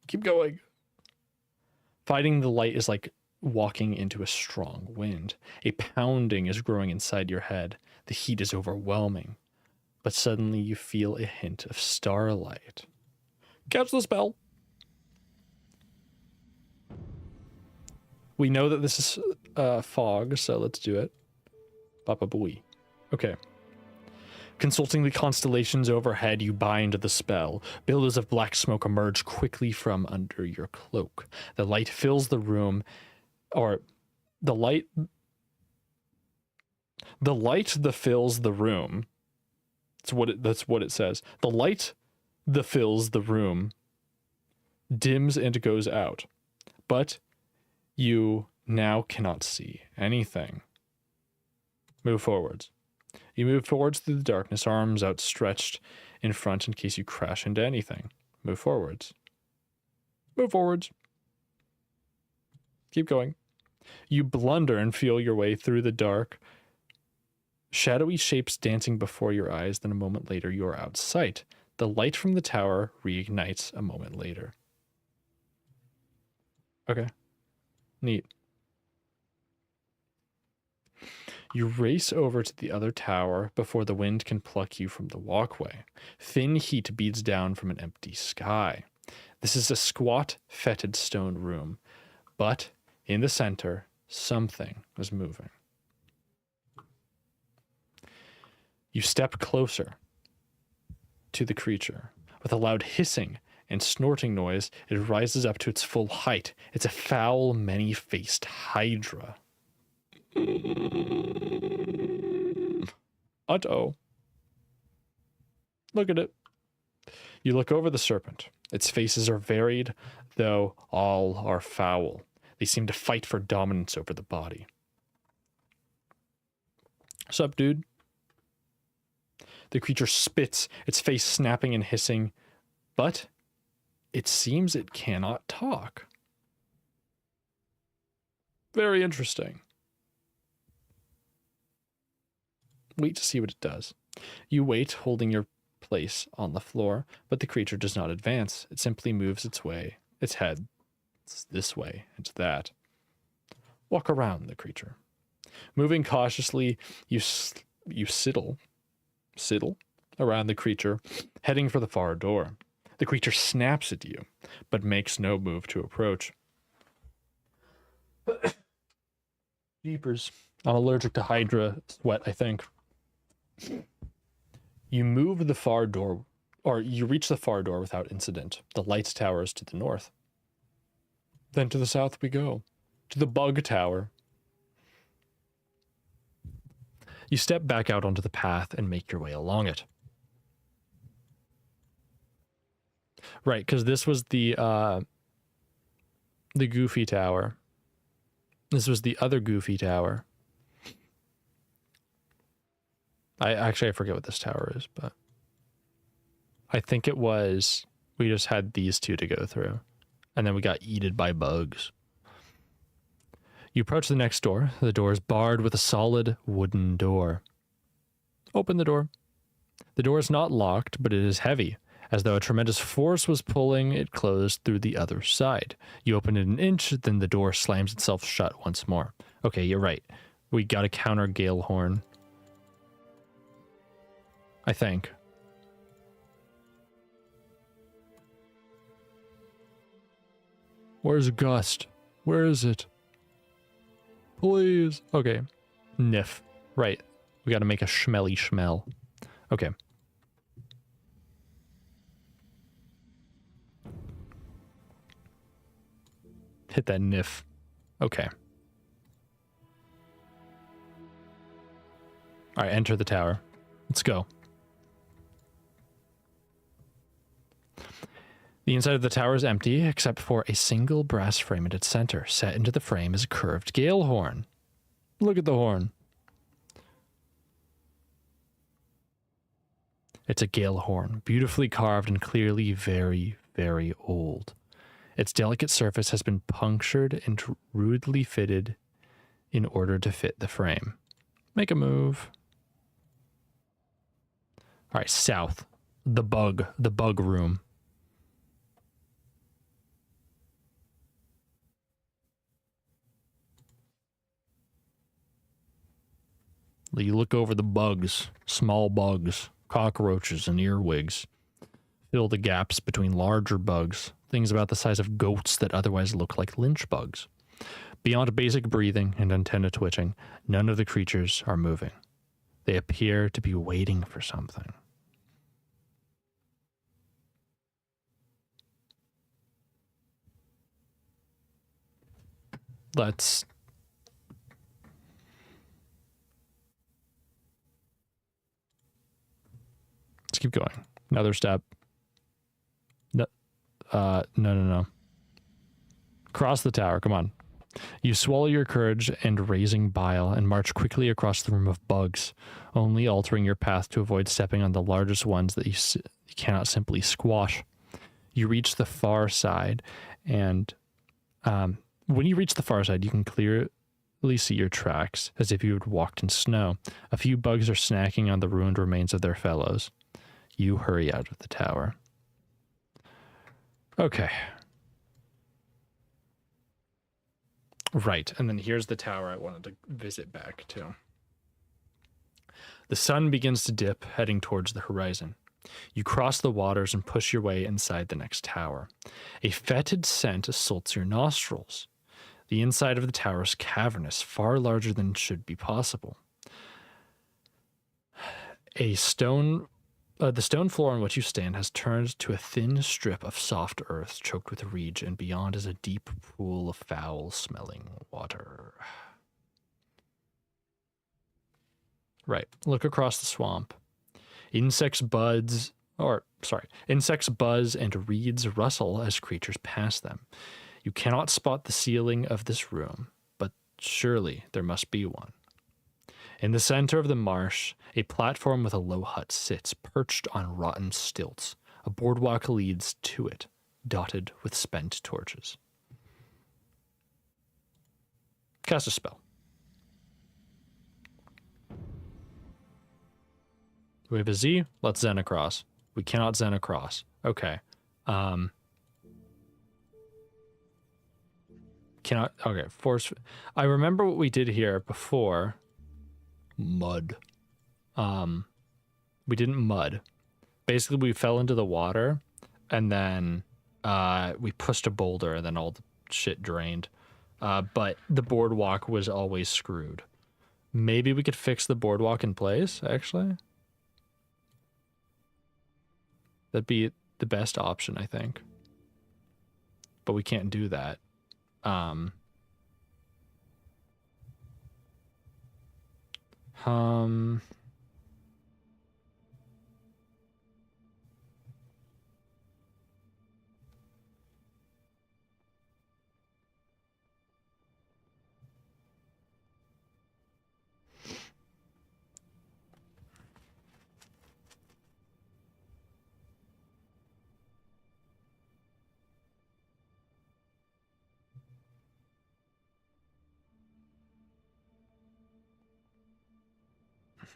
Keep going. Fighting the light is like walking into a strong wind. A pounding is growing inside your head. The heat is overwhelming. But suddenly you feel a hint of starlight. Catch the spell. We know that this is fog, so let's do it. Baba booey. Okay. Consulting the constellations overhead, you bind the spell. Billows of black smoke emerge quickly from under your cloak. The light fills the room, or the light that fills the room. That's what it says. The light that fills the room dims and goes out, but you now cannot see anything. Move forwards. You move forwards through the darkness, arms outstretched in front in case you crash into anything. Move forwards. Move forwards. Keep going. You blunder and feel your way through the dark. Shadowy shapes dancing before your eyes, then a moment later you are out of sight. The light from the tower reignites a moment later. Okay. Neat. You race over to the other tower before the wind can pluck you from the walkway. Thin heat beats down from an empty sky. This is a squat, fetid stone room, but in the center, something was moving. You step closer to the creature. With a loud hissing and snorting noise, it rises up to its full height. It's a foul, many-faced hydra. Uh-oh. Look at it. You look over the serpent. Its faces are varied, though all are foul. They seem to fight for dominance over the body. Sup, dude? The creature spits, its face snapping and hissing but it seems it cannot talk. Very interesting. Wait to see what it does. You wait, holding your place on the floor, but the creature does not advance. It simply moves its head this way and that. Walk around the creature. Moving cautiously, you sidle around the creature, heading for the far door. The creature snaps at you, but makes no move to approach. Jeepers. I'm allergic to Hydra sweat, I think. You move the far door, or you reach the far door without incident. The light tower is to the north. Then to the south we go, to the bug tower. You step back out onto the path and make your way along it. Right, because this was the goofy tower. This was the other goofy tower. I forget what this tower is, but I think it was, we just had these two to go through, and then we got eaten by bugs. You approach the next door. The door is barred with a solid wooden door. Open the door. The door is not locked, but it is heavy, as though a tremendous force was pulling it closed through the other side. You open it an inch, then the door slams itself shut once more. Okay, you're right. We got to counter Gale Horn, I think. Where's Gust? Where is it? Please. Okay. Niff. Right. We got to make a schmelly schmel. Okay. Hit that Niff. Okay. All right, enter the tower. Let's go. The inside of the tower is empty, except for a single brass frame at its center. Set into the frame is a curved gale horn. Look at the horn. It's a gale horn, beautifully carved and clearly very, very old. Its delicate surface has been punctured and rudely fitted in order to fit the frame. Make a move. All right, south. The bug room. You look over the bugs, small bugs, cockroaches, and earwigs. Fill the gaps between larger bugs, things about the size of goats that otherwise look like lynch bugs. Beyond basic breathing and antenna twitching, none of the creatures are moving. They appear to be waiting for something. Let's keep going. Another step. No. Cross the tower. Come on. You swallow your courage and raising bile and march quickly across the room of bugs, only altering your path to avoid stepping on the largest ones that you cannot simply squash. You reach the far side, and when you reach the far side, you can clearly see your tracks as if you had walked in snow. A few bugs are snacking on the ruined remains of their fellows. You hurry out of the tower. Okay. Right, and then here's the tower I wanted to visit back to. The sun begins to dip, heading towards the horizon. You cross the waters and push your way inside the next tower. A fetid scent assaults your nostrils. The inside of the tower is cavernous, far larger than should be possible. The stone floor on which you stand has turned to a thin strip of soft earth choked with reed, and beyond is a deep pool of foul-smelling water. Right, look across the swamp. Insects buzz and reeds rustle as creatures pass them. You cannot spot the ceiling of this room, but surely there must be one. In the center of the marsh, a platform with a low hut sits, perched on rotten stilts. A boardwalk leads to it, dotted with spent torches. Cast a spell. We have a Z. Let's Zen across. We cannot Zen across. Okay. Cannot. Okay. Force. I remember what we did here before. Mud. We didn't mud. Basically, we fell into the water, and then we pushed a boulder, and then all the shit drained. But the boardwalk was always screwed. Maybe we could fix the boardwalk in place, actually. That'd be the best option, I think. But we can't do that. Um, um,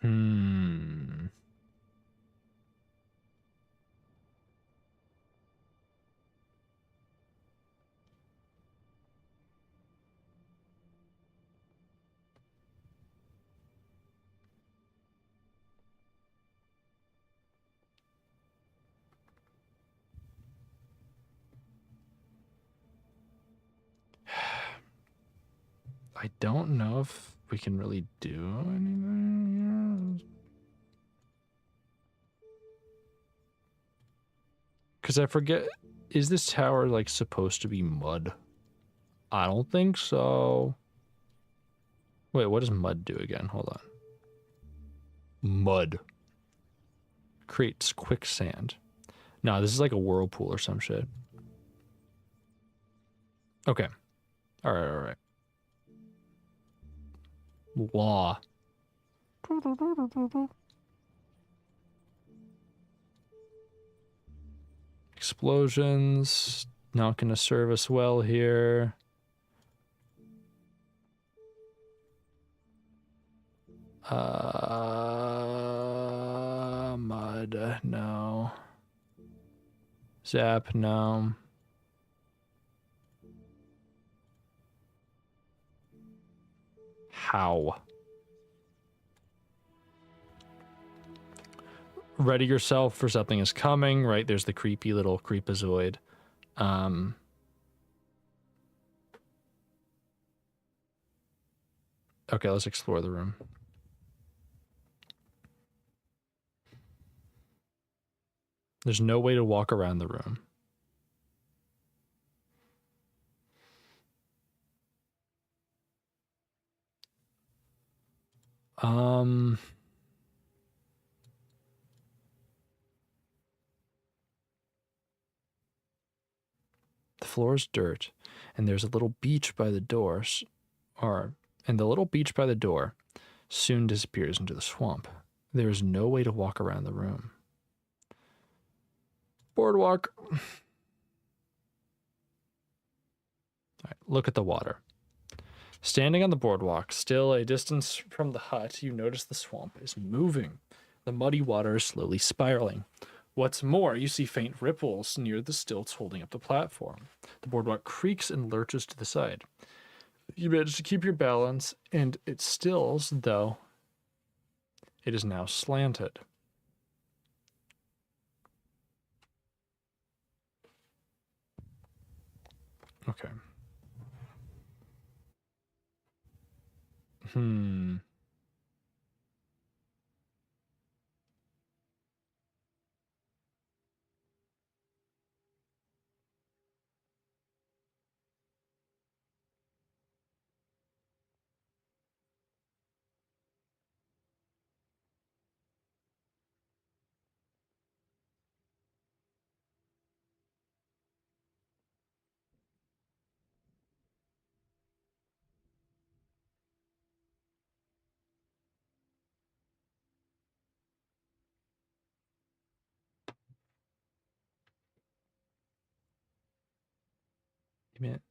hmm. I don't know if we can really do anything here. Because I forget, is this tower like supposed to be mud? I don't think so. Wait, what does mud do again? Hold on. Mud. Creates quicksand. No, this is like a whirlpool or some shit. Okay. Alright, alright. Law. Explosions. Not gonna serve us well here. Mud, no. Zap, no. How? Ready yourself for something is coming, right? There's the creepy little creepazoid. Okay, let's explore the room. There's no way to walk around the room. The floor is dirt, and there's a little beach by the door, and the little beach by the door soon disappears into the swamp. There is no way to walk around the room. Boardwalk. All right, look at the water. Standing on the boardwalk, still a distance from the hut, you notice the swamp is moving. The muddy water is slowly spiraling. What's more, you see faint ripples near the stilts holding up the platform. The boardwalk creaks and lurches to the side. You manage to keep your balance, and it stills, though it is now slanted. Okay. Damn it.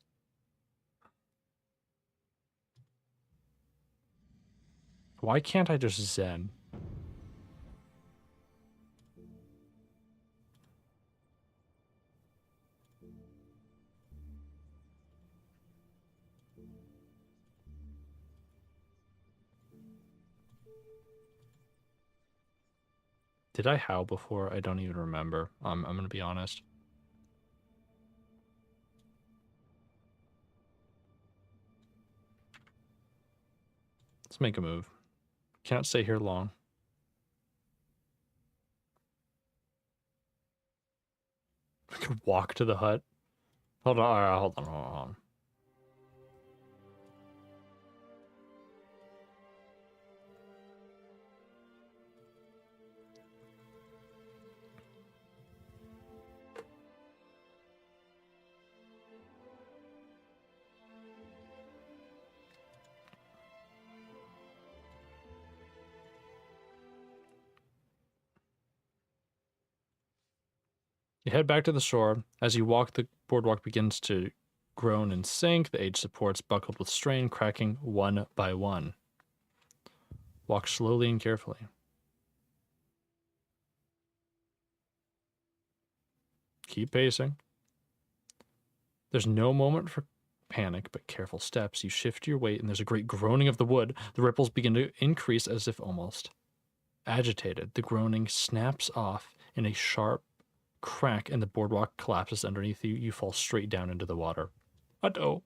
Why can't I just zen? Did I howl before? I don't even remember. I'm gonna be honest. Let's make a move. Can't stay here long. I could walk to the hut. Hold on, hold on. You head back to the shore. As you walk, the boardwalk begins to groan and sink. The edge supports buckled with strain, cracking one by one. Walk slowly and carefully. Keep pacing. There's no moment for panic, but careful steps. You shift your weight, and there's a great groaning of the wood. The ripples begin to increase as if almost agitated. The groaning snaps off in a sharp crack, and the boardwalk collapses underneath you. You fall straight down into the water. Uh-oh.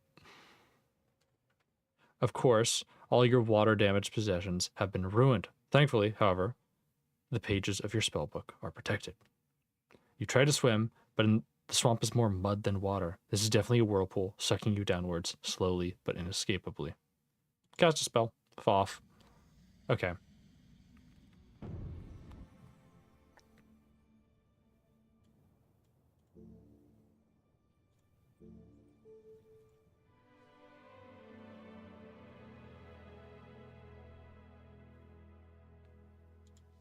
Of course, all your water-damaged possessions have been ruined. Thankfully, however, the pages of your spellbook are protected. You try to swim, but the swamp is more mud than water. This is definitely a whirlpool, sucking you downwards, slowly but inescapably. Cast a spell. Off. Okay.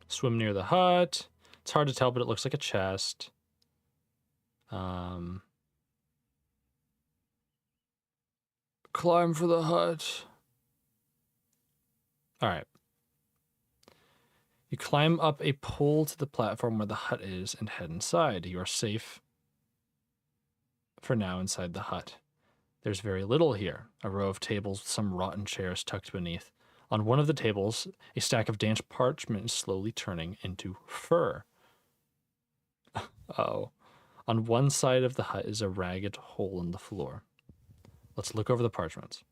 Swim near the hut. It's hard to tell, but it looks like a chest. Climb for the hut. All right. You climb up a pole to the platform where the hut is and head inside. You are safe for now inside the hut. There's very little here. A row of tables with some rotten chairs tucked beneath. On one of the tables, a stack of damp parchment is slowly turning into fur. Oh. On one side of the hut is a ragged hole in the floor. Let's look over the parchments.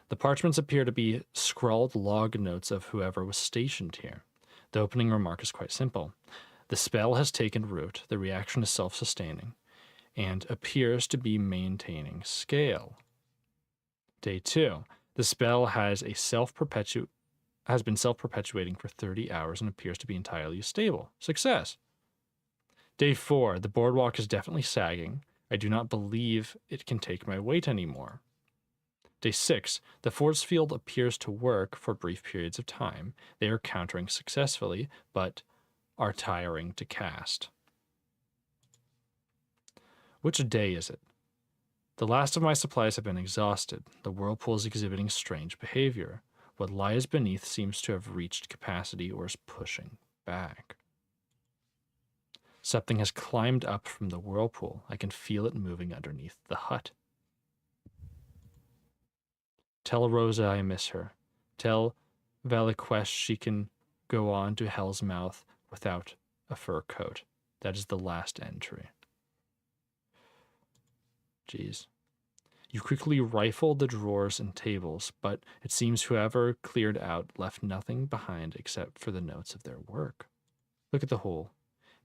The parchments appear to be scrawled log notes of whoever was stationed here. The opening remark is quite simple. The spell has taken root, the reaction is self-sustaining, and appears to be maintaining scale. Day 2. The spell has been self-perpetuating for 30 hours and appears to be entirely stable. Success. Day 4. The boardwalk is definitely sagging. I do not believe it can take my weight anymore. Day 6. The force field appears to work for brief periods of time. They are countering successfully, but are tiring to cast. Which day is it? The last of my supplies have been exhausted. The whirlpool is exhibiting strange behavior. What lies beneath seems to have reached capacity or is pushing back. Something has climbed up from the whirlpool. I can feel it moving underneath the hut. Tell Rosa I miss her. Tell Valiquest she can go on to Hell's Mouth without a fur coat. That is the last entry. Jeez. You quickly rifle the drawers and tables, but it seems whoever cleared out left nothing behind except for the notes of their work. Look at the hole.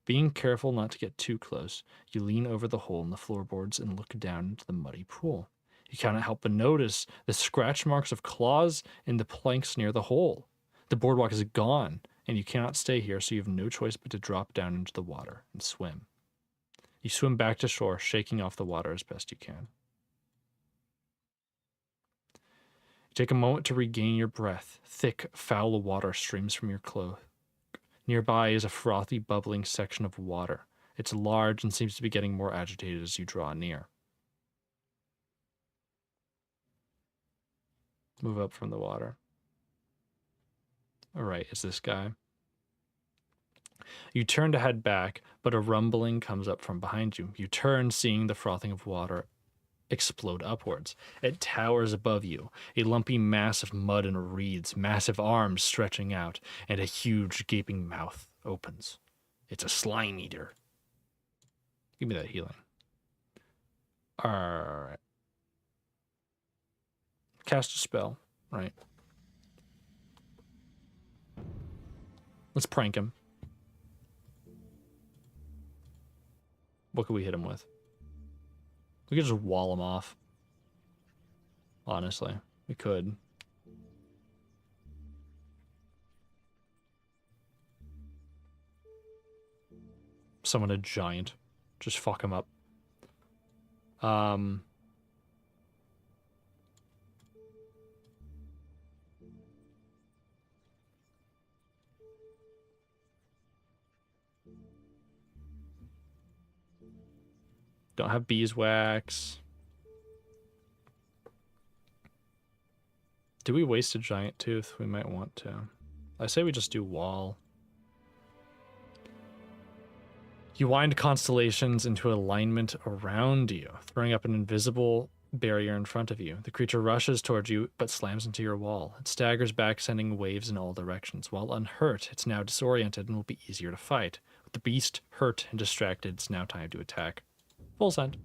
Being careful not to get too close, you lean over the hole in the floorboards and look down into the muddy pool. You cannot help but notice the scratch marks of claws in the planks near the hole. The boardwalk is gone, and you cannot stay here, so you have no choice but to drop down into the water and swim. You swim back to shore, shaking off the water as best you can. You take a moment to regain your breath. Thick, foul water streams from your clothes. Nearby is a frothy, bubbling section of water. It's large and seems to be getting more agitated as you draw near. Move up from the water. All right, it's this guy. You turn to head back, but a rumbling comes up from behind you. You turn, seeing the frothing of water explode upwards. It towers above you, a lumpy mass of mud and reeds, massive arms stretching out, and a huge gaping mouth opens. It's a slime eater. Give me that healing. Alright. Cast a spell, right? Let's prank him. What could we hit him with? We could just wall him off. Honestly, we could. Summon a giant. Just fuck him up. Don't have beeswax. Do we waste a giant tooth? We might want to. I say we just do wall. You wind constellations into alignment around you, throwing up an invisible barrier in front of you. The creature rushes towards you, but slams into your wall. It staggers back, sending waves in all directions. While unhurt, it's now disoriented and will be easier to fight. With the beast hurt and distracted, it's now time to attack. Full send.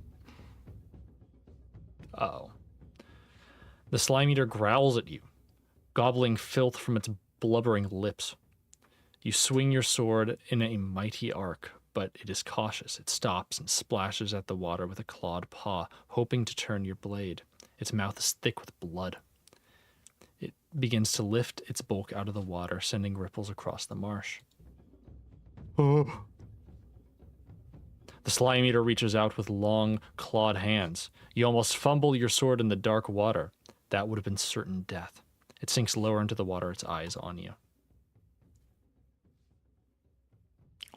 Uh-oh. The slime eater growls at you, gobbling filth from its blubbering lips. You swing your sword in a mighty arc, but it is cautious. It stops and splashes at the water with a clawed paw, hoping to turn your blade. Its mouth is thick with blood. It begins to lift its bulk out of the water, sending ripples across the marsh. Oh. The slime eater reaches out with long, clawed hands. You almost fumble your sword in the dark water. That would have been certain death. It sinks lower into the water, its eyes on you.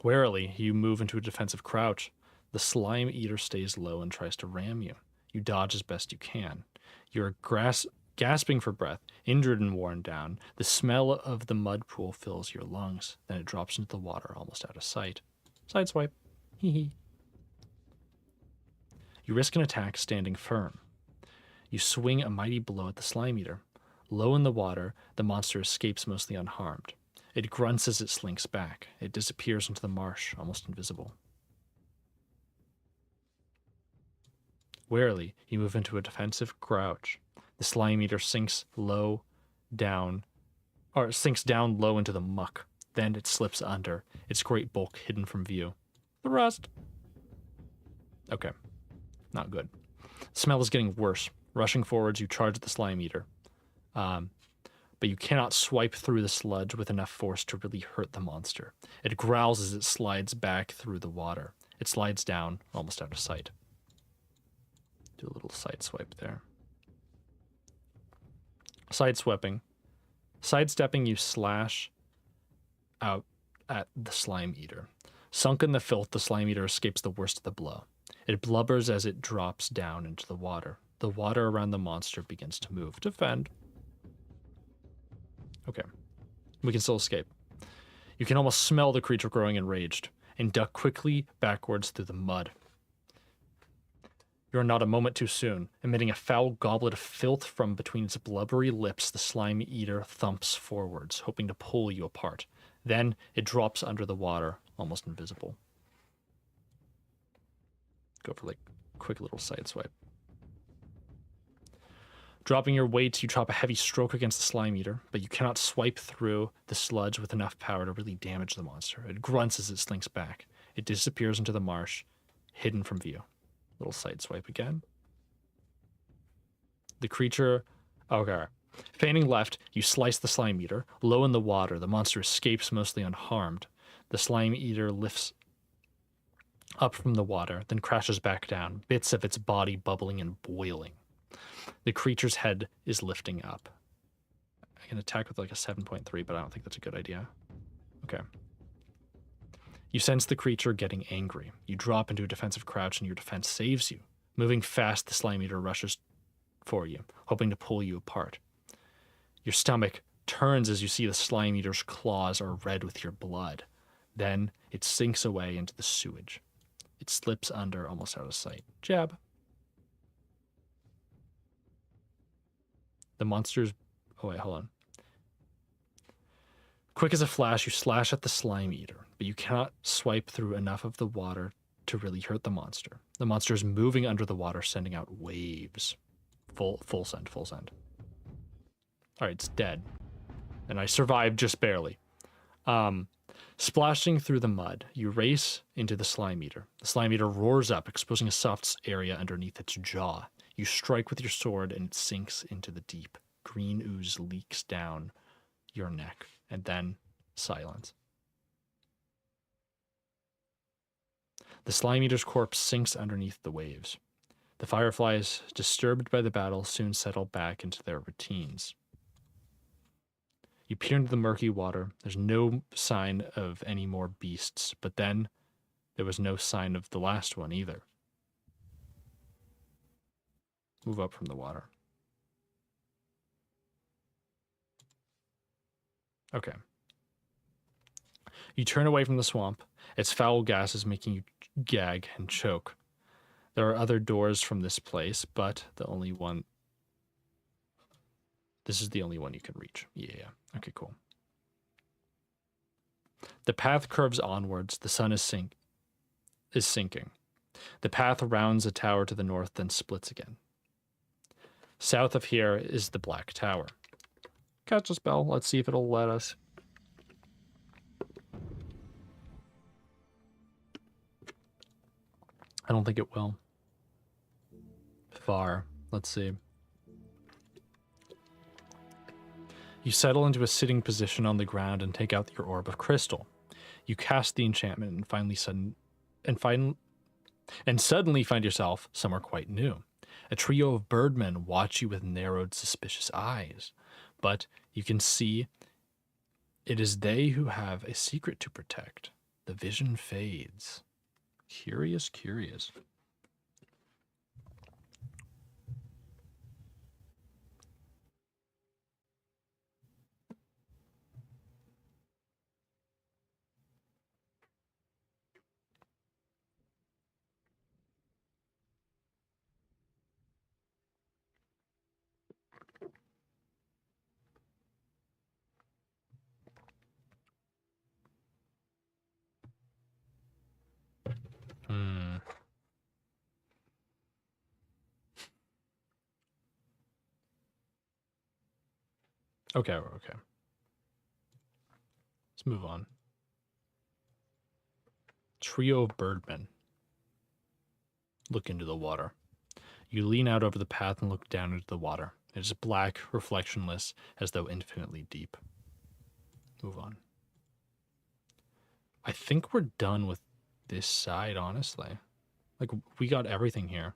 Warily, you move into a defensive crouch. The slime eater stays low and tries to ram you. You dodge as best you can. You're gasping for breath, injured and worn down. The smell of the mud pool fills your lungs. Then it drops into the water, almost out of sight. Sideswipe. Hee hee. You risk an attack standing firm. You swing a mighty blow at the slime eater. Low in the water, the monster escapes mostly unharmed. It grunts as it slinks back. It disappears into the marsh, almost invisible. Warily, you move into a defensive crouch. The slime eater sinks down low into the muck. Then it slips under, its great bulk hidden from view. Thrust. Okay. Not good. The smell is getting worse. Rushing forwards, you charge at the slime eater. But you cannot swipe through the sludge with enough force to really hurt the monster. It growls as it slides back through the water. It slides down, almost out of sight. Do a little sideswipe there. Sidestepping, you slash out at the slime eater. Sunk in the filth, the slime eater escapes the worst of the blow. It blubbers as it drops down into the water. The water around the monster begins to move. Defend. Okay. We can still escape. You can almost smell the creature growing enraged and duck quickly backwards through the mud. You are not a moment too soon. Emitting a foul goblet of filth from between its blubbery lips, the slime eater thumps forwards, hoping to pull you apart. Then it drops under the water, almost invisible. Go for like a quick little sideswipe. Dropping your weight, you chop a heavy stroke against the slime eater, but you cannot swipe through the sludge with enough power to really damage the monster. It grunts as it slinks back. It disappears into the marsh, hidden from view. Little sideswipe again. The creature... Okay. Feigning left, you slice the slime eater. Low in the water, the monster escapes mostly unharmed. The slime eater lifts up from the water, then crashes back down, bits of its body bubbling and boiling. The creature's head is lifting up. I can attack with like a 7.3, but I don't think that's a good idea. Okay. You sense the creature getting angry. You drop into a defensive crouch and your defense saves you. Moving fast, the slime eater rushes for you, hoping to pull you apart. Your stomach turns as you see the slime eater's claws are red with your blood. Then it sinks away into the sewage. It slips under, almost out of sight. Jab. The monster's... Oh, wait, hold on. Quick as a flash, you slash at the slime eater, but you cannot swipe through enough of the water to really hurt the monster. The monster is moving under the water, sending out waves. Full send, full send. All right, it's dead. And I survived just barely. Splashing through the mud, you race into the slime eater. The slime eater roars up, exposing a soft area underneath its jaw. You strike with your sword and it sinks into the deep. Green ooze leaks down your neck, and then silence. The slime eater's corpse sinks underneath the waves. The fireflies, disturbed by the battle, soon settle back into their routines. You peer into the murky water. There's no sign of any more beasts, but then there was no sign of the last one either. Move up from the water. Okay. You turn away from the swamp. Its foul gas is making you gag and choke. There are other doors from this place, but the only one... This is the only one you can reach. Yeah. Okay, cool. The path curves onwards. The sun is sinking. The path rounds a tower to the north, then splits again. South of here is the Black Tower. Cast a spell. Let's see if it'll let us. I don't think it will. Far. Let's see. You settle into a sitting position on the ground and take out your orb of crystal. You cast the enchantment and suddenly find yourself somewhere quite new. A trio of birdmen watch you with narrowed, suspicious eyes, but you can see it is they who have a secret to protect. The vision fades. Curious, curious. Okay. Let's move on. Trio of birdmen. Look into the water. You lean out over the path and look down into the water. It is black, reflectionless, as though infinitely deep. Move on. I think we're done with this side, honestly. Like, we got everything here.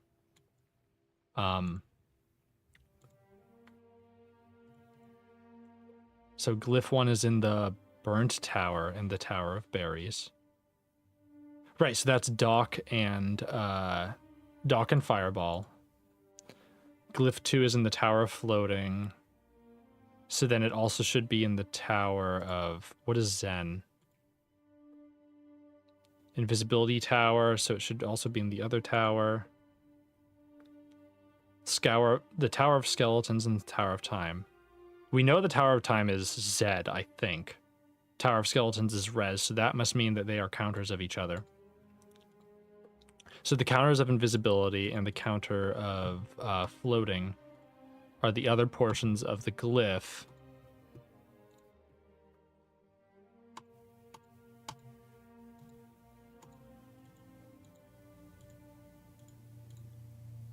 So Glyph 1 is in the Burnt Tower and the Tower of Berries. Right, so that's Dock and Fireball. Glyph 2 is in the Tower of Floating. So then it also should be in the Tower of... What is Zen? Invisibility Tower, so it should also be in the other tower. The Tower of Skeletons and the Tower of Time. We know the Tower of Time is Zed, I think. Tower of Skeletons is Res, so that must mean that they are counters of each other. So the counters of invisibility and the counter of floating are the other portions of the glyph.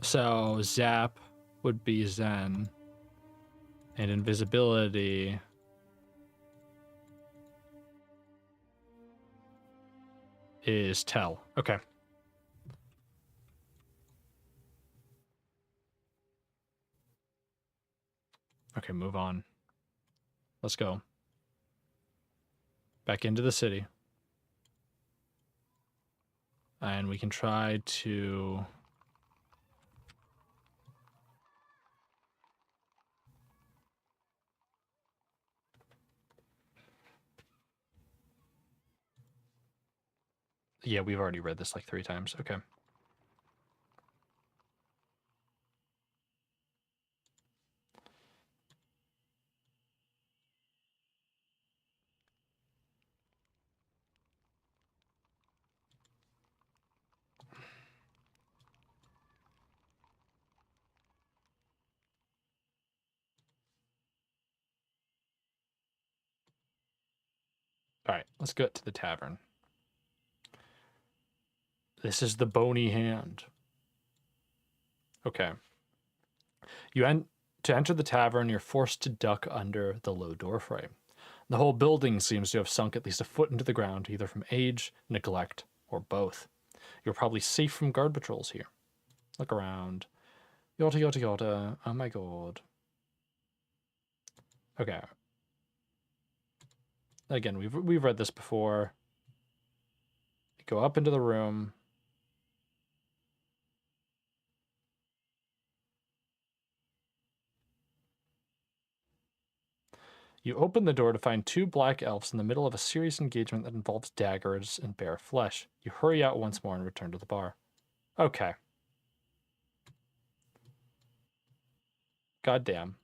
So Zap would be Zen. And invisibility is Tell. Okay. Okay, move on. Let's go. Back into the city. And we can try to... Yeah, we've already read this like 3 times. Okay. All right, let's get to the tavern. This is the bony hand. Okay. To enter the tavern, you're forced to duck under the low doorframe. The whole building seems to have sunk at least a foot into the ground, either from age, neglect, or both. You're probably safe from guard patrols here. Look around. Yada yada yada. Oh my god. Okay. Again, we've read this before. You go up into the room. You open the door to find 2 black elves in the middle of a serious engagement that involves daggers and bare flesh. You hurry out once more and return to the bar. Okay. Goddamn.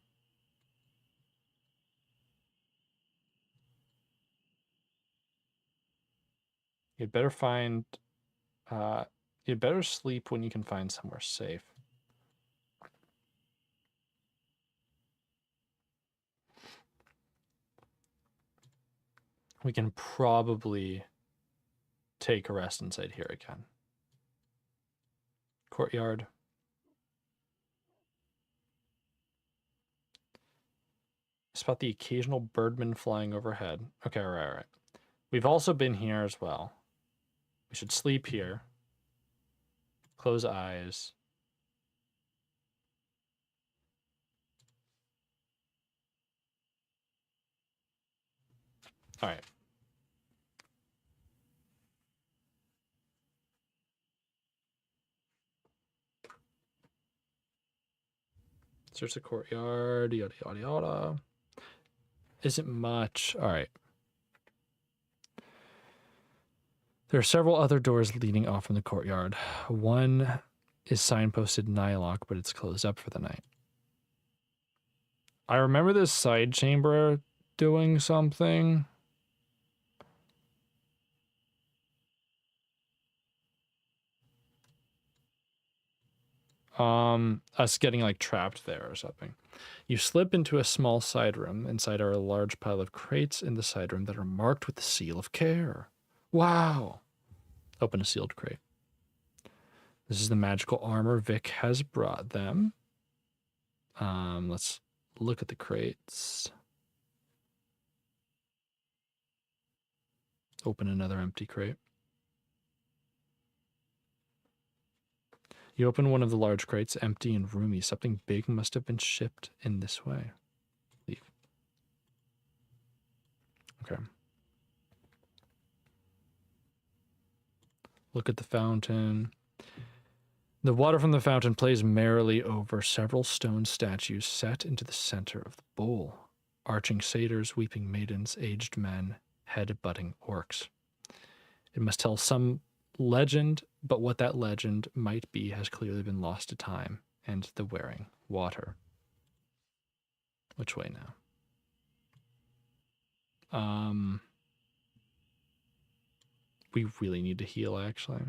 You'd better find... you'd better sleep when you can find somewhere safe. We can probably take a rest inside here again. Courtyard. Spot the occasional birdman flying overhead. Okay, right. We've also been here as well. We should sleep here. Close eyes. All right. Search the courtyard. Yada, yada, yada. Isn't much. All right. There are several other doors leading off from the courtyard. One is signposted Nylock, but it's closed up for the night. I remember this side chamber doing something. Us getting like trapped there or something. You slip into a small side room. Inside are a large pile of crates in the side room that are marked with the seal of care. Wow. Open a sealed crate. This is the magical armor Vic has brought them. Let's look at the crates. Open another empty crate. You open one of the large crates, empty and roomy. Something big must have been shipped in this way. Leave. Okay. Look at the fountain. The water from the fountain plays merrily over several stone statues set into the center of the bowl. Arching satyrs, weeping maidens, aged men, head-butting orcs. It must tell some legend, but what that legend might be has clearly been lost to time and the wearing water. Which way now? We really need to heal, actually.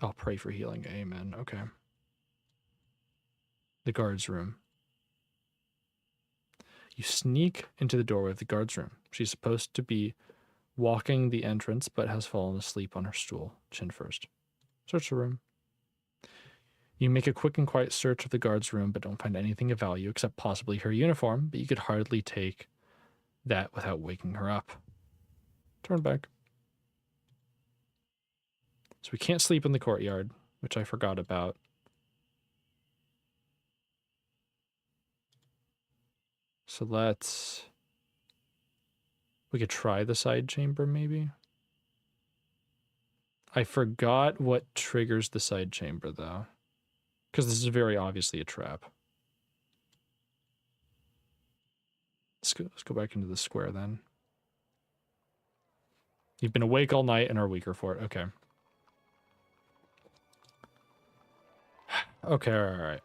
I'll pray for healing. Amen. Okay. The guard's room. You sneak into the doorway of the guard's room. She's supposed to be walking the entrance, but has fallen asleep on her stool, chin first. Search the room. You make a quick and quiet search of the guard's room, but don't find anything of value except possibly her uniform, but you could hardly take that without waking her up. Turn back. So we can't sleep in the courtyard, which I forgot about. So we could try the side chamber, maybe? I forgot what triggers the side chamber, though. Because this is very obviously a trap. Let's go back into the square, then. You've been awake all night and are weaker for it. Okay. Okay, alright.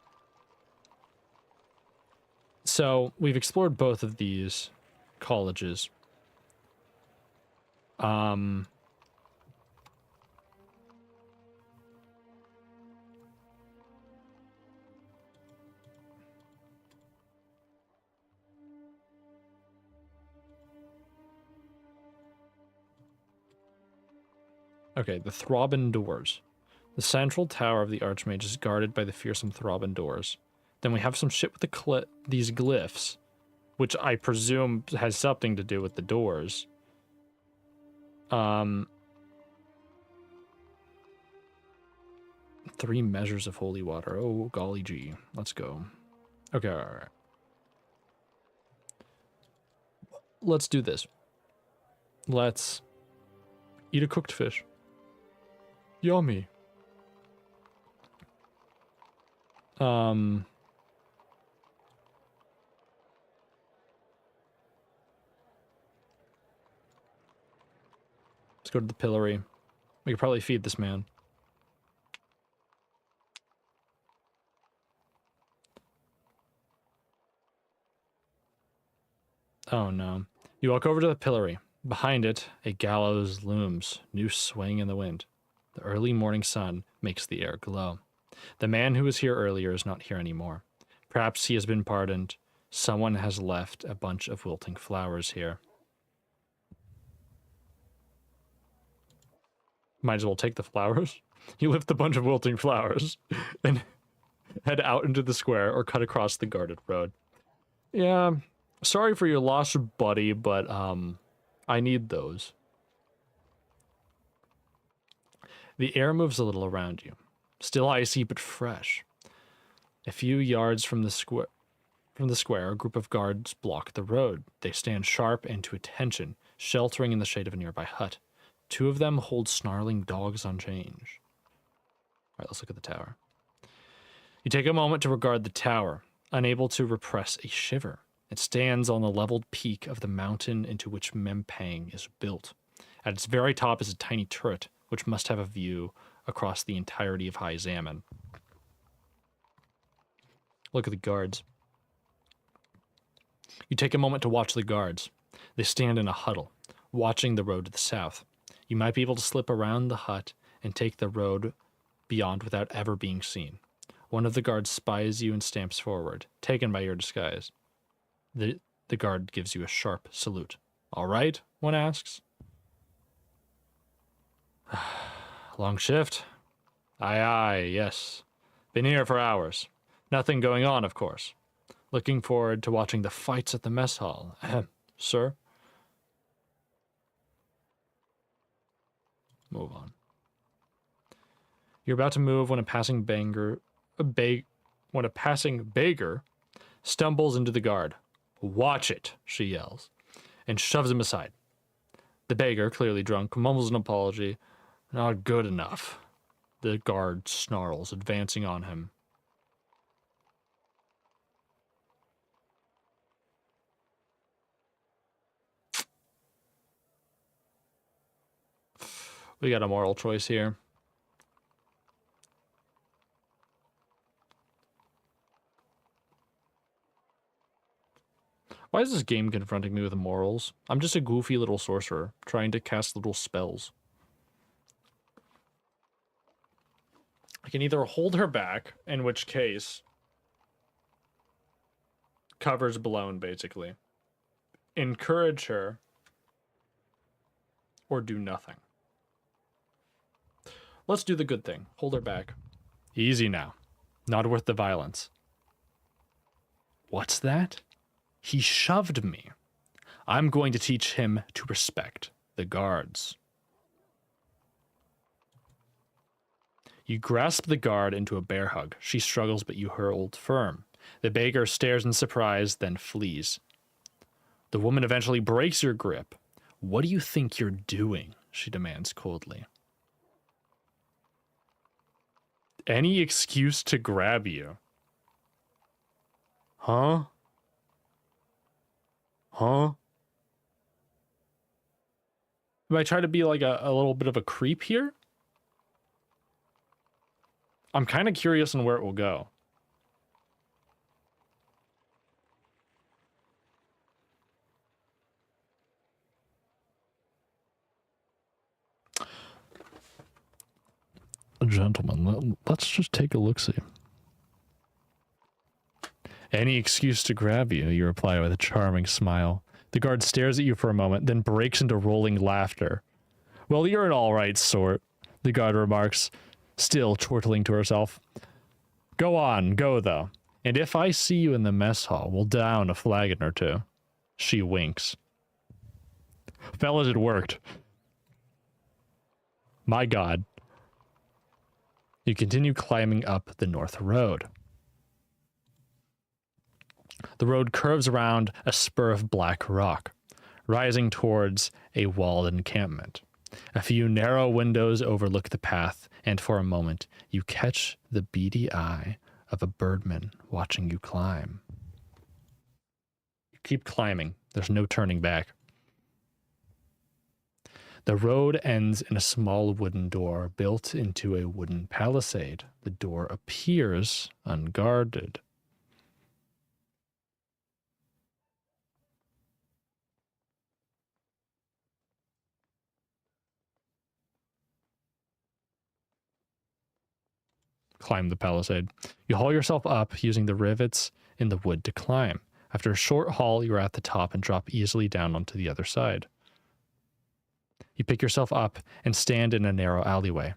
So, we've explored both of these colleges. Okay, the Throbbing Doors. The central tower of the Archmage is guarded by the fearsome Throbbing Doors. Then we have some shit with these glyphs, which I presume has something to do with the doors. 3 measures of holy water. Oh, golly gee. Let's go. Okay, alright. Let's do this. Let's eat a cooked fish. Yummy. Let's go to the pillory. We could probably feed this man. Oh no. You walk over to the pillory. Behind it, a gallows looms, noose swaying in the wind. The early morning sun makes the air glow. The man who was here earlier is not here anymore. Perhaps he has been pardoned. Someone has left a bunch of wilting flowers here. Might as well take the flowers. You lift a bunch of wilting flowers and head out into the square or cut across the guarded road. Yeah, sorry for your loss, buddy, but I need those. The air moves a little around you, still icy but fresh. A few yards from the square, a group of guards block the road. They stand sharp and to attention, sheltering in the shade of a nearby hut. 2 of them hold snarling dogs on chains. All right, let's look at the tower. You take a moment to regard the tower, unable to repress a shiver. It stands on the leveled peak of the mountain into which Mempang is built. At its very top is a tiny turret, which must have a view across the entirety of High Zaman. Look at the guards. You take a moment to watch the guards. They stand in a huddle, watching the road to the south. You might be able to slip around the hut and take the road beyond without ever being seen. One of the guards spies you and stamps forward, taken by your disguise. The guard gives you a sharp salute. All right, one asks. Long shift? Aye, aye, yes. Been here for hours. Nothing going on, of course. Looking forward to watching the fights at the mess hall. Ahem, sir? Move on. You're about to move when a passing beggar stumbles into the guard. Watch it, she yells, and shoves him aside. The beggar, clearly drunk, mumbles an apology. Not good enough. The guard snarls, advancing on him. We got a moral choice here. Why is this game confronting me with morals? I'm just a goofy little sorcerer, trying to cast little spells. I can either hold her back, in which case... cover's blown, basically. Encourage her, or do nothing. Let's do the good thing. Hold her back. Easy now. Not worth the violence. What's that? He shoved me. I'm going to teach him to respect the guards. You grasp the guard into a bear hug. She struggles, but you hold firm. The beggar stares in surprise, then flees. The woman eventually breaks your grip. What do you think you're doing? She demands coldly. Any excuse to grab you. Huh? Huh? If I try to be like a little bit of a creep here, I'm kind of curious on where it will go. Gentlemen, let's just take a look-see. Any excuse to grab you, you reply with a charming smile. The guard stares at you for a moment, then breaks into rolling laughter. Well, you're an all-right sort, the guard remarks, still chortling to herself. Go on, go though. And if I see you in the mess hall, we'll down a flagon or two. She winks. Fellas, it worked. My God. You continue climbing up the north road. The road curves around a spur of black rock, rising towards a walled encampment. A few narrow windows overlook the path, and for a moment you catch the beady eye of a birdman watching you climb. You keep climbing. There's no turning back. The road ends in a small wooden door built into a wooden palisade. The door appears unguarded. Climb the palisade. You haul yourself up using the rivets in the wood to climb. After a short haul, you're at the top and drop easily down onto the other side. You pick yourself up and stand in a narrow alleyway.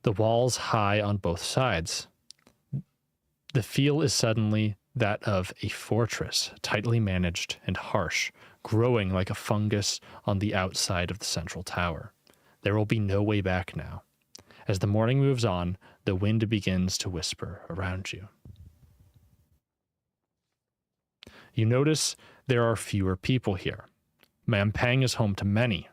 The walls high on both sides. The feel is suddenly that of a fortress, tightly managed and harsh, growing like a fungus on the outside of the central tower. There will be no way back now. As the morning moves on, the wind begins to whisper around you. You notice there are fewer people here. Mampang is home to many,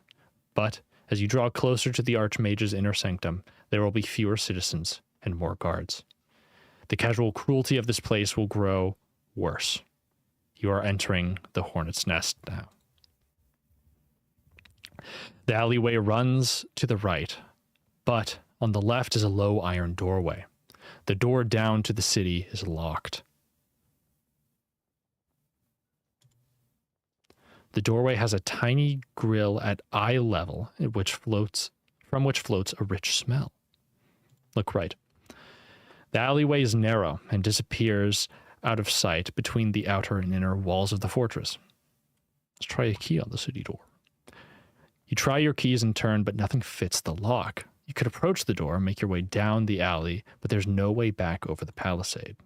but as you draw closer to the Archmage's inner sanctum, there will be fewer citizens and more guards. The casual cruelty of this place will grow worse. You are entering the Hornet's Nest now. The alleyway runs to the right, but on the left is a low iron doorway. The door down to the city is locked. The doorway has a tiny grill at eye level from which floats a rich smell. Look right. The alleyway is narrow and disappears out of sight between the outer and inner walls of the fortress. Let's try a key on the city door. You try your keys in turn, but nothing fits the lock. You could approach the door and make your way down the alley, but there's no way back over the palisade.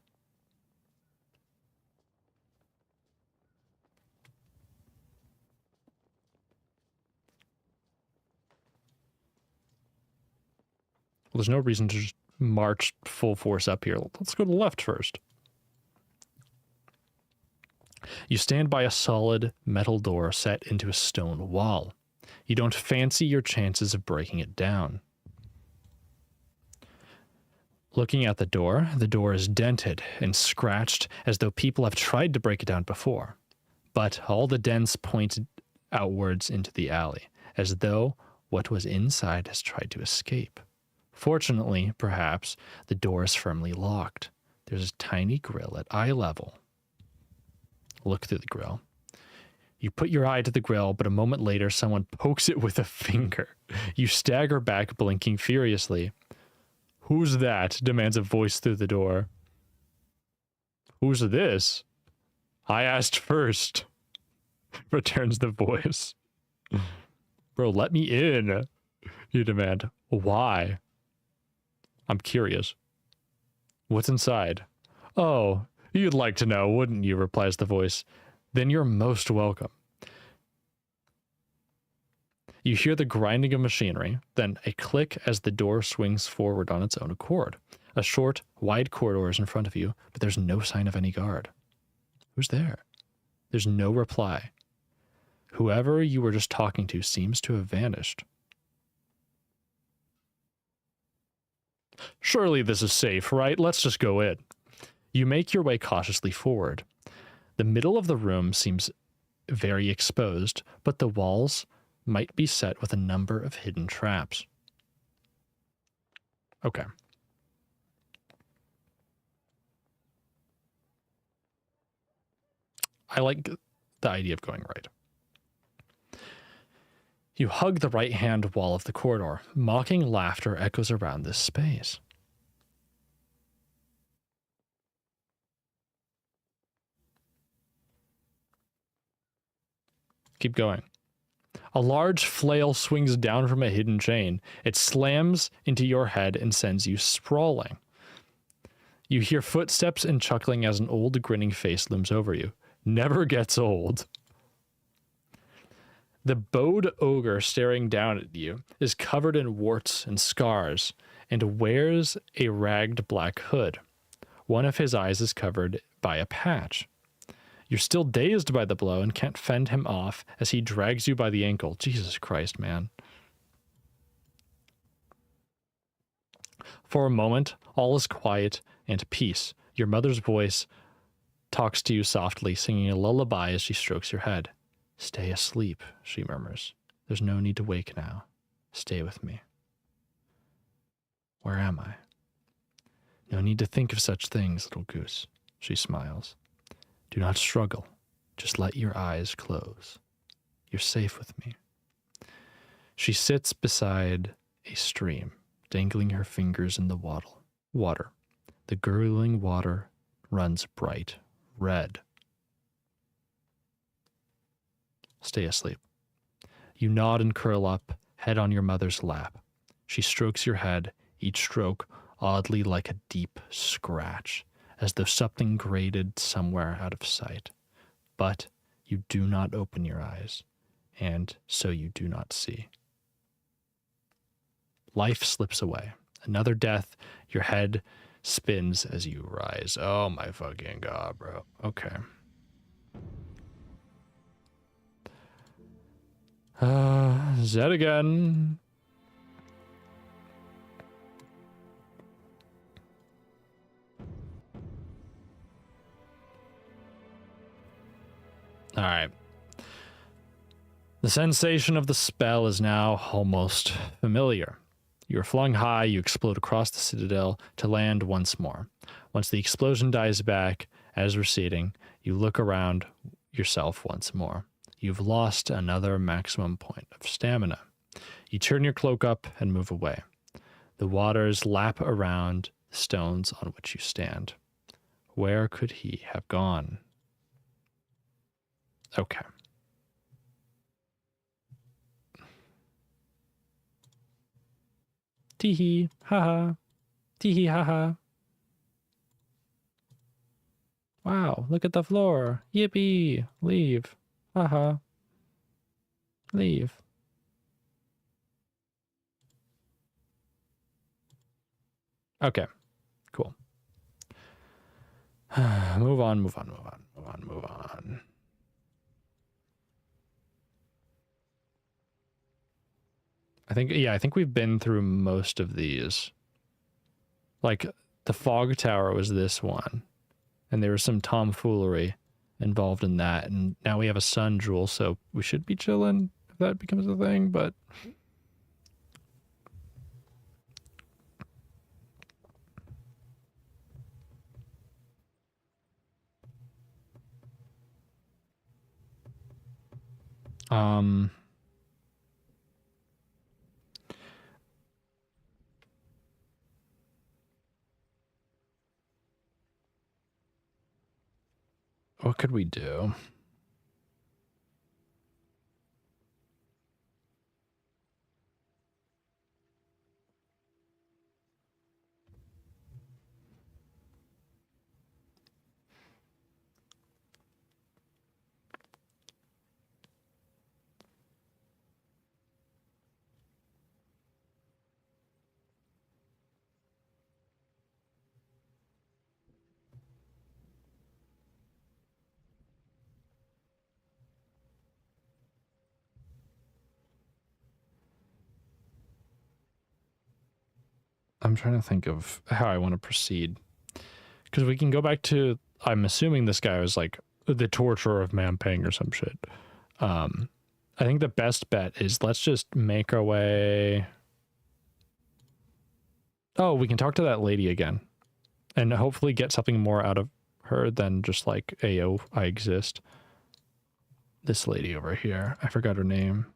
Well, there's no reason to just march full force up here. Let's go to the left first. You stand by a solid metal door set into a stone wall. You don't fancy your chances of breaking it down. Looking at the door is dented and scratched as though people have tried to break it down before. But all the dents point outwards into the alley, as though what was inside has tried to escape. Fortunately, perhaps, the door is firmly locked. There's a tiny grill at eye level. Look through the grill. You put your eye to the grill, but a moment later someone pokes it with a finger. You stagger back, blinking furiously. Who's that? Demands a voice through the door. Who's this? I asked first, returns the voice. Bro, let me in, you demand. Why? I'm curious. What's inside? Oh, you'd like to know, wouldn't you? Replies the voice. Then you're most welcome. You hear the grinding of machinery, then a click as the door swings forward on its own accord. A short, wide corridor is in front of you, but there's no sign of any guard. Who's there? There's no reply. Whoever you were just talking to seems to have vanished. Surely this is safe, right? Let's just go in. You make your way cautiously forward. The middle of the room seems very exposed, but the walls might be set with a number of hidden traps. Okay. I like the idea of going right. You hug the right-hand wall of the corridor. Mocking laughter echoes around this space. Keep going. A large flail swings down from a hidden chain. It slams into your head and sends you sprawling. You hear footsteps and chuckling as an old grinning face looms over you. Never gets old. The bowed ogre staring down at you is covered in warts and scars and wears a ragged black hood. One of his eyes is covered by a patch. You're still dazed by the blow and can't fend him off as he drags you by the ankle. Jesus Christ, man. For a moment, all is quiet and peace. Your mother's voice talks to you softly, singing a lullaby as she strokes your head. Stay asleep, she murmurs. There's no need to wake now. Stay with me. Where am I? No need to think of such things, little goose, she smiles. Do not struggle. Just let your eyes close. You're safe with me. She sits beside a stream, dangling her fingers in the water. The gurgling water runs bright red. Stay asleep. You nod and curl up, head on your mother's lap. She strokes your head, each stroke oddly like a deep scratch, as though something grated somewhere out of sight. But you do not open your eyes, and so you do not see. Life slips away. Another death. Your head spins as you rise. Oh my fucking god, bro. Okay. Zed again. All right. The sensation of the spell is now almost familiar. You're flung high, you explode across the citadel to land once more. Once the explosion dies back, as receding, you look around yourself once more. You've lost another maximum point of stamina. You turn your cloak up and move away. The waters lap around the stones on which you stand. Where could he have gone? Okay. Teehee, haha. Teehee, haha. Wow, look at the floor. Yippee. Leave. Haha. Leave. Okay. Cool. Move on. I think we've been through most of these. Like, the fog tower was this one. And there was some tomfoolery involved in that. And now we have a sun jewel, so we should be chilling if that becomes a thing, but... what could we do? I'm trying to think of how I want to proceed. Because we can go back to, I'm assuming this guy was like the torturer of Mampang or some shit. I think the best bet is let's just make our way. Oh, we can talk to that lady again and hopefully get something more out of her than just like, Ayo, I exist. This lady over here. I forgot her name.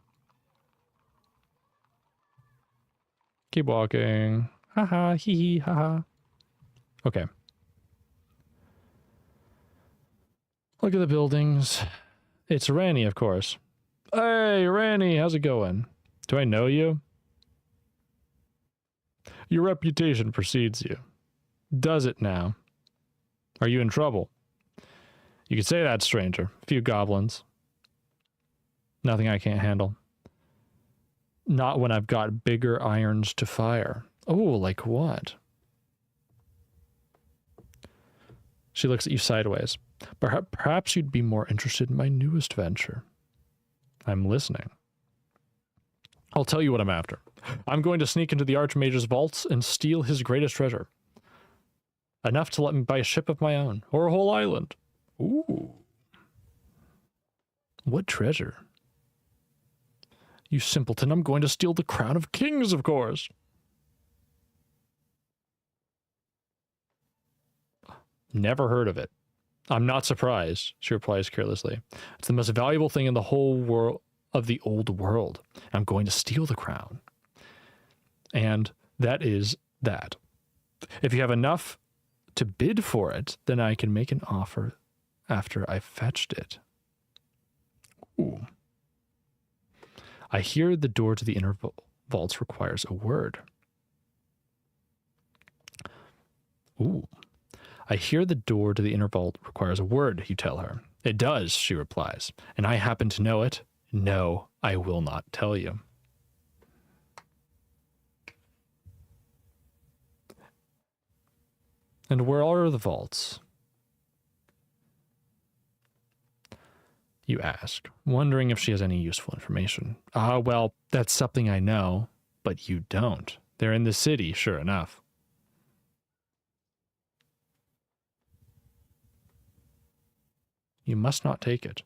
Keep walking. Haha, hee hee, haha. Okay. Look at the buildings. It's Ranny, of course. Hey, Ranny, how's it going? Do I know you? Your reputation precedes you. Does it now? Are you in trouble? You could say that, stranger. A few goblins. Nothing I can't handle. Not when I've got bigger irons to fire. Oh, like what? She looks at you sideways. Perhaps you'd be more interested in my newest venture. I'm listening. I'll tell you what I'm after. I'm going to sneak into the Archmage's vaults and steal his greatest treasure. Enough to let me buy a ship of my own, or a whole island. Ooh. What treasure? You simpleton, I'm going to steal the crown of kings, of course. Never heard of it. I'm not surprised, she replies carelessly. It's the most valuable thing in the whole world of the old world. I'm going to steal the crown. And that is that. If you have enough to bid for it, then I can make an offer after I've fetched it. Ooh. I hear the door to the inner vaults requires a word. Ooh. I hear the door to the inner vault requires a word, you tell her. It does, she replies. And I happen to know it. No, I will not tell you. And where are the vaults? You ask, wondering if she has any useful information. Ah, well, that's something I know, but you don't. They're in the city, sure enough. You must not take it.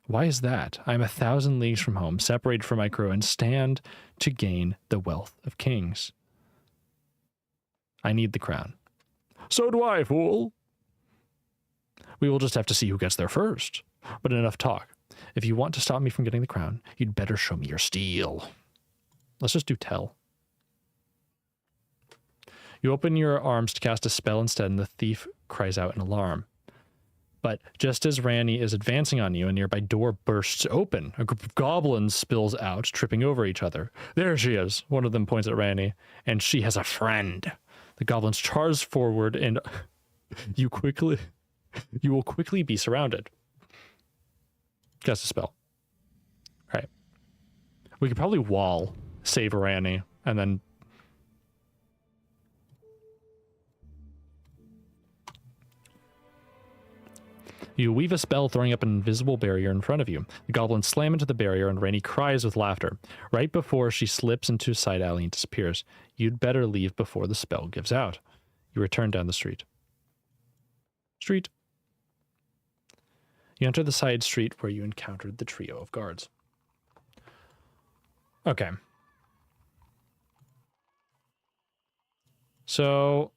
Why is that? I am 1,000 leagues from home, separated from my crew, and stand to gain the wealth of kings. I need the crown. So do I, fool. We will just have to see who gets there first. But enough talk. If you want to stop me from getting the crown, you'd better show me your steel. Let's just do tell. You open your arms to cast a spell instead, and the thief cries out in alarm. But just as Ranny is advancing on you, a nearby door bursts open. A group of goblins spills out, tripping over each other. There she is, one of them points at Ranny, and she has a friend. The goblins charge forward, and you will quickly be surrounded. Cast a spell. All right. We could probably wall, save Ranny, and then... You weave a spell, throwing up an invisible barrier in front of you. The goblins slam into the barrier, and Ranny cries with laughter. Right before she slips into a side alley and disappears. You'd better leave before the spell gives out. You return down the street. You enter the side street where you encountered the trio of guards. Okay. So...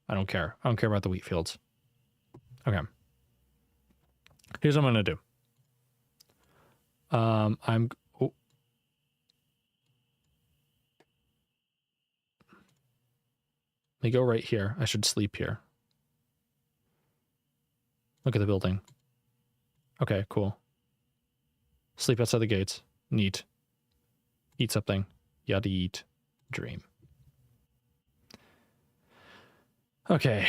I don't care. I don't care about the wheat fields. Okay. Here's what I'm going to do. Oh. Let me go right here. I should sleep here. Look at the building. Okay, cool. Sleep outside the gates. Neat. Eat something. Yada eat. Dream. Okay.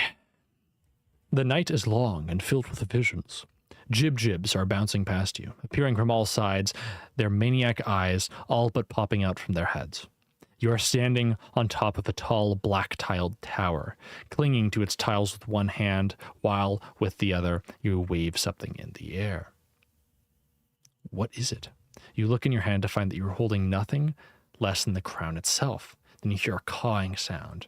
The night is long and filled with visions. Jib-jibs are bouncing past you, appearing from all sides, their maniac eyes all but popping out from their heads. You are standing on top of a tall, black-tiled tower, clinging to its tiles with one hand, while, with the other, you wave something in the air. What is it? You look in your hand to find that you are holding nothing less than the crown itself. Then you hear a cawing sound.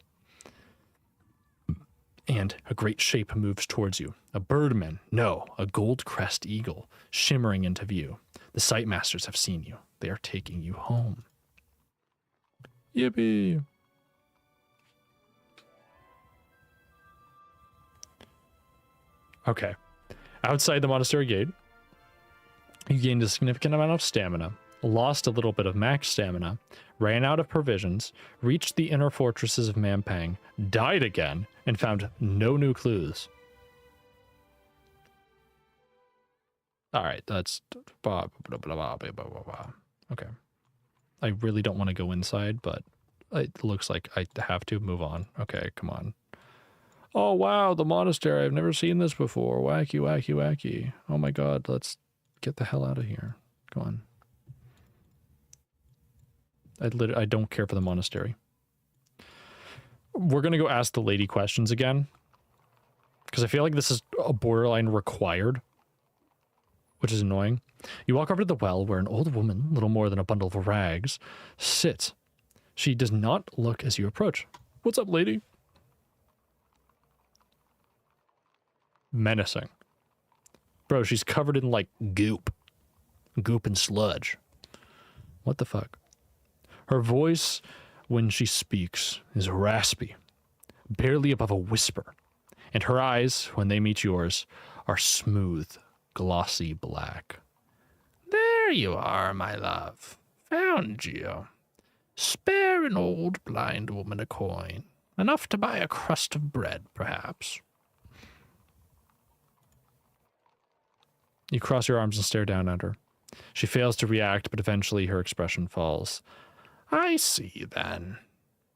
And a great shape moves towards you, A birdman, no, a gold-crest eagle, shimmering into view. The Sightmasters have seen you. They are taking you home. Yippee! Okay. Outside the monastery gate, you gained a significant amount of stamina, lost a little bit of max stamina, ran out of provisions, reached the inner fortresses of Mampang, died again, and found no new clues. Alright, that's... blah, blah, blah, blah, blah, blah, blah. Okay. I really don't want to go inside, but it looks like I have to move on. Okay, come on. Oh, wow, the monastery. I've never seen this before. Wacky, wacky, wacky. Oh my god, let's get the hell out of here. Come on. I don't care for the monastery. We're going to go ask the lady questions again, because I feel like this is a borderline required, which is annoying. You walk over to the well where an old woman, little more than a bundle of rags, sits. She does not look as you approach. What's up, lady? Menacing. Bro, she's covered in, like, goop. Goop and sludge. What the fuck? Her voice, when she speaks, is raspy, barely above a whisper, and her eyes, when they meet yours, are smooth, glossy black. There you are, my love. Found you. Spare an old blind woman a coin. Enough to buy a crust of bread, perhaps. You cross your arms and stare down at her. She fails to react, but eventually her expression falls. I see, then,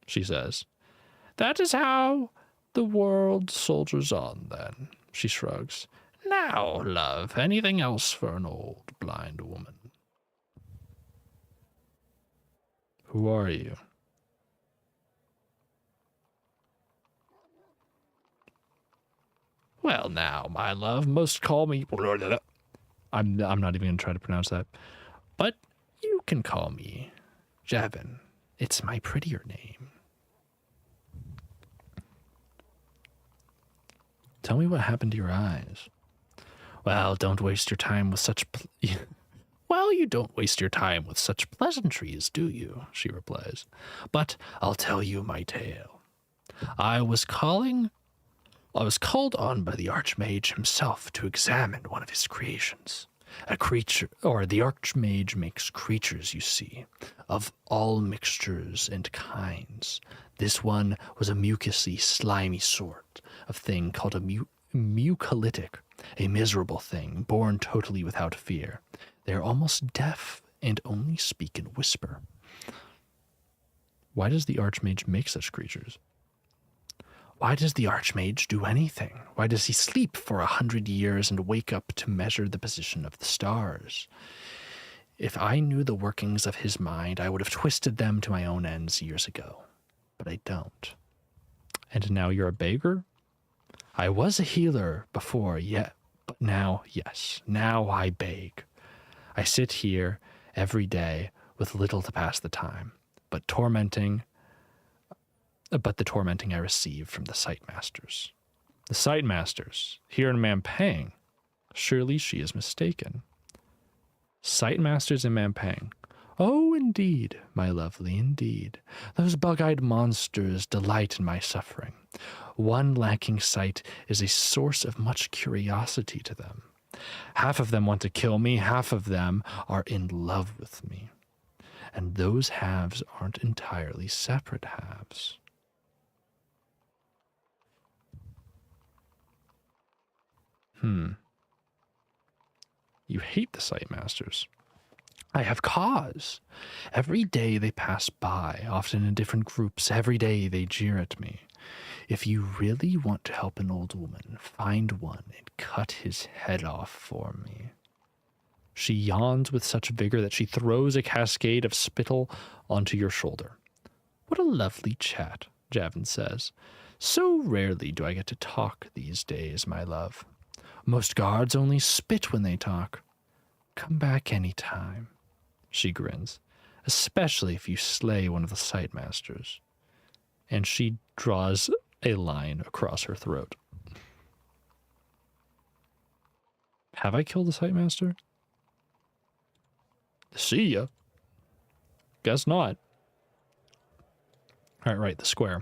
she says. That is how the world soldiers on, then, she shrugs. Now, love, anything else for an old blind woman? Who are you? Well, now, my love, most call me... I'm not even going to try to pronounce that. But you can call me Javin. It's my prettier name. Tell me what happened to your eyes. Well, don't waste your time with such... Well, you don't waste your time with such pleasantries, do you? She replies. But I'll tell you my tale. I was called on by the Archmage himself to examine one of his creations. A creature, or the Archmage makes creatures, you see, of all mixtures and kinds. This one was a mucousy, slimy sort of thing called a mucolytic, a miserable thing, born totally without fear. They are almost deaf and only speak in whisper. Why does the Archmage make such creatures? Why does the Archmage do anything? Why does he sleep for 100 years and wake up to measure the position of the stars? If I knew the workings of his mind, I would have twisted them to my own ends years ago. But I don't. And now you're a beggar? I was a healer before, yet, but now, yes, now I beg. I sit here every day with little to pass the time, but the tormenting I receive from the Sightmasters. The Sightmasters, here in Mampang. Surely she is mistaken. Sightmasters in Mampang. Oh, indeed, my lovely, indeed. Those bug-eyed monsters delight in my suffering. One lacking sight is a source of much curiosity to them. Half of them want to kill me, half of them are in love with me. And those halves aren't entirely separate halves. You hate the Sightmasters. I have cause. Every day they pass by, often in different groups. Every day they jeer at me. If you really want to help an old woman, find one and cut his head off for me. She yawns with such vigor that she throws a cascade of spittle onto your shoulder. What a lovely chat, Javin says. So rarely do I get to talk these days, my love. Most guards only spit when they talk. Come back any time, she grins, especially if you slay one of the Sightmasters. And she draws a line across her throat. Have I killed the site master? See ya. Guess not. Alright, right, the square.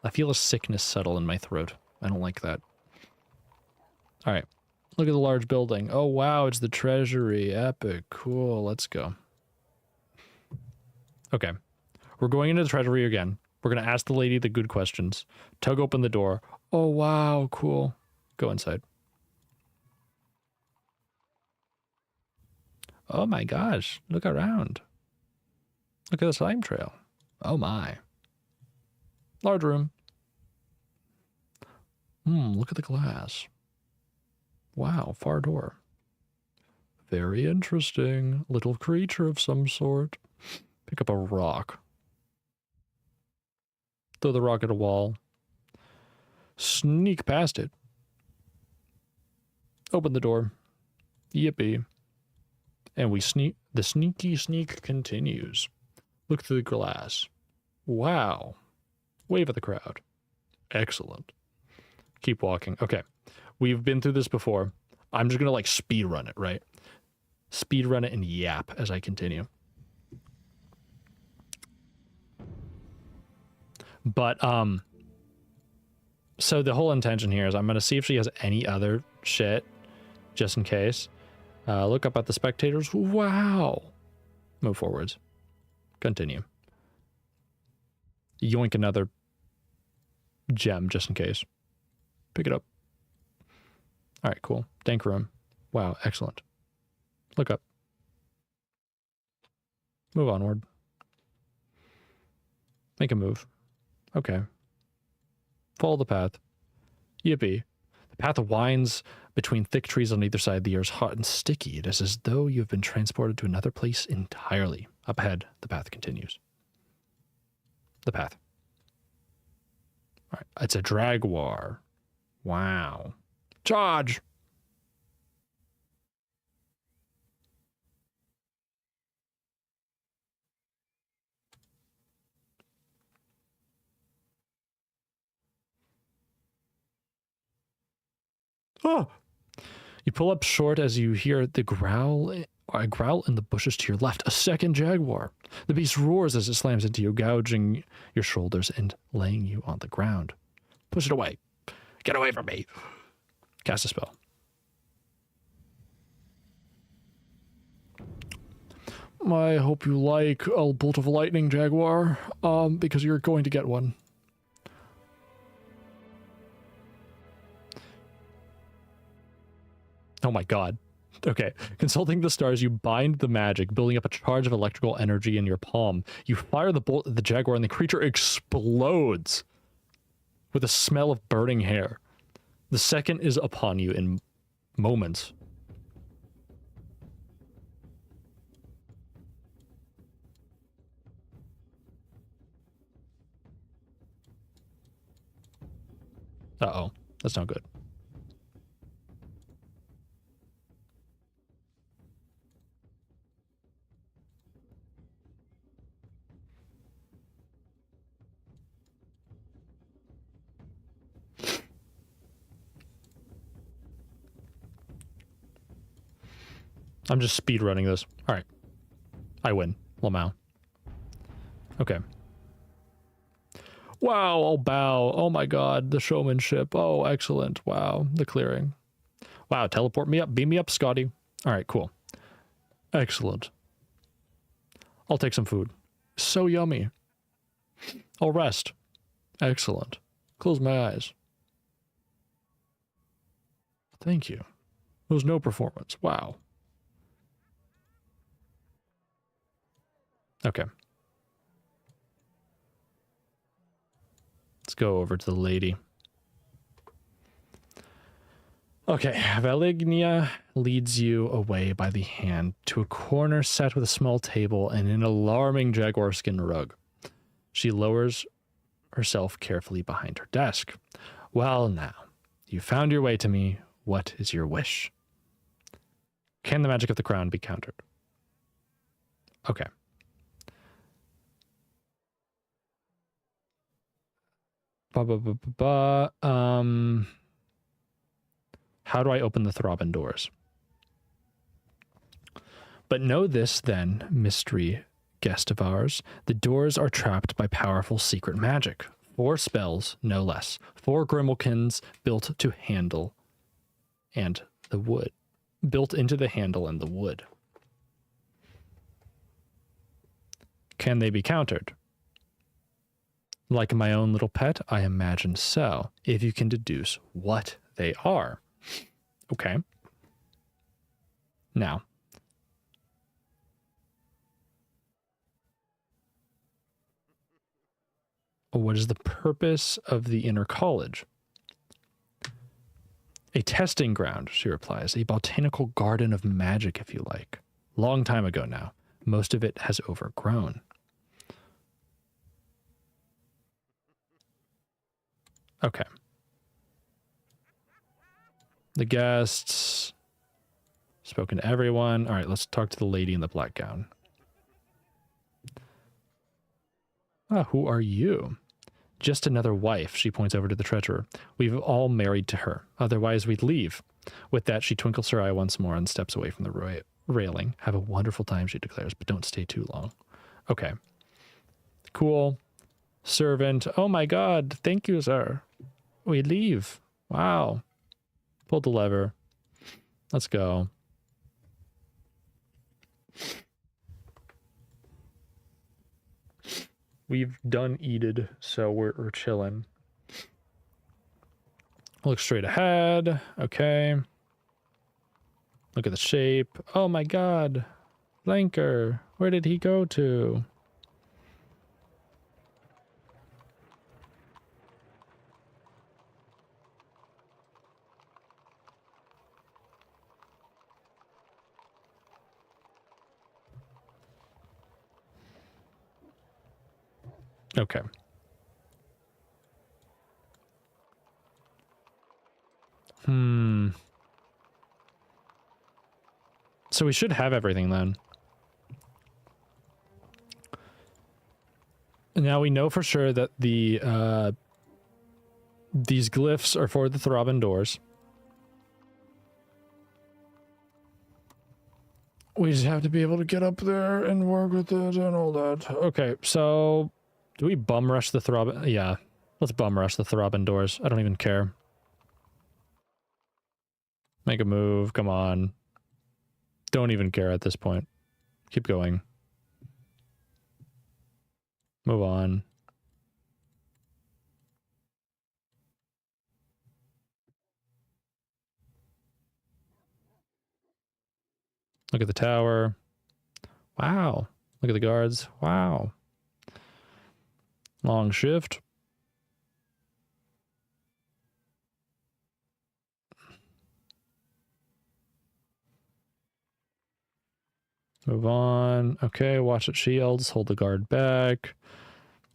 I feel a sickness settle in my throat. I don't like that. Alright. Look at the large building. Oh wow, it's the treasury. Epic. Cool, let's go. Okay. We're going into the treasury again. We're gonna ask the lady the good questions. Tug open the door. Oh wow, cool. Go inside. Oh my gosh, look around. Look at the slime trail. Oh my. Large room. Look at the glass. Wow, far door. Very interesting. Little creature of some sort. Pick up a rock. Throw the rock at a wall. Sneak past it. Open the door. Yippee. And we sneak. The sneaky sneak continues. Look through the glass. Wow. Wave at the crowd. Excellent. Keep walking. Okay. We've been through this before. I'm just gonna like speed run it, right? Speed run it and yap as I continue. But so the whole intention here is I'm gonna see if she has any other shit, just in case. Look up at the spectators. Wow. Move forwards. Continue. Yoink another gem just in case. Pick it up. All right, cool. Dank room. Wow, excellent. Look up. Move onward. Make a move. Okay. Follow the path. Yippee. The path winds between thick trees on either side. The air is hot and sticky. It is as though you have been transported to another place entirely. Up ahead, the path continues. The path. All right. It's a jaguar. Wow. Charge! Oh! You pull up short as you hear the growl, a growl in the bushes to your left. A second jaguar. The beast roars as it slams into you, gouging your shoulders and laying you on the ground. Push it away. Get away from me. Cast a spell. I hope you like a bolt of lightning, Jaguar, because you're going to get one. Oh my god. Okay. Consulting the stars, you bind the magic, building up a charge of electrical energy in your palm. You fire the bolt at the Jaguar and the creature explodes with a smell of burning hair. The second is upon you in moments. Uh-oh. That's not good. I'm just speed running this. All right. I win. Lamau. Okay. Wow, I'll bow. Oh my god, the showmanship. Oh, excellent. Wow, the clearing. Wow, teleport me up. Beam me up, Scotty. All right, cool. Excellent. I'll take some food. So yummy. I'll rest. Excellent. Close my eyes. Thank you. It was no performance. Wow. Okay. Let's go over to the lady. Okay, Valignia leads you away by the hand to a corner set with a small table and an alarming jaguar skin rug. She lowers herself carefully behind her desk. Well, now, you found your way to me. What is your wish? Can the magic of the crown be countered? Okay. How do I open the throbbing doors? But know this then, mystery guest of ours. The doors are trapped by powerful secret magic. 4 spells, no less. 4 Grimmelkins built to handle and the wood. Built into the handle and the wood. Can they be countered? Like my own little pet, I imagine so, if you can deduce what they are. Okay. Now, what is the purpose of the inner college? A testing ground, she replies. A botanical garden of magic, if you like. Long time ago now. Most of it has overgrown. Okay. The guests. Spoken to everyone. All right, let's talk to the lady in the black gown. Ah, who are you? Just another wife, she points over to the treasurer. We've all married to her. Otherwise, we'd leave. With that, she twinkles her eye once more and steps away from the railing. Have a wonderful time, she declares, but don't stay too long. Okay. Cool. Servant. Oh my god. Thank you, sir. We leave. Wow. Pull the lever. Let's go. We've done eated, so we're chilling. Look straight ahead. Okay. Look at the shape. Oh my god. Flanker. Where did he go to? Okay. So we should have everything then. Now we know for sure that these glyphs are for the throbbing doors. We just have to be able to get up there and work with it and all that. Okay, so do we bum rush the throbbing? Yeah, let's bum rush the throbbing doors. I don't even care. Make a move. Come on. Don't even care at this point. Keep going. Move on. Look at the tower. Wow. Look at the guards. Wow. Long shift. Move on. Okay, watch it shields. Hold the guard back.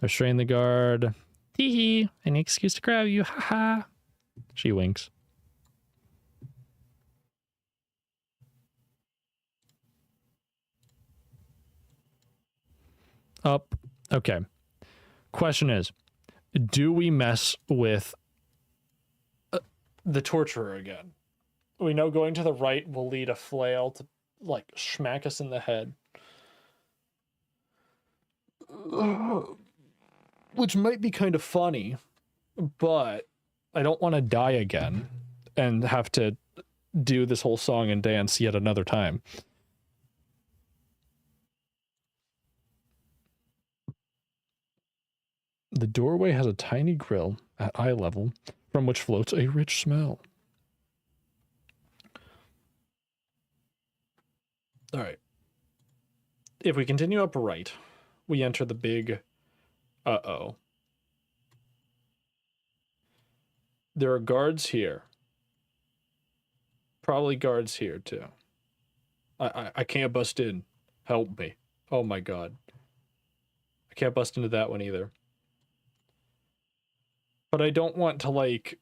Restrain the guard. Hee hee. Any excuse to grab you. Ha ha. She winks. Up. Okay. Question is, do we mess with the torturer again? We know going to the right will lead a flail to, like, smack us in the head. Which might be kind of funny, but I don't want to die again and have to do this whole song and dance yet another time. The doorway has a tiny grill at eye level from which floats a rich smell. All right. If we continue up right, we enter the big uh-oh. There are guards here. Probably guards here too. I can't bust in. Help me. Oh my god. I can't bust into that one either. But I don't want to, like...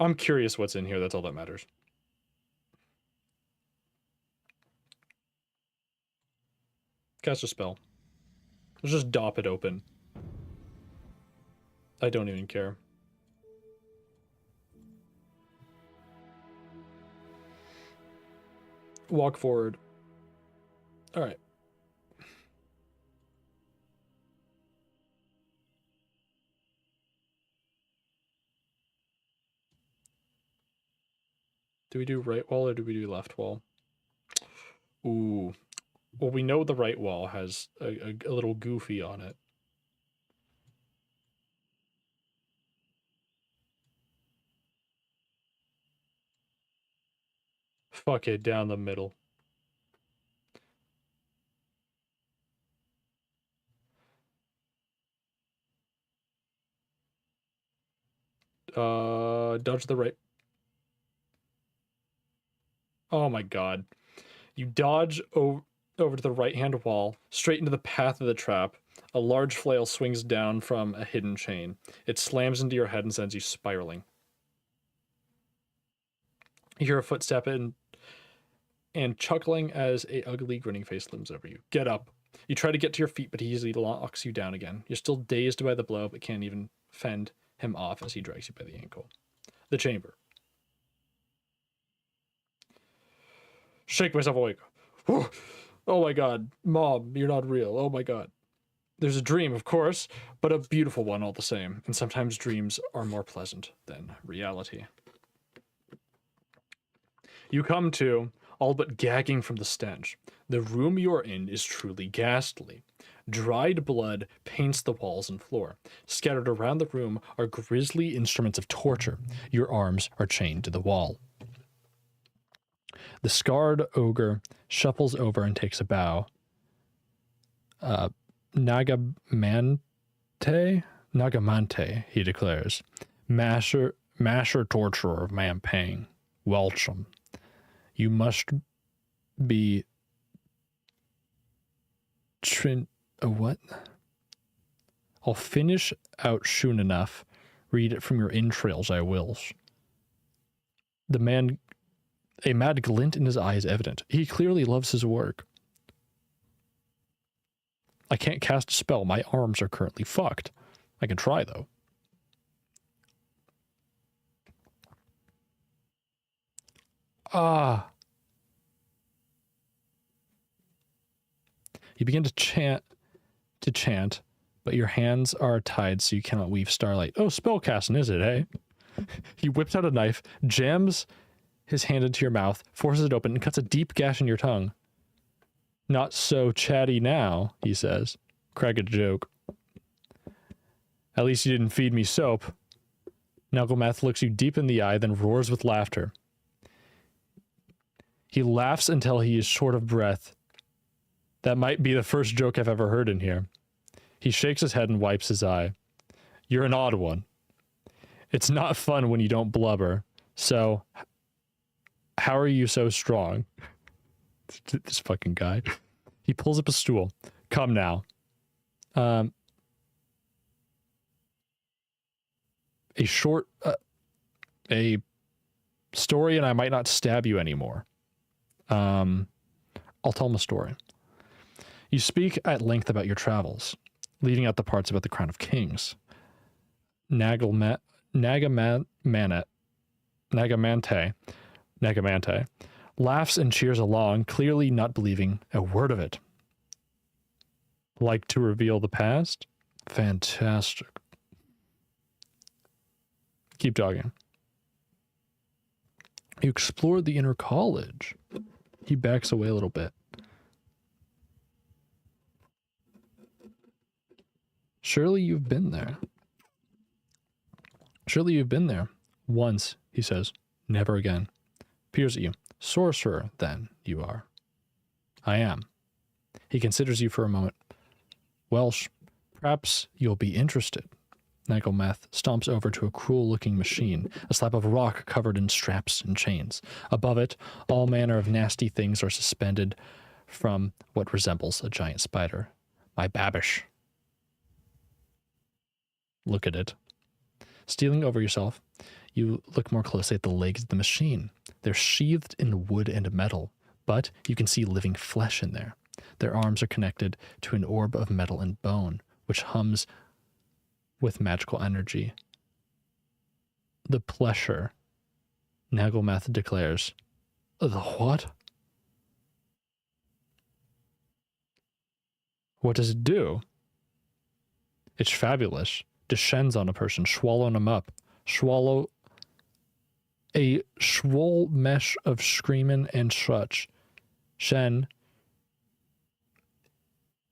I'm curious what's in here, that's all that matters. Cast a spell. Let's just dop it open. I don't even care. Walk forward. All right. Do we do right wall or do we do left wall? Ooh. Well, we know the right wall has a little goofy on it. Fuck it, down the middle. Dodge the right. Oh my god. You dodge over to the right-hand wall, straight into the path of the trap. A large flail swings down from a hidden chain. It slams into your head and sends you spiraling. You hear a footstep and chuckling as a ugly grinning face looms over you. Get up. You try to get to your feet, but he easily locks you down again. You're still dazed by the blow, but can't even fend him off as he drags you by the ankle. The chamber. Shake myself awake. Oh my god, Mom, you're not real. Oh my god. There's a dream, of course, but a beautiful one all the same, and sometimes dreams are more pleasant than reality. You come to, all but gagging from the stench. The room you are in is truly ghastly. Dried blood paints the walls and floor. Scattered around the room are grisly instruments of torture. Your arms are chained to the wall. The scarred ogre shuffles over and takes a bow. Nagamante, he declares. Masher, torturer of Mampang. Welcome. You must be what? I'll finish out soon enough. Read it from your entrails, I wills. A mad glint in his eye is evident. He clearly loves his work. I can't cast a spell. My arms are currently fucked. I can try, though. Ah. You begin to chant, but your hands are tied so you cannot weave starlight. Oh, spellcasting, is it, eh? He whips out a knife, jams his hand into your mouth, forces it open, and cuts a deep gash in your tongue. Not so chatty now, he says. Crack a joke. At least you didn't feed me soap. Nagelmath looks you deep in the eye, then roars with laughter. He laughs until he is short of breath. That might be the first joke I've ever heard in here. He shakes his head and wipes his eye. You're an odd one. It's not fun when you don't blubber. So, how are you so strong? This fucking guy. He pulls up a stool. Come now. A story and I might not stab you anymore. I'll tell him a story. You speak at length about your travels, leaving out the parts about the Crown of Kings. Nagamante laughs and cheers along, clearly not believing a word of it. Like to reveal the past? Fantastic. Keep talking. You explored the inner college. He backs away a little bit. Surely you've been there. Surely you've been there. Once, he says. Never again. Peers at you. Sorcerer, then, you are. I am. He considers you for a moment. Welsh, perhaps you'll be interested. Nagelmath stomps over to a cruel-looking machine, a slab of rock covered in straps and chains. Above it, all manner of nasty things are suspended from what resembles a giant spider. My babish. Look at it. Stealing over yourself, you look more closely at the legs of the machine. They're sheathed in wood and metal, but you can see living flesh in there. Their arms are connected to an orb of metal and bone, which hums with magical energy. The pleasure, Nagelmeth declares. The what? What does it do? It's fabulous. Descends on a person, swallowing them up. Swallow a swole mesh of screaming and such. Then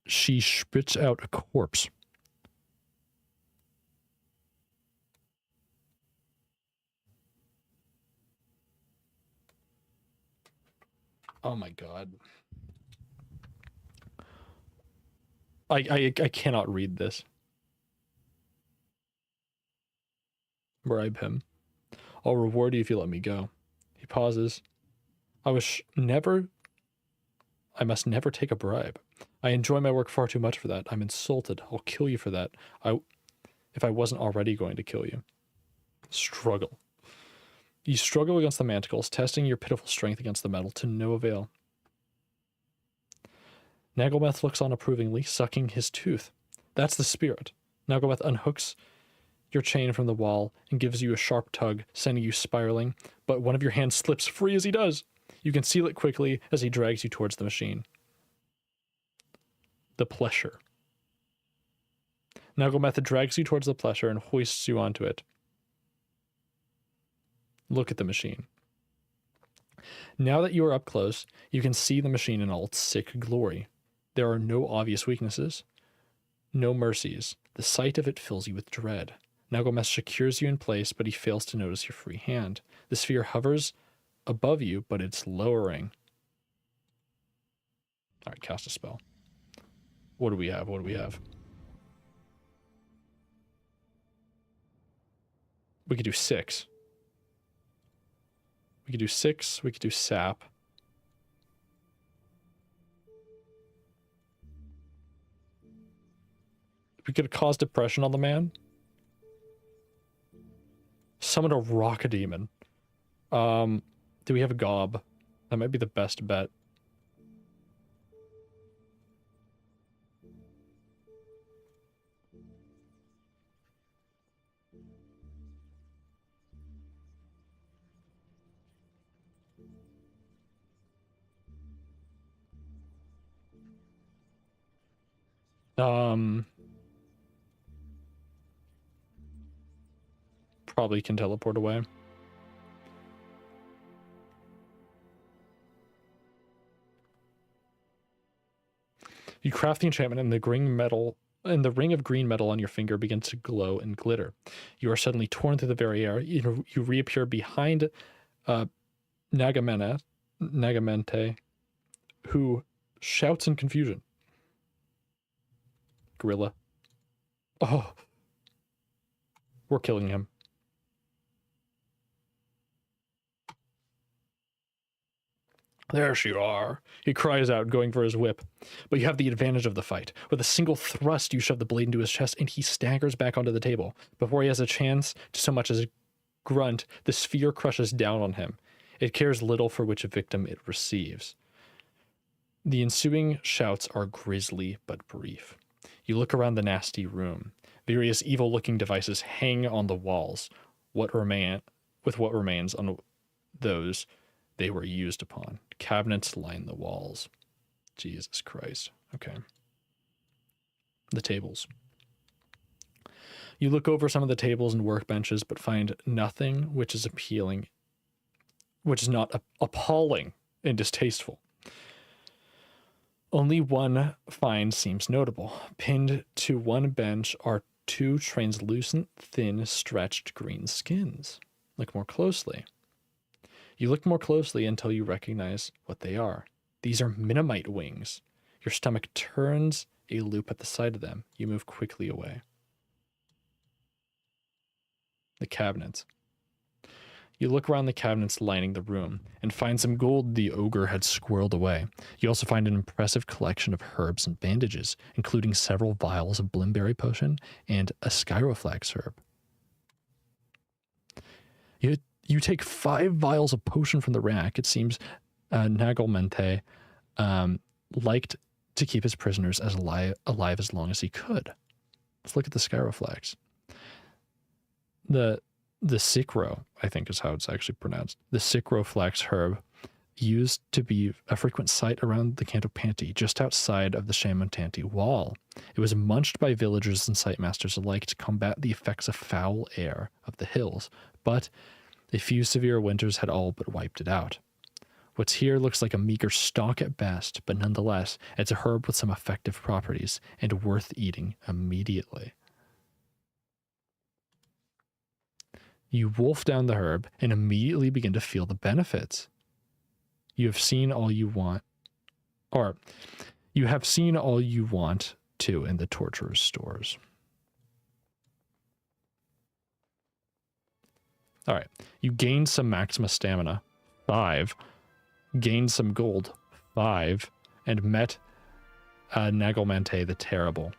she spits out a corpse. Oh my god. I cannot read this. Bribe him. I'll reward you if you let me go. He pauses. I must never take a bribe. I enjoy my work far too much for that. I'm insulted. I'll kill you for that. If I wasn't already going to kill you. Struggle. You struggle against the manticles, testing your pitiful strength against the metal to no avail. Nagelmeth looks on approvingly, sucking his tooth. That's the spirit. Nagelmeth unhooks your chain from the wall and gives you a sharp tug, sending you spiraling, but one of your hands slips free as he does. You can seal it quickly as he drags you towards the machine. The pleasure. Nagelmeth drags you towards the pleasure and hoists you onto it. Look at the machine. Now that you are up close, you can see the machine in all its sick glory. There are no obvious weaknesses, no mercies. The sight of it fills you with dread. Nagelmeth secures you in place, but he fails to notice your free hand. The sphere hovers above you, but it's lowering. All right, cast a spell. What do we have? What do we have? We could do 6. We could do 6. We could do sap. We could cause depression on the man. Summon a rock demon. Do we have a gob? That might be the best bet. Probably can teleport away. You craft the enchantment and the ring of green metal on your finger begins to glow and glitter. You are suddenly torn through the very air. You reappear behind Nagamente, who shouts in confusion. Gorilla. Oh. We're killing him. There you are, he cries out, going for his whip. But you have the advantage of the fight. With a single thrust, you shove the blade into his chest, and he staggers back onto the table. Before he has a chance to so much as grunt, the sphere crushes down on him. It cares little for which victim it receives. The ensuing shouts are grisly but brief. You look around the nasty room. Various evil-looking devices hang on the walls. What remains on those they were used upon. Cabinets line the walls. Jesus Christ. Okay. The tables. You look over some of the tables and workbenches, but find nothing which is appealing, which is not appalling and distasteful. Only one find seems notable. Pinned to one bench are 2 translucent, thin, stretched green skins. Look more closely. You look more closely until you recognize what they are. These are Minimite wings. Your stomach turns a loop at the sight of them. You move quickly away. The cabinets. You look around the cabinets lining the room and find some gold the ogre had squirreled away. You also find an impressive collection of herbs and bandages, including several vials of Blimberry potion and a Skyroflax herb. You take 5 vials of potion from the rack. It seems Nagelmente liked to keep his prisoners as alive as long as he could. Let's look at the Skyroflex. The Sicro, I think is how it's actually pronounced. The Sicroflex herb used to be a frequent sight around the Cantopanti, just outside of the Shamantanti wall. It was munched by villagers and sightmasters alike to combat the effects of foul air of the hills, but a few severe winters had all but wiped it out. What's here looks like a meager stalk at best, but nonetheless, it's a herb with some effective properties and worth eating immediately. You wolf down the herb and immediately begin to feel the benefits. You have seen all you want, or you have seen all you want to in the torturer's stores. All right, you gained some Maxima stamina, 5, gained some gold, 5, and met Nagelmante the Terrible.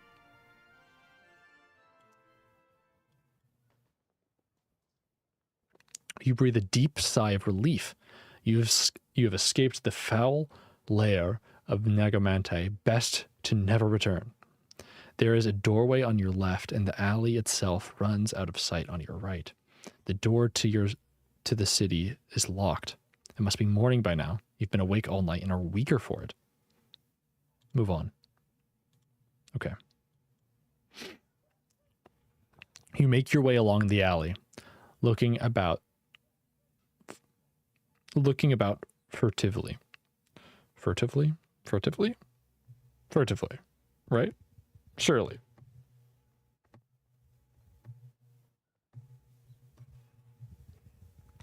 You breathe a deep sigh of relief. You have escaped the foul lair of Nagelmante, best to never return. There is a doorway on your left, and the alley itself runs out of sight on your right. The door to the city is locked. It must be morning by now. You've been awake all night and are weaker for it. Move on. Okay. You make your way along the alley, looking about furtively. Furtively, right? Surely.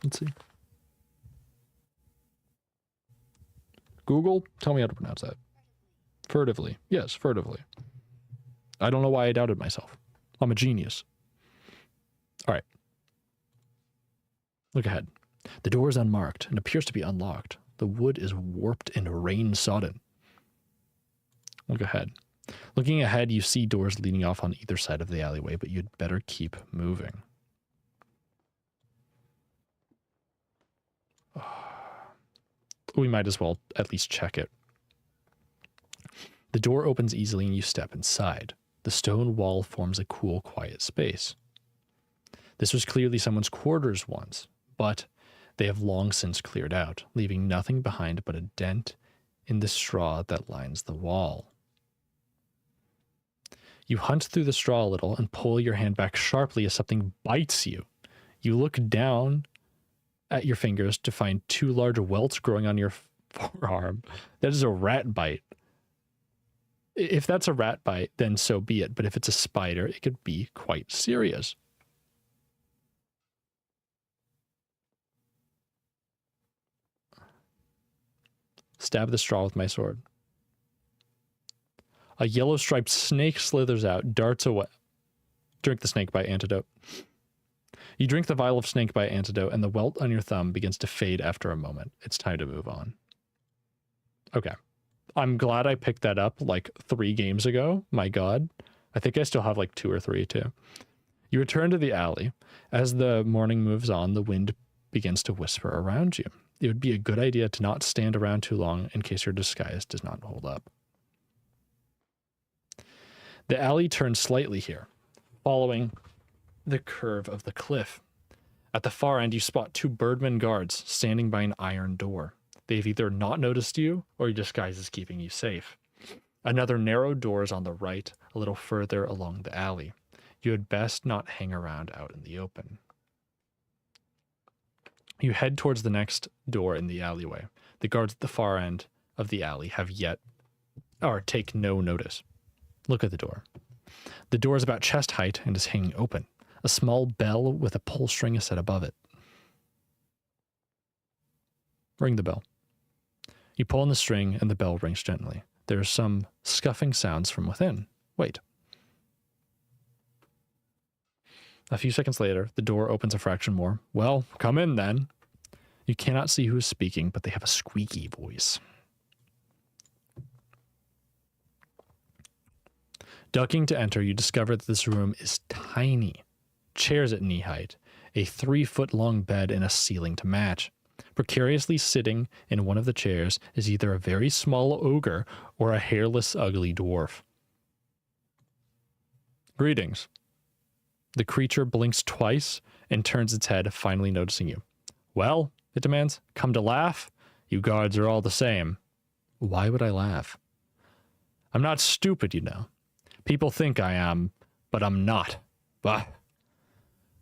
Let's see. Google, tell me how to pronounce that. Furtively. Yes, furtively. I don't know why I doubted myself. I'm a genius. All right. Look ahead. The door is unmarked and appears to be unlocked. The wood is warped and rain-sodden. Look ahead. Looking ahead, you see doors leading off on either side of the alleyway, but you'd better keep moving. We might as well at least check it. The door opens easily and you step inside. The stone wall forms a cool, quiet space. This was clearly someone's quarters once, but they have long since cleared out, leaving nothing behind but a dent in the straw that lines the wall. You hunt through the straw a little and pull your hand back sharply as something bites you. You look down at your fingers to find 2 large welts growing on your forearm. That is a rat bite. If that's a rat bite, then so be it. But if it's a spider, it could be quite serious. Stab the straw with my sword. A yellow-striped snake slithers out, darts away. Drink the snake bite antidote. You drink the vial of snake bite antidote, and the welt on your thumb begins to fade after a moment. It's time to move on. Okay. I'm glad I picked that up like 3 games ago. My God. I think I still have like 2 or 3 too. You return to the alley. As the morning moves on, the wind begins to whisper around you. It would be a good idea to not stand around too long in case your disguise does not hold up. The alley turns slightly here, following the curve of the cliff. At the far end, you spot 2 birdman guards standing by an iron door. They've either not noticed you or your disguise is keeping you safe. Another narrow door is on the right, a little further along the alley. You had best not hang around out in the open. You head towards the next door in the alleyway. The guards at the far end of the alley take no notice. Look at the door. The door is about chest height and is hanging open. A small bell with a pull string is set above it. Ring the bell. You pull on the string and the bell rings gently. There are some scuffing sounds from within. Wait. A few seconds later, the door opens a fraction more. Well, come in then. You cannot see who is speaking, but they have a squeaky voice. Ducking to enter, you discover that this room is tiny. Chairs at knee height, a 3-foot-long bed, and a ceiling to match. Precariously sitting in one of the chairs is either a very small ogre or a hairless, ugly dwarf. Greetings. The creature blinks twice and turns its head, finally noticing you. Well, it demands, come to laugh? You guards are all the same. Why would I laugh? I'm not stupid, you know. People think I am, but I'm not. Bah.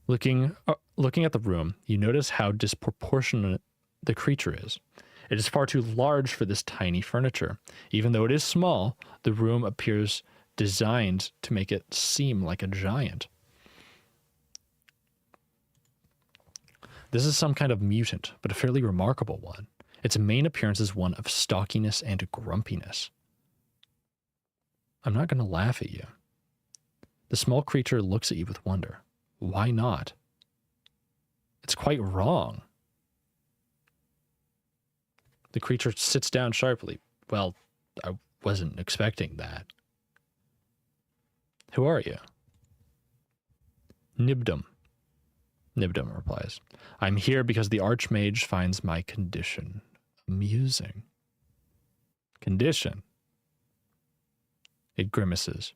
Looking at the room, you notice how disproportionate the creature is. It is far too large for this tiny furniture. Even though it is small, the room appears designed to make it seem like a giant. This is some kind of mutant, but a fairly remarkable one. Its main appearance is one of stockiness and grumpiness. I'm not going to laugh at you. The small creature looks at you with wonder. Why not? It's quite wrong. The creature sits down sharply. Well, I wasn't expecting that. Who are you? Nibdum. Nibdum replies, I'm here because the Archmage finds my condition amusing. Condition? It grimaces.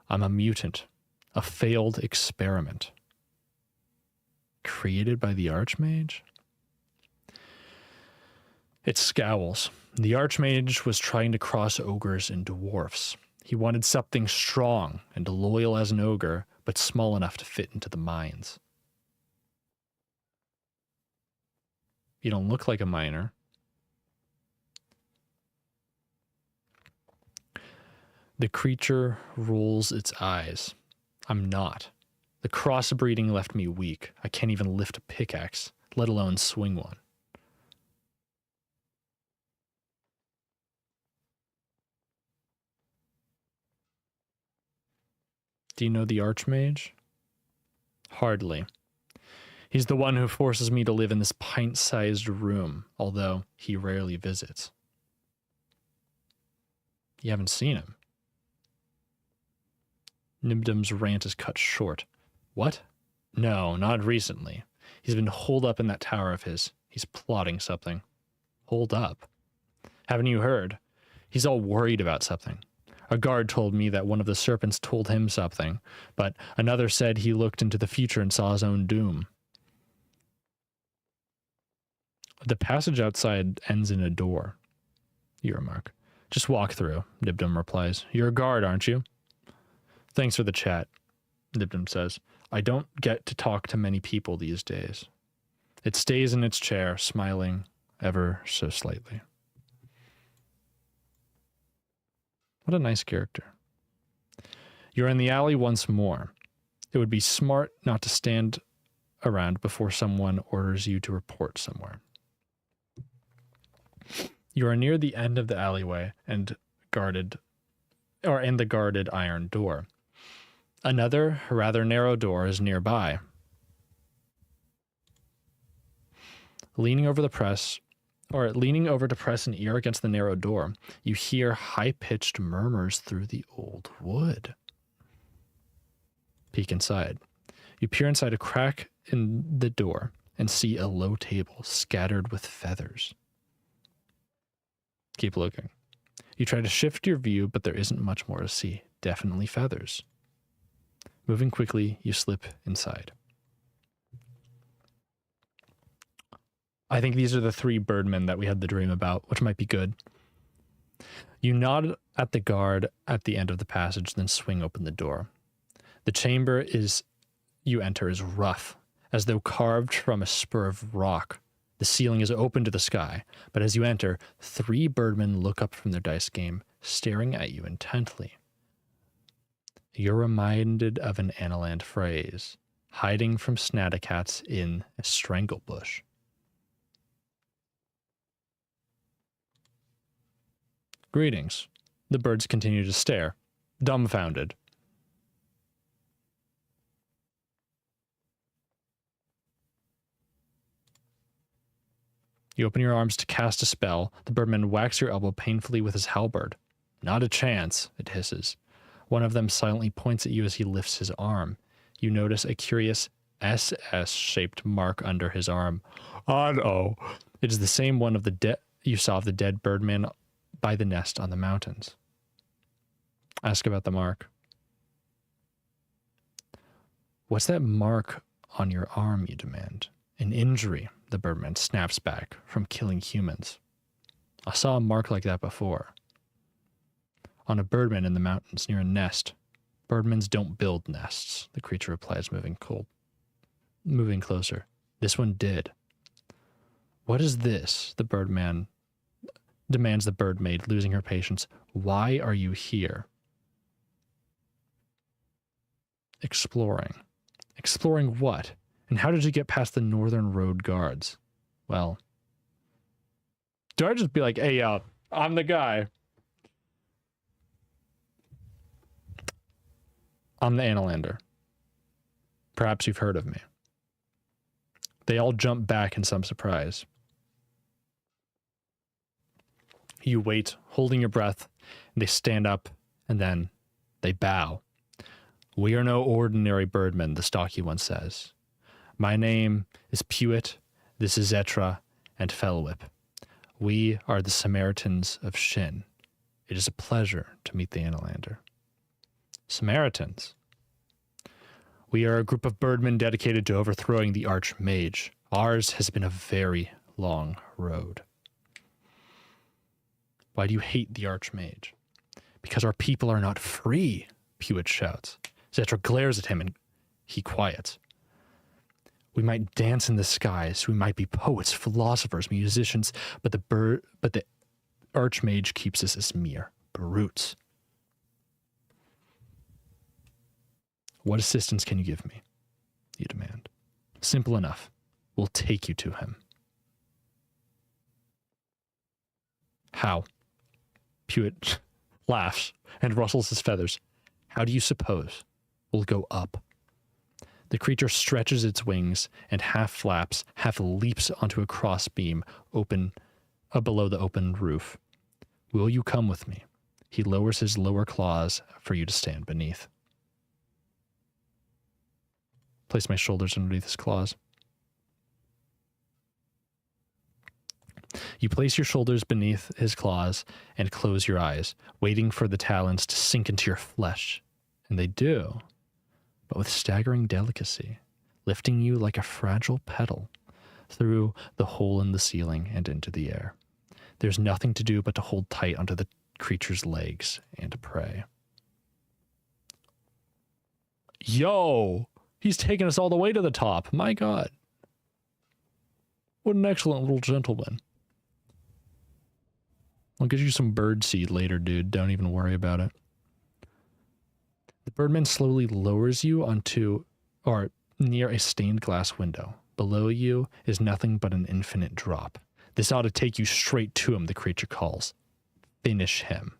I'm a mutant, a failed experiment. Created by the Archmage? It scowls. The Archmage was trying to cross ogres and dwarfs. He wanted something strong and loyal as an ogre, but small enough to fit into the mines. You don't look like a miner. The creature rolls its eyes. I'm not. The crossbreeding left me weak. I can't even lift a pickaxe, let alone swing one. Do you know the Archmage? Hardly. He's the one who forces me to live in this pint-sized room, although he rarely visits. You haven't seen him. Nibdum's rant is cut short. What? No, not recently. He's been holed up in that tower of his. He's plotting something. Holed up? Haven't you heard? He's all worried about something. A guard told me that one of the serpents told him something, but another said he looked into the future and saw his own doom. The passage outside ends in a door, you remark. Just walk through, Nibdum replies. You're a guard, aren't you? Thanks for the chat, Nibdum says. I don't get to talk to many people these days. It stays in its chair, smiling ever so slightly. What a nice character. You're in the alley once more. It would be smart not to stand around before someone orders you to report somewhere. You are near the end of the alleyway and the guarded iron door. Another rather narrow door is nearby. Leaning over to press an ear against the narrow door, you hear high-pitched murmurs through the old wood. Peek inside. You peer inside a crack in the door and see a low table scattered with feathers. Keep looking. You try to shift your view, but there isn't much more to see. Definitely feathers. Moving quickly, you slip inside. I think these are the 3 birdmen that we had the dream about, which might be good. You nod at the guard at the end of the passage, then swing open the door. The chamber you enter is rough, as though carved from a spur of rock. The ceiling is open to the sky, but as you enter, 3 birdmen look up from their dice game, staring at you intently. You're reminded of an Analand phrase, hiding from snaticats in a strangle bush. Greetings. The birds continue to stare, dumbfounded. You open your arms to cast a spell. The birdman whacks your elbow painfully with his halberd. Not a chance, it hisses. One of them silently points at you as he lifts his arm. You notice a curious SS-shaped mark under his arm. Oh no. It is the same one of the you saw of the dead birdman by the nest on the mountains. Ask about the mark. What's that mark on your arm, you demand? An injury, the birdman snaps back, from killing humans. I saw a mark like that before. On a birdman in the mountains near a nest. Birdmans don't build nests, the creature replies, moving closer. This one did. What is this? The birdman demands the birdmaid, losing her patience. Why are you here? Exploring. Exploring what? And how did you get past the Northern Road guards? Well, do I just be like, hey, I'm the guy. I'm the Analander. Perhaps you've heard of me. They all jump back in some surprise. You wait, holding your breath, and they stand up, and then they bow. We are no ordinary birdmen, the stocky one says. My name is Pewit, this is Zetra, and Fellwhip. We are the Samaritans of Shin. It is a pleasure to meet the Analander. Samaritans. We are a group of birdmen dedicated to overthrowing the Archmage. Ours has been a very long road. Why do you hate the Archmage? Because our people are not free, Pewit shouts. Zetra glares at him and he quiets. We might dance in the skies, we might be poets, philosophers, musicians, but the Archmage keeps us as mere brutes. What assistance can you give me? You demand. Simple enough. We'll take you to him. How? Pewit laughs and rustles his feathers. How do you suppose? We'll go up. The creature stretches its wings and half flaps, half leaps onto a crossbeam below the open roof. Will you come with me? He lowers his lower claws for you to stand beneath. Place my shoulders underneath his claws. You place your shoulders beneath his claws and close your eyes, waiting for the talons to sink into your flesh. And they do, but with staggering delicacy, lifting you like a fragile petal through the hole in the ceiling and into the air. There's nothing to do but to hold tight onto the creature's legs and pray. Yo! He's taken us all the way to the top. My God. What an excellent little gentleman. I'll get you some bird seed later, dude. Don't even worry about it. The birdman slowly lowers you onto, or near a stained glass window. Below you is nothing but an infinite drop. This ought to take you straight to him, the creature calls. Finish him.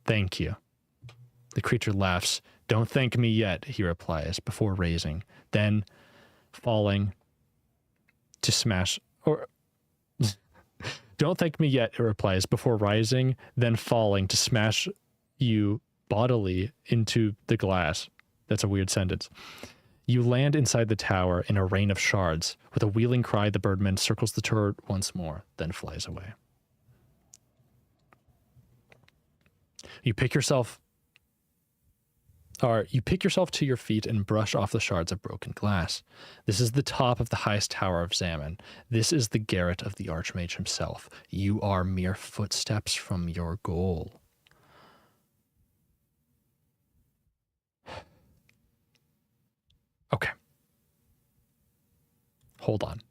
Thank you. The creature laughs. Don't thank me yet, he replies, before raising, then falling to smash, or don't thank me yet, it replies, before rising, then falling to smash you bodily into the glass. That's a weird sentence. You land inside the tower in a rain of shards. With a wheeling cry, the birdman circles the turret once more, then flies away. You pick yourself to your feet and brush off the shards of broken glass. This is the top of the highest tower of Zaman. This is the garret of the Archmage himself. You are mere footsteps from your goal. Okay. Hold on.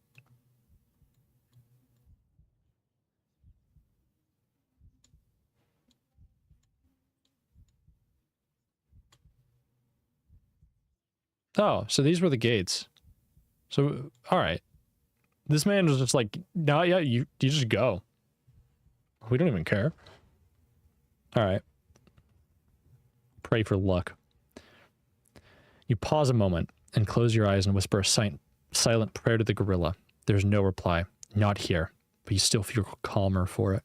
Oh, so these were the gates. So, all right. This man was just like, no, yeah, you just go. We don't even care. All right. Pray for luck. You pause a moment and close your eyes and whisper a silent prayer to the gorilla. There's no reply. Not here, but you still feel calmer for it.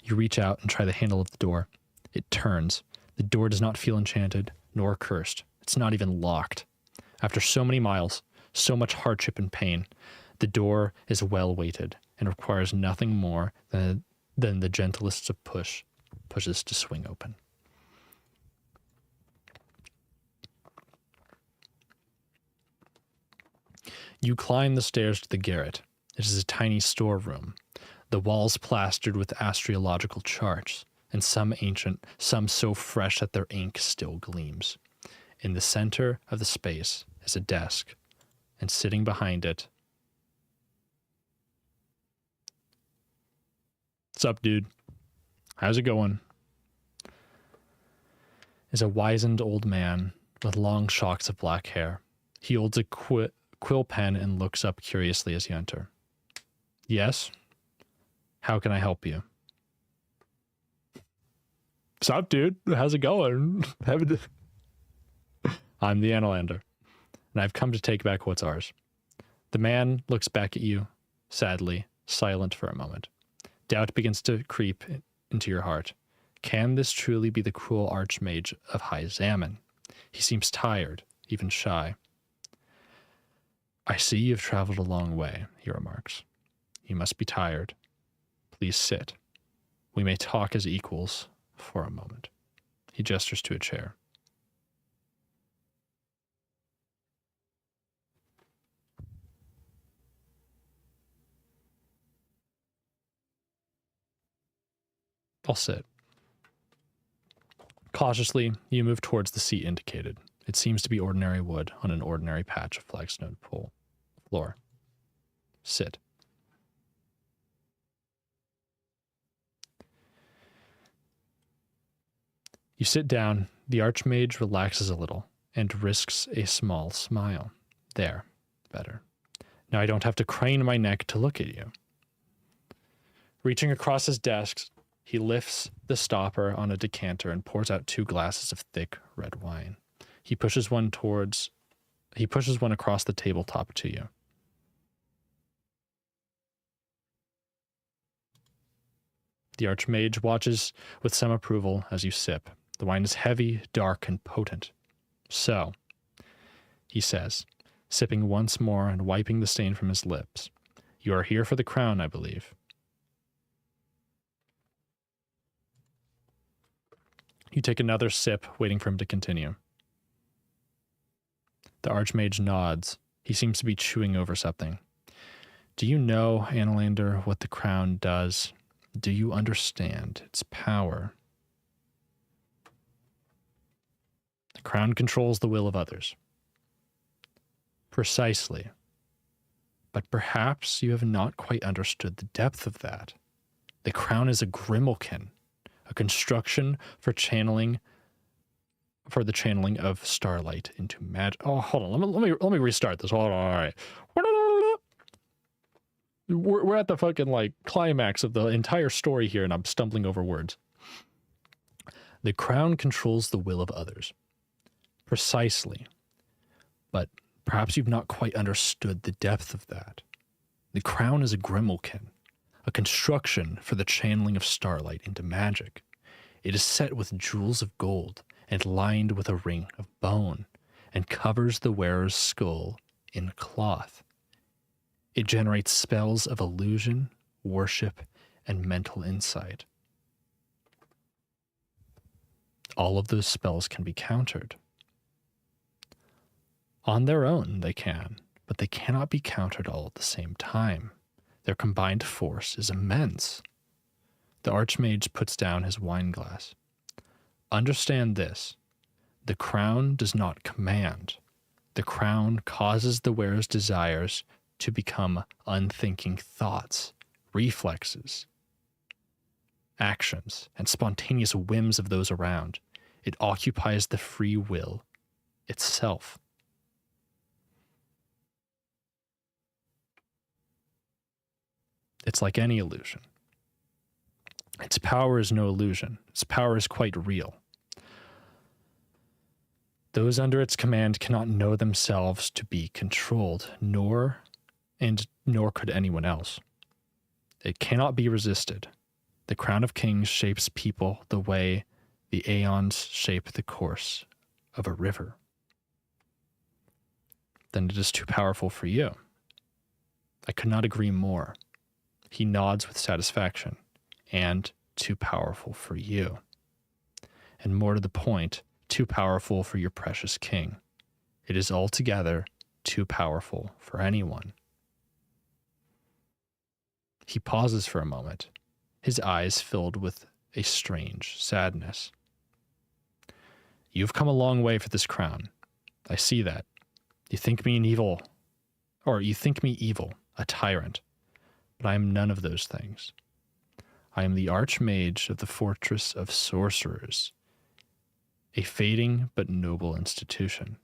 You reach out and try the handle of the door. It turns. The door does not feel enchanted, nor cursed. It's not even locked. After so many miles, so much hardship and pain, the door is well weighted and requires nothing more than the gentlest of pushes to swing open. You climb the stairs to the garret. It is a tiny storeroom, the walls plastered with astrological charts, and some ancient, some so fresh that their ink still gleams. In the center of the space is a desk, and sitting behind it... What's up, dude? How's it going? Is a wizened old man with long shocks of black hair. He holds a quill pen and looks up curiously as you enter. Yes? How can I help you? What's up, dude? How's it going? I'm the Analander, and I've come to take back what's ours. The man looks back at you, sadly, silent for a moment. Doubt begins to creep into your heart. Can this truly be the cruel archmage of High Zaman? He seems tired, even shy. I see you've traveled a long way, he remarks. You must be tired. Please sit. We may talk as equals for a moment. He gestures to a chair. I'll sit. Cautiously, you move towards the seat indicated. It seems to be ordinary wood on an ordinary patch of flagstone floor. Sit. You sit down. The archmage relaxes a little and risks a small smile. There. Better. Now I don't have to crane my neck to look at you. Reaching across his desk, he lifts the stopper on a decanter and pours out 2 glasses of thick red wine. He pushes one across the tabletop to you. The archmage watches with some approval as you sip. The wine is heavy, dark, and potent. So, he says, sipping once more and wiping the stain from his lips, you are here for the crown, I believe. You take another sip, waiting for him to continue. The archmage nods. He seems to be chewing over something. Do you know, Analander, what the crown does? Do you understand its power? The crown controls the will of others. Precisely. But perhaps you have not quite understood the depth of that. The crown is a grimalkin, a construction for the channeling of starlight into magic. Oh, hold on. Let me restart this. Hold on. All right. We're at the fucking climax of the entire story here, and I'm stumbling over words. The crown controls the will of others. Precisely. But perhaps you've not quite understood the depth of that. The crown is a grimalkin, a construction for the channeling of starlight into magic. It is set with jewels of gold and lined with a ring of bone, and covers the wearer's skull in cloth. It generates spells of illusion, worship, and mental insight. All of those spells can be countered. On their own, they can, but they cannot be countered all at the same time. Their combined force is immense. The archmage puts down his wine glass. Understand this. The crown does not command. The crown causes the wearer's desires to become unthinking thoughts, reflexes, actions, and spontaneous whims of those around. It occupies the free will itself. It's like any illusion. Its power is no illusion. Its power is quite real. Those under its command cannot know themselves to be controlled, nor could anyone else. It cannot be resisted. The crown of kings shapes people the way the aeons shape the course of a river. Then it is too powerful for you. I could not agree more. He nods with satisfaction. And too powerful for you. And more to the point, too powerful for your precious king. It is altogether too powerful for anyone. He pauses for a moment, his eyes filled with a strange sadness. You've come a long way for this crown. I see that. You think me evil, a tyrant, but I am none of those things. I am the archmage of the fortress of sorcerers, a fading but noble institution.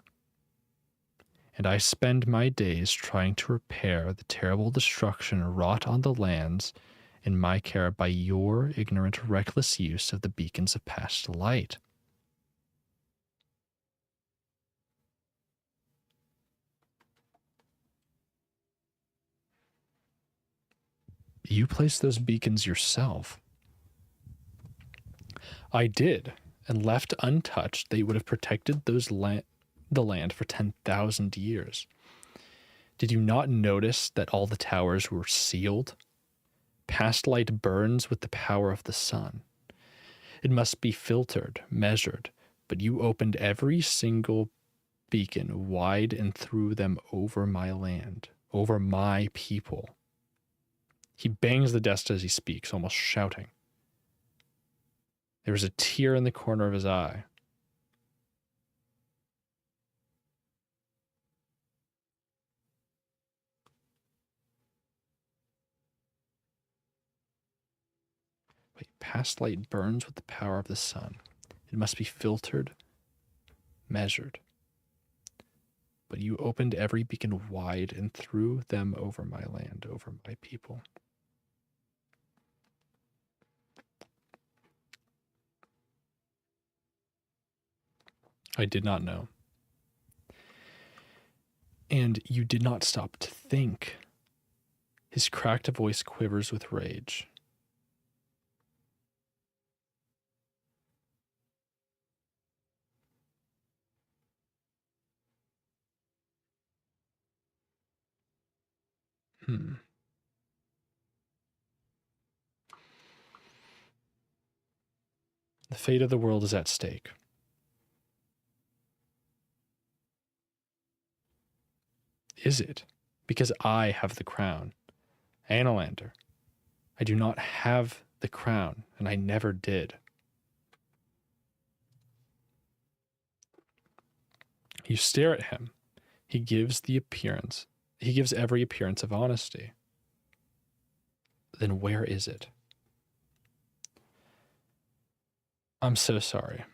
And I spend my days trying to repair the terrible destruction wrought on the lands in my care by your ignorant, reckless use of the beacons of past light. You placed those beacons yourself. I did, and left untouched, they would have protected the land for 10,000 years. Did you not notice that all the towers were sealed? Past light burns with the power of the sun. It must be filtered, measured, but you opened every single beacon wide and threw them over my land, over my people. He bangs the desk as he speaks, almost shouting. There was a tear in the corner of his eye. Wait, past light burns with the power of the sun. It must be filtered, measured. But you opened every beacon wide and threw them over my land, over my people. I did not know. And you did not stop to think. His cracked voice quivers with rage. The fate of the world is at stake. Is it? Because I have the crown. Analander. I do not have the crown, and I never did. You stare at him. He gives every appearance of honesty. Then where is it? I'm so sorry.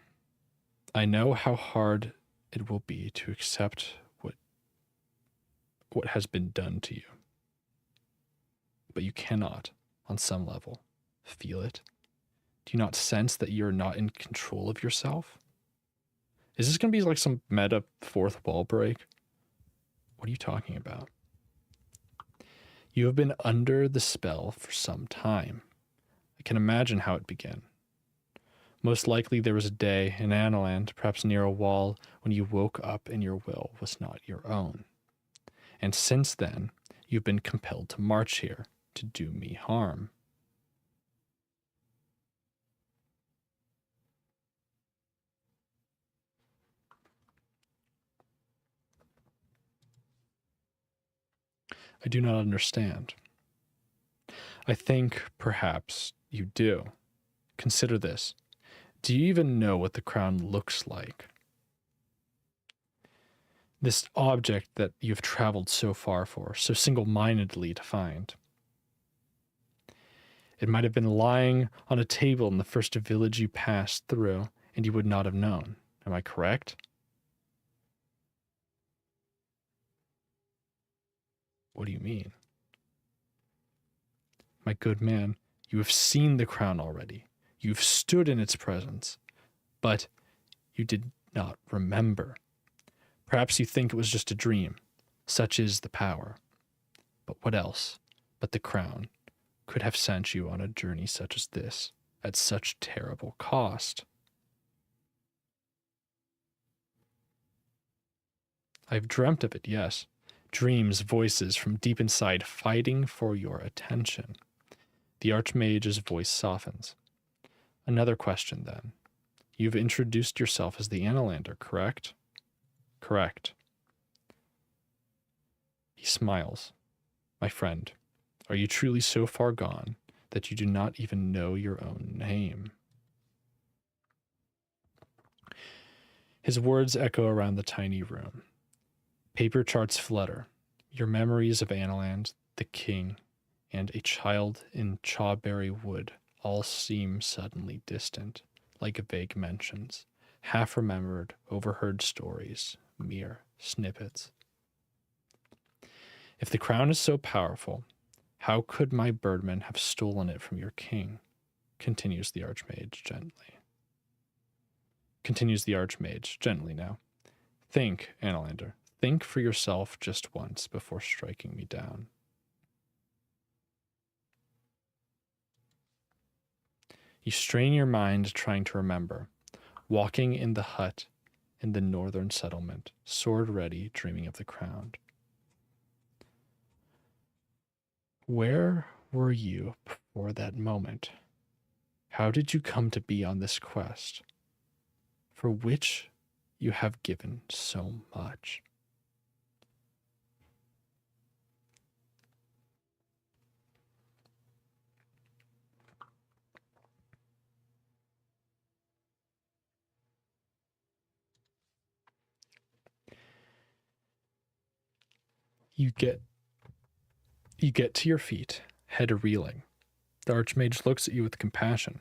I know how hard it will be to accept what has been done to you. But you cannot, on some level, feel it. Do you not sense that you're not in control of yourself? Is this going to be like some meta fourth wall break? What are you talking about? You have been under the spell for some time. I can imagine how it began. Most likely there was a day in Analand, perhaps near a wall, when you woke up and your will was not your own. And since then, you've been compelled to march here, to do me harm. I do not understand. I think perhaps you do. Consider this. Do you even know what the crown looks like? This object that you've traveled so far for, so single-mindedly to find. It might have been lying on a table in the first village you passed through, and you would not have known. Am I correct? What do you mean? My good man, you have seen the crown already. You've stood in its presence, but you did not remember. Perhaps you think it was just a dream. Such is the power. But what else but the crown could have sent you on a journey such as this, at such terrible cost? I've dreamt of it, yes. Dreams, voices from deep inside fighting for your attention. The Archmage's voice softens. Another question, then. You've introduced yourself as the Analander, correct? Correct. He smiles. My friend, are you truly so far gone that you do not even know your own name? His words echo around the tiny room. Paper charts flutter. Your memories of Analand, the king, and a child in Chawberry Wood all seem suddenly distant, like vague mentions, half-remembered, overheard stories, mere snippets. If the crown is so powerful, how could my birdman have stolen it from your king? Continues the Archmage gently now. Think, Analander, think for yourself just once before striking me down. You strain your mind trying to remember, walking in the hut in the northern settlement, sword ready, dreaming of the crown. Where were you before that moment? How did you come to be on this quest, for which you have given so much? You get to your feet, head reeling. The Archmage looks at you with compassion.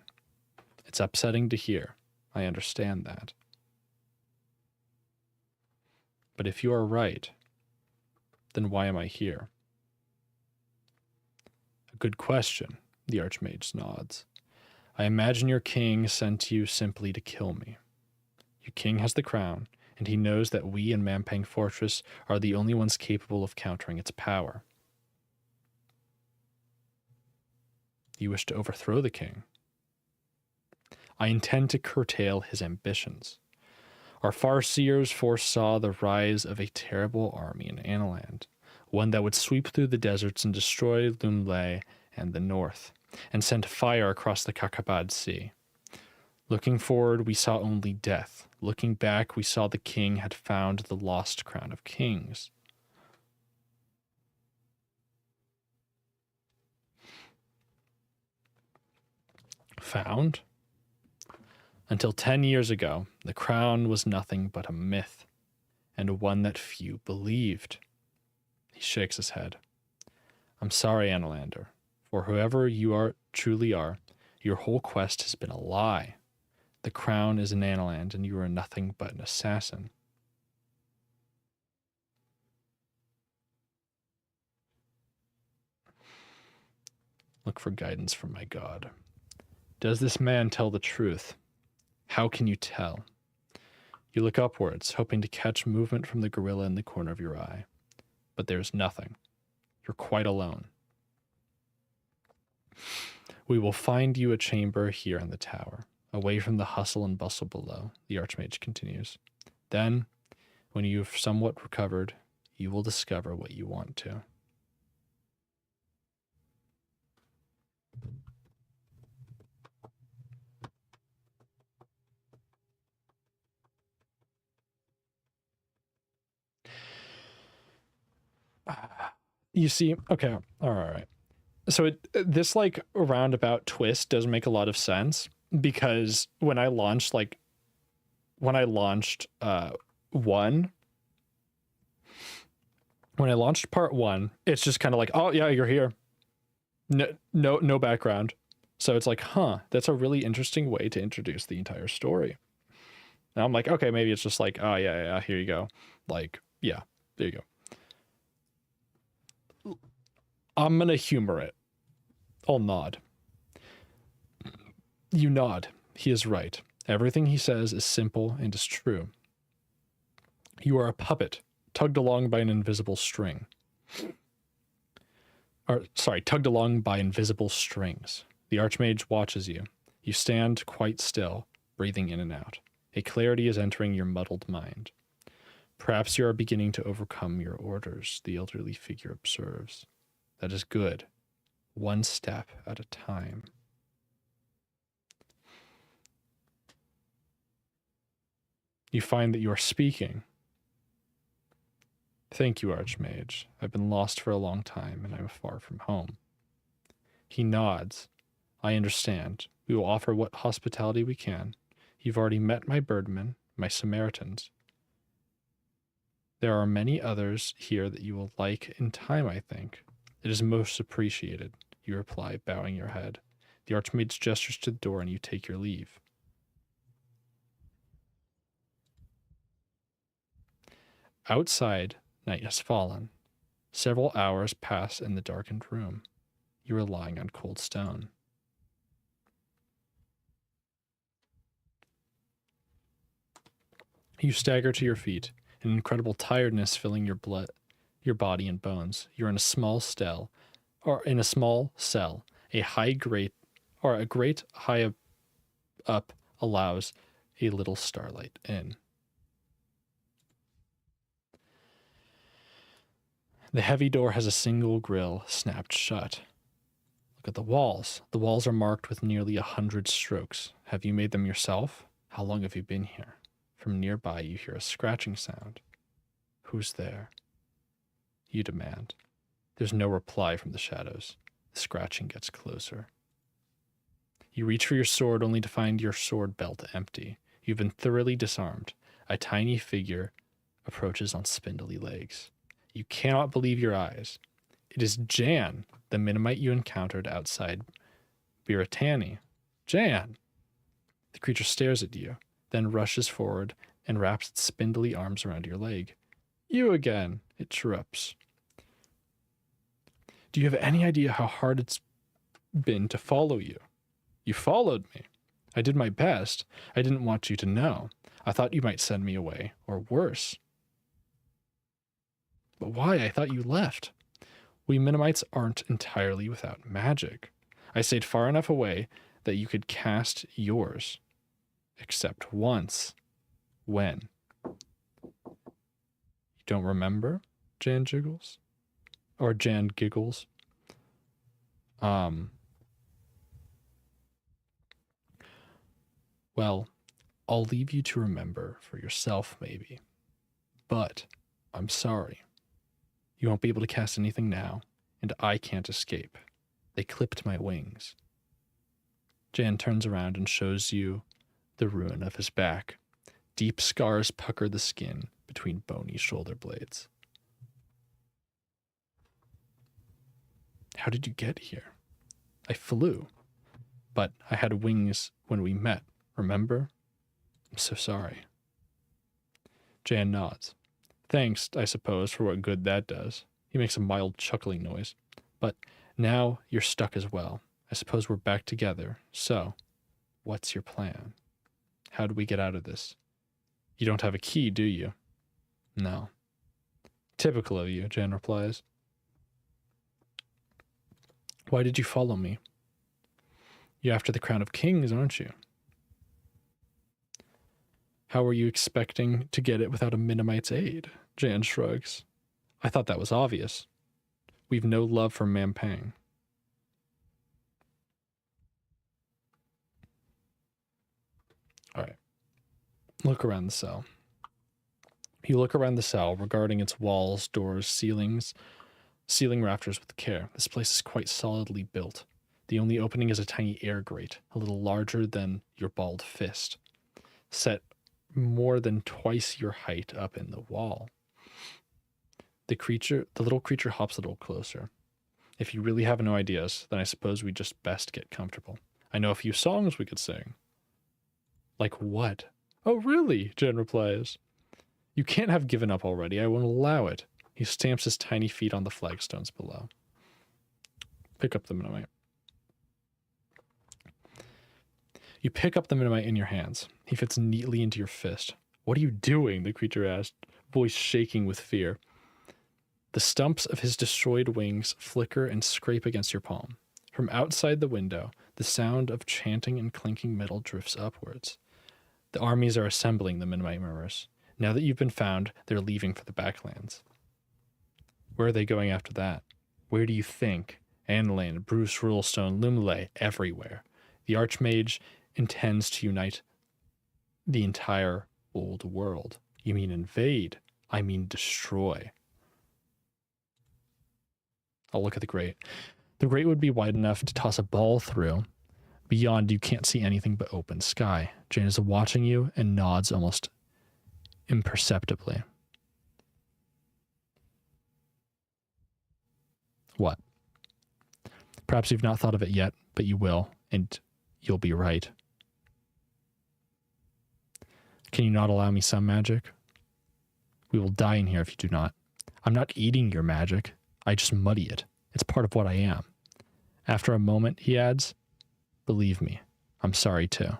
It's upsetting to hear. I understand that. But if you are right, then why am I here? A good question, the Archmage nods. I imagine your king sent you simply to kill me. Your king has the crown, and he knows that we in Mampang Fortress are the only ones capable of countering its power. You wish to overthrow the king. I intend to curtail his ambitions. Our Farseers foresaw the rise of a terrible army in Analand, one that would sweep through the deserts and destroy Lumley and the north, and send fire across the Kakabad Sea. Looking forward, we saw only death. Looking back, we saw the king had found the lost crown of kings. Found? Until 10 years ago, the crown was nothing but a myth, and one that few believed. He shakes his head. I'm sorry, Analander, for whoever you truly are, your whole quest has been a lie. The crown is in Analand, and you are nothing but an assassin. Look for guidance from my god. Does this man tell the truth? How can you tell? You look upwards, hoping to catch movement from the gorilla in the corner of your eye. But there's nothing. You're quite alone. We will find you a chamber here in the tower, away from the hustle and bustle below, the Archmage continues. Then, when you've somewhat recovered, you will discover what you want to. You see, okay, all right. So this like roundabout twist does make a lot of sense because when I launched part one, it's just kind of like, oh yeah, you're here. No background. So it's like, huh, that's a really interesting way to introduce the entire story. Now I'm like, okay, maybe it's just like, oh yeah, here you go. Like, yeah, there you go. I'm gonna humor it. I'll nod. You nod. He is right. Everything he says is simple and is true. You are a puppet, tugged along by an invisible string. Tugged along by invisible strings. The Archmage watches you. You stand quite still, breathing in and out. A clarity is entering your muddled mind. Perhaps you are beginning to overcome your orders, the elderly figure observes. That is good. One step at a time. You find that you are speaking. Thank you, Archmage. I've been lost for a long time, and I'm far from home. He nods. I understand. We will offer what hospitality we can. You've already met my birdmen, my Samaritans. There are many others here that you will like in time, I think. It is most appreciated, you reply, bowing your head. The Archmage gestures to the door, and you take your leave. Outside, night has fallen. Several hours pass in the darkened room. You are lying on cold stone. You stagger to your feet, an incredible tiredness filling your blood, your body and bones. You're in a small cell, A grate high up allows a little starlight in. The heavy door has a single grill snapped shut. Look at the walls. The walls are marked with nearly 100 strokes. Have you made them yourself? How long have you been here? From nearby, you hear a scratching sound. Who's there? You demand. There's no reply from the shadows. The scratching gets closer. You reach for your sword only to find your sword belt empty. You've been thoroughly disarmed. A tiny figure approaches on spindly legs. You cannot believe your eyes. It is Jan, the Minimite you encountered outside Biratani. Jan! The creature stares at you, then rushes forward and wraps its spindly arms around your leg. You again, it chirrups. Do you have any idea how hard it's been to follow you? You followed me. I did my best. I didn't want you to know. I thought you might send me away, or worse. But why? I thought you left. We Minimites aren't entirely without magic. I stayed far enough away that you could cast yours. Except once. When? You don't remember? Jan giggles. Or Jan giggles. Well, I'll leave you to remember for yourself, maybe. But I'm sorry. You won't be able to cast anything now, and I can't escape. They clipped my wings. Jan turns around and shows you the ruin of his back. Deep scars pucker the skin between bony shoulder blades. How did you get here? I flew, but I had wings when we met, remember? I'm so sorry. Jan nods. Thanks, I suppose, for what good that does. He makes a mild chuckling noise. But now you're stuck as well. I suppose we're back together. So, what's your plan? How do we get out of this? You don't have a key, do you? No. Typical of you, Jan replies. Why did you follow me? You're after the crown of kings, aren't you? How were you expecting to get it without a Minimite's aid? Jan shrugs. I thought that was obvious. We've no love for Mampang. Alright. Look around the cell. You look around the cell, regarding its walls, doors, ceiling rafters with care. This place is quite solidly built. The only opening is a tiny air grate, a little larger than your balled fist, set more than twice your height up in the wall. The little creature hops a little closer. If you really have no ideas, then I suppose we just best get comfortable. I know a few songs we could sing. Like what? Oh, really? Jen replies. You can't have given up already. I won't allow it. He stamps his tiny feet on the flagstones below. Pick up the Minimite. You pick up the Minimite in your hands. He fits neatly into your fist. What are you doing? The creature asked, voice shaking with fear. The stumps of his destroyed wings flicker and scrape against your palm. From outside the window, the sound of chanting and clinking metal drifts upwards. The armies are assembling, the Minimite murmurs. Now that you've been found, they're leaving for the backlands. Where are they going after that? Where do you think? Annelane, Bruce, Rulestone, Lumile, everywhere. The Archmage intends to unite the entire old world. You mean invade? I mean destroy. I'll look at the grate. The grate would be wide enough to toss a ball through. Beyond, you can't see anything but open sky. Jane is watching you and nods almost imperceptibly. What? Perhaps you've not thought of it yet, but you will, and you'll be right. Can you not allow me some magic? We will die in here if you do not. I'm not eating your magic. I just muddy it. It's part of what I am. After a moment, he adds, believe me, I'm sorry too.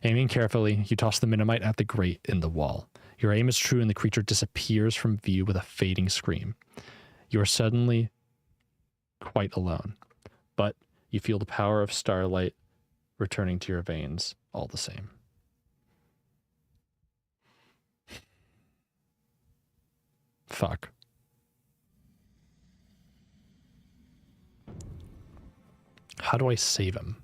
Aiming carefully, you toss the Minimite at the grate in the wall. Your aim is true and the creature disappears from view with a fading scream. You are suddenly quite alone, but you feel the power of starlight returning to your veins all the same. Fuck. How do I save him?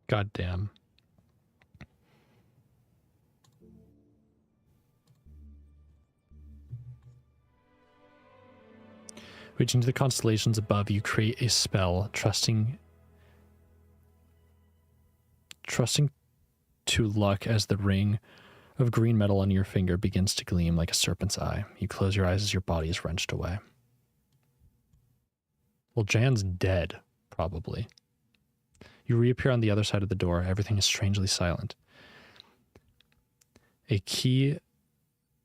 God damn. Reaching to the constellations above, you create a spell, trusting to luck as the ring of green metal on your finger begins to gleam like a serpent's eye. You close your eyes as your body is wrenched away. Well, Jan's dead, probably. You reappear on the other side of the door. Everything is strangely silent. A key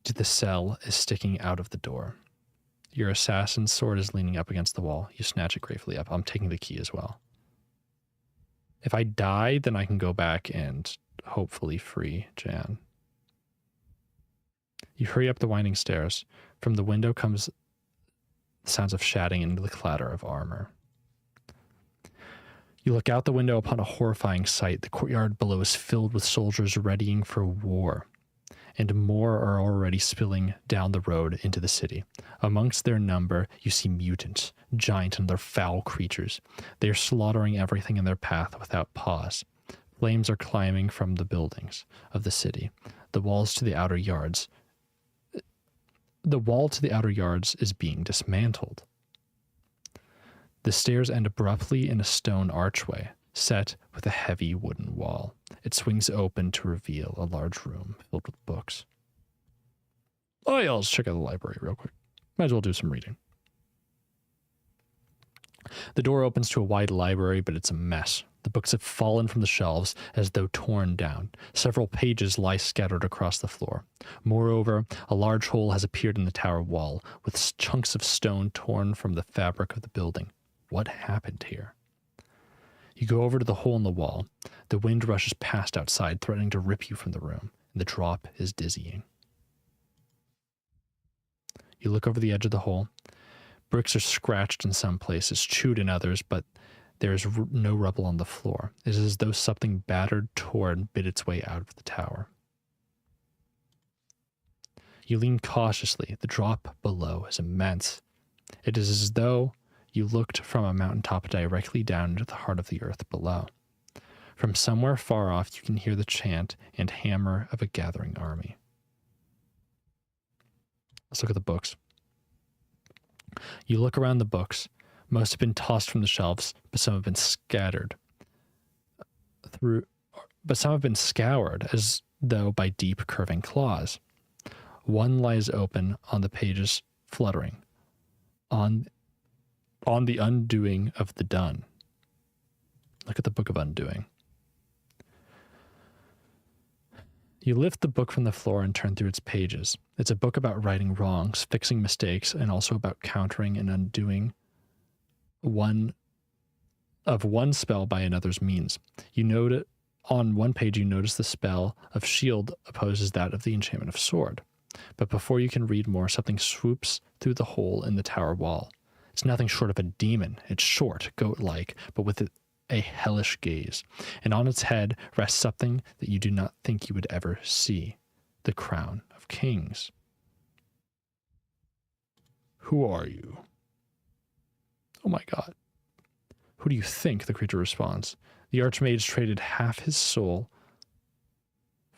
to the cell is sticking out of the door. Your assassin's sword is leaning up against the wall. You snatch it gratefully up. I'm taking the key as well. If I die, then I can go back and hopefully free Jan. You hurry up the winding stairs. From the window comes the sounds of shouting and the clatter of armor. You look out the window upon a horrifying sight. The courtyard below is filled with soldiers readying for war, and more are already spilling down the road into the city. Amongst their number, you see mutants, giant and their foul creatures. They are slaughtering everything in their path without pause. Flames are climbing from the buildings of the city. The wall to the outer yards is being dismantled. The stairs end abruptly in a stone archway, set with a heavy wooden wall. It swings open to reveal a large room filled with books. Oh yeah, let's check out the library real quick. Might as well do some reading. The door opens to a wide library, but it's a mess. The books have fallen from the shelves as though torn down. Several pages lie scattered across the floor. Moreover, a large hole has appeared in the tower wall, with chunks of stone torn from the fabric of the building. What happened here? You go over to the hole in the wall. The wind rushes past outside, threatening to rip you from the room. The drop is dizzying. You look over the edge of the hole. Bricks are scratched in some places, chewed in others, but there is no rubble on the floor. It is as though something battered, torn, bit its way out of the tower. You lean cautiously. The drop below is immense. It is as though you looked from a mountaintop directly down into the heart of the earth below. From somewhere far off, you can hear the chant and hammer of a gathering army. Let's look at the books. You look around the books. Most have been tossed from the shelves, but some have been scattered scoured as though by deep curving claws. One lies open on the pages, fluttering. On the undoing of the done. Look at the Book of Undoing. You lift the book from the floor and turn through its pages. It's a book about righting wrongs, fixing mistakes, and also about countering and undoing one spell by another's means. You note on one page you notice the spell of shield opposes that of the enchantment of sword. But before you can read more, something swoops through the hole in the tower wall. It's nothing short of a demon. It's short, goat-like, but with a hellish gaze. And on its head rests something that you do not think you would ever see. The crown of kings. Who are you? Oh my god. Who do you think? The creature responds. The Archmage traded half his soul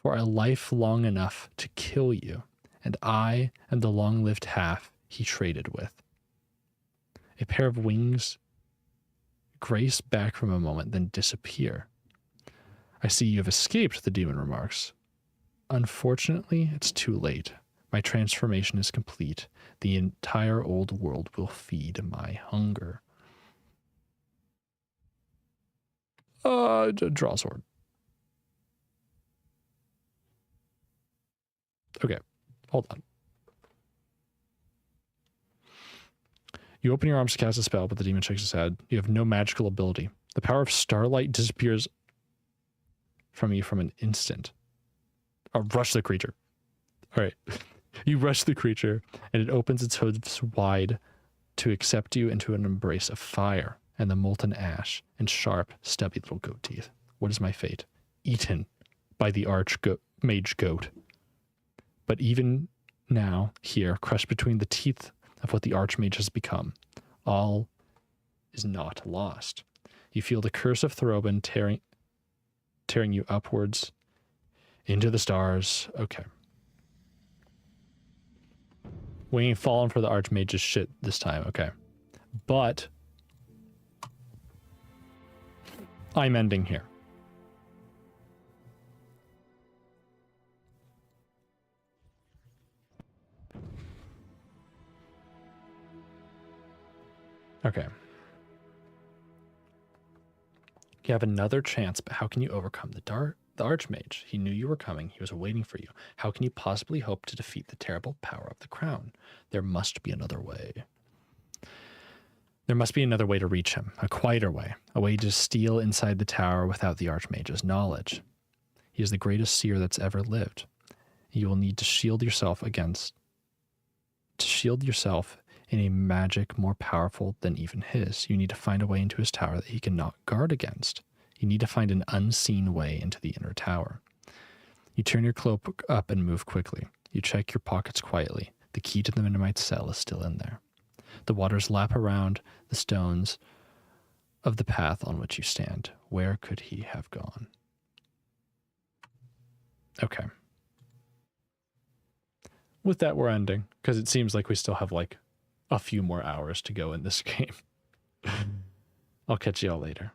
for a life long enough to kill you, and I am the long-lived half he traded with. A pair of wings grace back from a moment, then disappear. I see you have escaped, the demon remarks. Unfortunately, it's too late. My transformation is complete. The entire old world will feed my hunger. Draw a sword. Okay, hold on. You open your arms to cast a spell, but the demon shakes his head. You have no magical ability. The power of starlight disappears from you from an instant. Rush the creature. All right. You rush the creature, and it opens its hooves wide to accept you into an embrace of fire and the molten ash and sharp, stubby little goat teeth. What is my fate? Eaten by the mage goat. But even now, here, crushed between the teeth of what the Archmage has become, all is not lost. You feel the curse of Thorobin tearing you upwards into the stars. Okay. We ain't falling for the Archmage's shit this time, okay. But I'm ending here. Okay. You have another chance, but how can you overcome the Archmage? He knew you were coming. He was waiting for you. How can you possibly hope to defeat the terrible power of the crown? There must be another way. There must be another way to reach him, a quieter way, a way to steal inside the tower without the Archmage's knowledge. He is the greatest seer that's ever lived. You will need to shield yourself in a magic more powerful than even his. You need to find a way into his tower that he cannot guard against. You need to find an unseen way into the inner tower. You turn your cloak up and move quickly. You check your pockets quietly. The key to the Mennonite's cell is still in there. The waters lap around the stones of the path on which you stand. Where could he have gone? Okay. With that, we're ending, because it seems like we still have like a few more hours to go in this game. I'll catch y'all later.